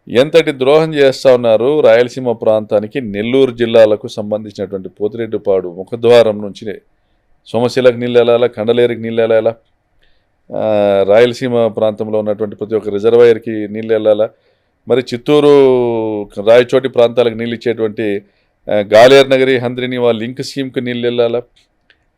ఎంతటి ద్రోహం చేస్తూ ఉన్నారు. రాయలసీమ ప్రాంతానికి నెల్లూరు జిల్లాలకు సంబంధించినటువంటి పోతిరెడ్డిపాడు ముఖద్వారం నుంచి సోమశిలకు నీళ్ళు వెళ్ళాలా, కండలేరుకి నీళ్ళు వెళ్ళాలా, రాయలసీమ ప్రాంతంలో ఉన్నటువంటి ప్రతి ఒక్క రిజర్వాయర్కి నీళ్ళు వెళ్ళాలా, మరి చిత్తూరు రాయచోటి ప్రాంతాలకు నీళ్ళు ఇచ్చేటువంటి గాలేరు నగరి హంద్రిని వాళ్ళ లింక్ స్కీమ్కి నీళ్ళు వెళ్ళాలా,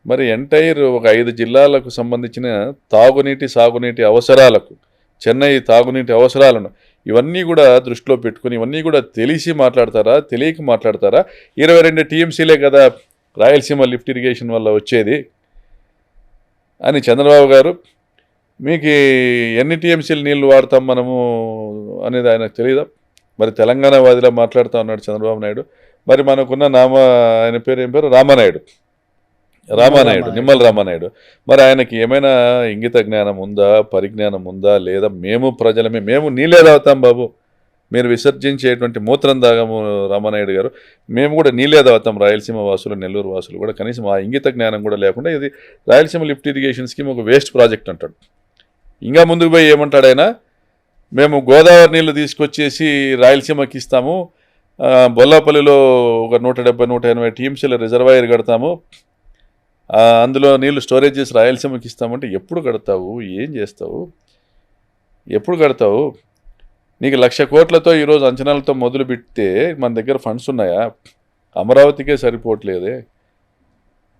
మరి ఎంటైర్ ఒక 5 జిల్లాలకు సంబంధించిన తాగునీటి సాగునీటి అవసరాలకు, చెన్నై తాగునీటి అవసరాలను ఇవన్నీ కూడా దృష్టిలో పెట్టుకుని ఇవన్నీ కూడా తెలిసి మాట్లాడతారా, తెలియక మాట్లాడతారా? 22 టీఎంసీలే కదా రాయలసీమ లిఫ్ట్ ఇరిగేషన్ వల్ల వచ్చేది అని చంద్రబాబు గారు, మీకు ఎన్ని టీఎంసీలు నీళ్లు వాడతాం మనము అనేది ఆయనకు తెలియదా? మరి తెలంగాణ వాదిలా మాట్లాడుతూ ఉన్నాడు చంద్రబాబు నాయుడు. మరి మనకున్న ఆయన పేరు ఏం పేరు? రామానాయుడు, నిమ్మల రామానాయుడు. మరి ఆయనకి ఏమైనా ఇంగిత జ్ఞానం ఉందా, పరిజ్ఞానం ఉందా లేదా? మేము నీళ్ళే తాగుతాం బాబు, మీరు విసర్జించేటువంటి మూత్రం తాగము రామానాయుడు గారు, మేము కూడా నీళ్ళే తాగుతాం రాయలసీమ వాసులు, నెల్లూరు వాసులు కూడా. కనీసం ఆ ఇంగిత జ్ఞానం కూడా లేకుండా ఇది రాయలసీమ లిఫ్ట్ ఇరిగేషన్ స్కీమ్ ఒక వేస్ట్ ప్రాజెక్ట్ అంటాడు. ఇంకా ముందుకు పోయి ఏమంటాడు ఆయన, మేము గోదావరి నీళ్లు తీసుకొచ్చేసి రాయలసీమకి ఇస్తాము, బొల్లాపల్లిలో ఒక 170-180 టీఎంసీల రిజర్వాయర్ కడతాము, అందులో నీళ్లు స్టోరేజ్ చేసి రాయలసీమకి ఇస్తామంటే ఎప్పుడు కడతావు? ఏం చేస్తావు? ఎప్పుడు కడతావు? నీకు 1,00,000 కోట్లతో ఈరోజు అంచనాలతో మొదలు పెడితే మన దగ్గర ఫండ్స్ ఉన్నాయా? అమరావతికే సరిపోవట్లేదే.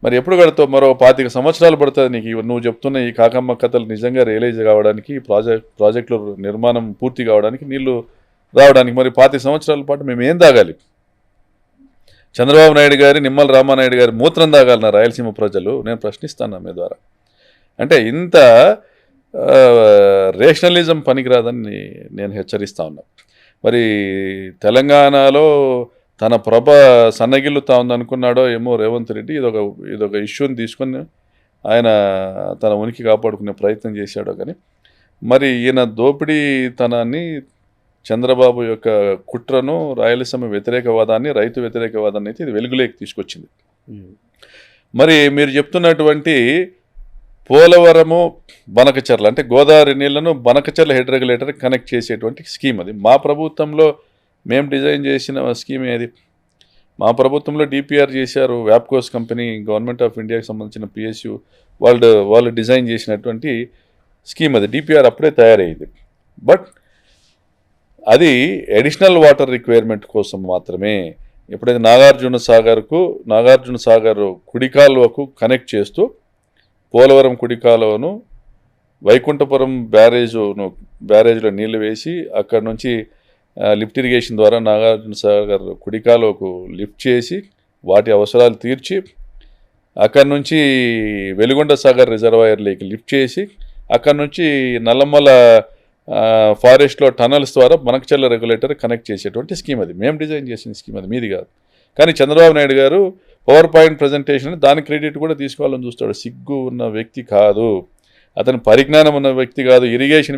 మరి ఎప్పుడు కడతావు? మరో 25 సంవత్సరాలు పడుతుంది నీకు నువ్వు చెప్తున్న ఈ కాకమ్మ కథలు నిజంగా రియలైజ్ కావడానికి, ప్రాజెక్టులు నిర్మాణం పూర్తి కావడానికి, నీళ్లు రావడానికి. మరి 25 సంవత్సరాల పాటు మేము ఏం తాగాలి? చంద్రబాబు నాయుడు గారి, నిమ్మల రామానాయుడు గారి మూత్రం తాగాలన్న రాయలసీమ ప్రజలు? నేను ప్రశ్నిస్తాను మీ ద్వారా. అంటే ఇంత రేషనలిజం పనికిరాదని నేను హెచ్చరిస్తా ఉన్నా. మరి తెలంగాణలో తన ప్రభ సన్నగిల్లుతా ఉందనుకున్నాడో ఏమో రేవంత్ రెడ్డి, ఇదొక ఇష్యూని తీసుకొని ఆయన తన ఉనికి కాపాడుకునే ప్రయత్నం చేశాడో కానీ, మరి ఈయన దోపిడీతనాన్ని, చంద్రబాబు యొక్క కుట్రను, రాయలసీమ వ్యతిరేకవాదాన్ని, రైతు వ్యతిరేకవాదాన్ని అయితే ఇది వెలుగులోకి తీసుకొచ్చింది. మరి మీరు చెప్తున్నటువంటి పోలవరము బనకచర్ల అంటే గోదావరి నీళ్లను బనకచర్ల హెడ్ రెగ్యులేటర్ కనెక్ట్ చేసేటువంటి స్కీమ్ అది మా ప్రభుత్వంలో మేము డిజైన్ చేసిన స్కీమ్ ఏది? మా ప్రభుత్వంలో డిపిఆర్ చేశారు వ్యాప్కోస్ కంపెనీ, గవర్నమెంట్ ఆఫ్ ఇండియాకి సంబంధించిన పిఎస్యు వాళ్ళు డిజైన్ చేసినటువంటి స్కీమ్ అది. డిపిఆర్ అప్పుడే తయారయ్యింది. బట్ అది అడిషనల్ వాటర్ రిక్వైర్మెంట్ కోసం మాత్రమే. ఎప్పుడైతే నాగార్జున సాగర్ కుడి కాలువకు కనెక్ట్ చేస్తూ పోలవరం కుడి కాలువను వైకుంఠపురం బ్యారేజ్లో నీళ్లు వేసి అక్కడ నుంచి లిఫ్ట్ ఇరిగేషన్ ద్వారా నాగార్జున సాగర్ కుడి కాలువకు లిఫ్ట్ చేసి వాటి అవసరాలు తీర్చి అక్కడ నుంచి వెలుగొండ సాగర్ రిజర్వాయర్లోకి లిఫ్ట్ చేసి అక్కడ నుంచి నల్లమల ఫారెస్ట్లో టనల్స్ ద్వారా బనకచర్ల రెగ్యులేటర్ కనెక్ట్ చేసేటువంటి స్కీమ్ అది. మేము డిజైన్ చేసిన స్కీమ్ అది, మీది కాదు. కానీ చంద్రబాబు నాయుడు గారు పవర్ పాయింట్ ప్రజెంటేషన్ దాని క్రెడిట్ కూడా తీసుకోవాలని చూస్తాడు. సిగ్గు ఉన్న వ్యక్తి కాదు, అతని పరిజ్ఞానం ఉన్న వ్యక్తి కాదు, ఇరిగేషన్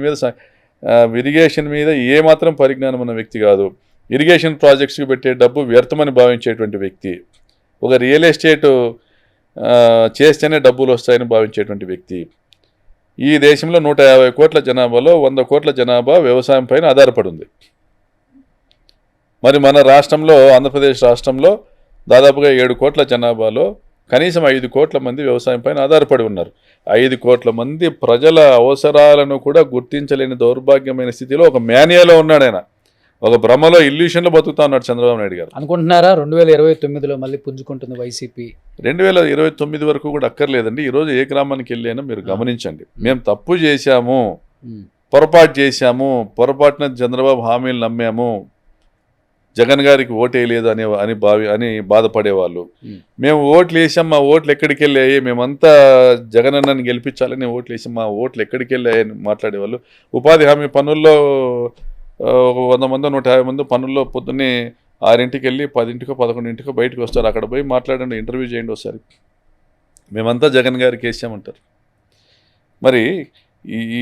మీద ఏమాత్రం పరిజ్ఞానం ఉన్న వ్యక్తి కాదు, ఇరిగేషన్ ప్రాజెక్ట్స్కి పెట్టే డబ్బు వ్యర్థమని భావించేటువంటి వ్యక్తి, ఒక రియల్ ఎస్టేట్ చేస్తేనే డబ్బులు వస్తాయని భావించేటువంటి వ్యక్తి. ఈ దేశంలో 150 కోట్ల జనాభాలో 100 కోట్ల జనాభా వ్యవసాయం పైన ఆధారపడి ఉంది. మరి మన రాష్ట్రంలో, ఆంధ్రప్రదేశ్ రాష్ట్రంలో దాదాపుగా 7 కోట్ల జనాభాలో కనీసం 5 కోట్ల మంది వ్యవసాయం పైన ఆధారపడి ఉన్నారు. 5 కోట్ల మంది ప్రజల అవసరాలను కూడా గుర్తించలేని దౌర్భాగ్యమైన స్థితిలో ఒక మేనియాలో ఉన్నాడు ఆయన. ఒక భ్రమలో ఇల్యూషన్లో బతుకుతా ఉన్నాడు చంద్రబాబు నాయుడు గారు. అనుకుంటున్నారా 2029లో మళ్ళీ పుంజుకుంటుంది వైసీపీ? 2029 వరకు కూడా అక్కర్లేదండి. ఈరోజు ఏ గ్రామానికి వెళ్ళైనా మీరు గమనించండి. మేము తప్పు చేశాము, పొరపాటు చేశాము, పొరపాటున చంద్రబాబు హామీలు నమ్మాము, జగన్ గారికి ఓటేయలేదు అని బాధపడేవాళ్ళు. మేము ఓట్లు వేసాం, మా ఓట్లు ఎక్కడికి వెళ్ళాయి, మేమంతా జగన్ అన్నని గెలిపించాలని ఓట్లు వేసాం, మా ఓట్లు ఎక్కడికి వెళ్ళాయని మాట్లాడేవాళ్ళు. ఉపాధి హామీ పనుల్లో 100 మంది 150 మంది పనుల్లో పొద్దున్నే 6ంటికి వెళ్ళి 10ంటికో 11ంటికో బయటకు వస్తారు. అక్కడ పోయి మాట్లాడండి, ఇంటర్వ్యూ చేయండి ఒకసారి, మేమంతా జగన్ గారికి వేసామంటారు. మరి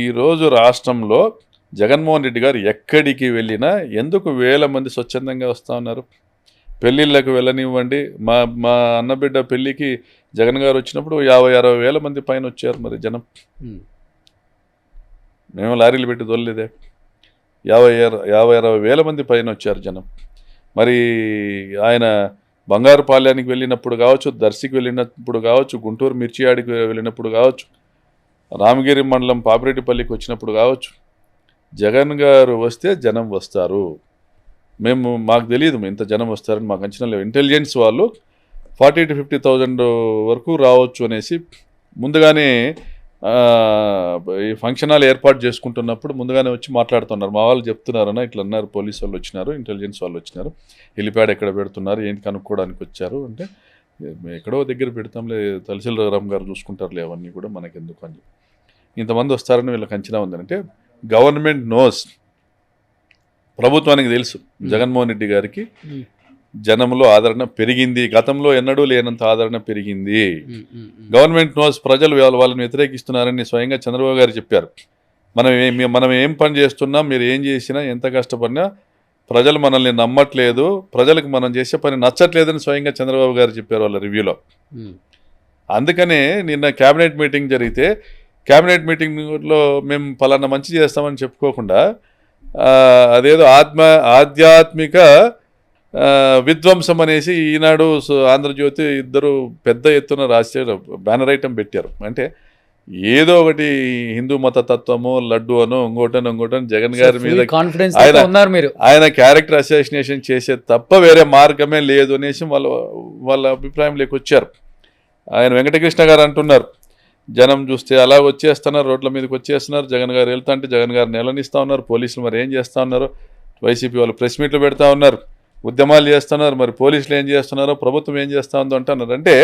ఈరోజు రాష్ట్రంలో జగన్మోహన్ రెడ్డి గారు ఎక్కడికి వెళ్ళినా ఎందుకు వేల మంది స్వచ్ఛందంగా వస్తూ ఉన్నారు? పెళ్ళిళ్ళకు వెళ్ళనివ్వండి, మా అన్నబిడ్డ పెళ్ళికి జగన్ గారు వచ్చినప్పుడు 50-60 వేల మంది పైన వచ్చారు. మరి జనం మేము లారీలు పెట్టి దొరలేదే, 50-60 వేల మంది పైన వచ్చారు జనం. మరి ఆయన బంగారు పాళ్యానికి వెళ్ళినప్పుడు కావచ్చు, దర్శికి వెళ్ళినప్పుడు కావచ్చు, గుంటూరు మిర్చియాడికి వెళ్ళినప్పుడు కావచ్చు, రామగిరి మండలం పాపిరెడ్డిపల్లికి వచ్చినప్పుడు కావచ్చు, జగన్ గారు వస్తే జనం వస్తారు. మాకు తెలియదు ఇంత జనం వస్తారని మాకు అంచనా లేవు. ఇంటెలిజెన్స్ వాళ్ళు 40,000 to 50,000 వరకు రావచ్చు అనేసి ముందుగానే ఈ ఫంక్షన్ హాల్ ఏర్పాటు చేసుకుంటున్నప్పుడు ముందుగానే వచ్చి మాట్లాడుతున్నారు. మా వాళ్ళు చెప్తున్నారన్న ఇట్లా అన్నారు, పోలీసు వాళ్ళు వచ్చినారు, ఇంటెలిజెన్స్ వాళ్ళు వచ్చినారు, హెలిప్యాడ్ ఎక్కడ పెడుతున్నారు ఏంటి కనుక్కోవడానికి వచ్చారు అంటే, ఎక్కడో దగ్గర పెడతాంలే, తలసిలరామ్ గారు చూసుకుంటారులే, అవన్నీ కూడా మనకెందుకు అని. ఇంతమంది వస్తారని వీళ్ళకి అంచనా ఉందంటే గవర్నమెంట్ నోస్, ప్రభుత్వానికి తెలుసు జగన్మోహన్ రెడ్డి గారికి జనంలో ఆదరణ పెరిగింది, గతంలో ఎన్నడూ లేనంత ఆదరణ పెరిగింది. గవర్నమెంట్ నోస్, ప్రజలు వాళ్ళని వ్యతిరేకిస్తున్నారని స్వయంగా చంద్రబాబు గారు చెప్పారు. మనం ఏం పని చేస్తున్నా, మీరు ఏం చేసినా, ఎంత కష్టపడినా ప్రజలు మనల్ని నమ్మట్లేదు, ప్రజలకు మనం చేసే పని నచ్చట్లేదని స్వయంగా చంద్రబాబు గారు చెప్పారు వాళ్ళ రివ్యూలో. అందుకనే నిన్న క్యాబినెట్ మీటింగ్ జరిగితే క్యాబినెట్ మీటింగ్లో మేము పలానా మంచి చేస్తామని చెప్పుకోకుండా అదేదో ఆధ్యాత్మిక విధ్వంసం అనేసి ఈనాడు ఆంధ్రజ్యోతి ఇద్దరు పెద్ద ఎత్తున రాశారు, బ్యానర్ ఐటమ్ పెట్టారు. అంటే ఏదో ఒకటి హిందూ మత తత్వము, లడ్డు అనో ఇంకోటని జగన్ గారి మీద ఆయన క్యారెక్టర్ అసాసినేషన్ చేసే తప్ప వేరే మార్గమే లేదు అనేసి వాళ్ళ అభిప్రాయంలోకి వచ్చారు. ఆయన వెంకటకృష్ణ గారు అంటున్నారు, జనం చూస్తే అలా వచ్చేస్తున్నారు, రోడ్ల మీదకి వచ్చేస్తున్నారు, జగన్ గారు వెళ్తా అంటే జగన్ గారు నెలనిస్తూ ఉన్నారు, పోలీసులు మరి ఏం చేస్తూ ఉన్నారు, వైసీపీ వాళ్ళు ప్రెస్ మీట్లు పెడతా ఉన్నారు, ఉద్యమాలు చేస్తున్నారు, మరి పోలీసులు ఏం చేస్తున్నారో, ప్రభుత్వం ఏం చేస్తూ ఉందో అంటున్నారు. అంటే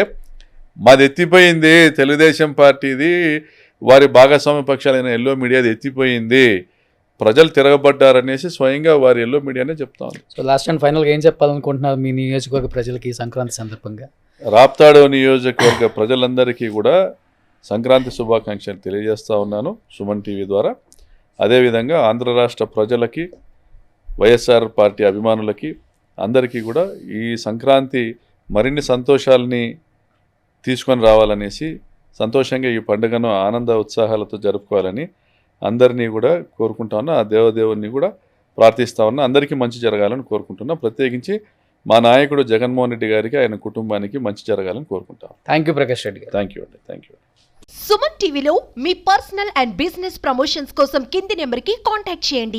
మాది ఎత్తిపోయింది, తెలుగుదేశం పార్టీది, వారి భాగస్వామ్య పక్షాలైన ఎల్లో మీడియాది ఎత్తిపోయింది, ప్రజలు తిరగబడ్డారనేసి స్వయంగా వారి ఎల్లో మీడియానే చెప్తా ఉంది. సో లాస్ట్ అండ్ ఫైనల్గా ఏం చెప్పాలనుకుంటున్నారు మీ నియోజకవర్గ ప్రజలకి సంక్రాంతి సందర్భంగా? రాప్తాడు నియోజకవర్గ ప్రజలందరికీ కూడా సంక్రాంతి శుభాకాంక్షలు తెలియజేస్తూ ఉన్నాను సుమన్ టీవీ ద్వారా. అదేవిధంగా ఆంధ్ర రాష్ట్ర ప్రజలకి, వైఎస్ఆర్ పార్టీ అభిమానులకి అందరికీ కూడా ఈ సంక్రాంతి మరిన్ని సంతోషాలని తీసుకొని రావాలనేసి, సంతోషంగా ఈ పండుగను ఆనంద ఉత్సాహాలతో జరుపుకోవాలని అందరినీ కూడా కోరుకుంటా ఉన్నా. ఆ దేవదేవుని కూడా ప్రార్థిస్తూ ఉన్నా, అందరికీ మంచి జరగాలని కోరుకుంటున్నా. ప్రత్యేకించి మా నాయకుడు జగన్మోహన్ రెడ్డి గారికి, ఆయన కుటుంబానికి మంచి జరగాలని కోరుకుంటాం. థ్యాంక్ యూ ప్రకాష్ రెడ్డి గారు. థ్యాంక్ యూ అండి, థ్యాంక్ యూ. సుమన్ టీవీలో మీ పర్సనల్ అండ్ బిజినెస్ ప్రమోషన్స్ కోసం కింది నెంబర్కి కాంటాక్ట్ చేయండి.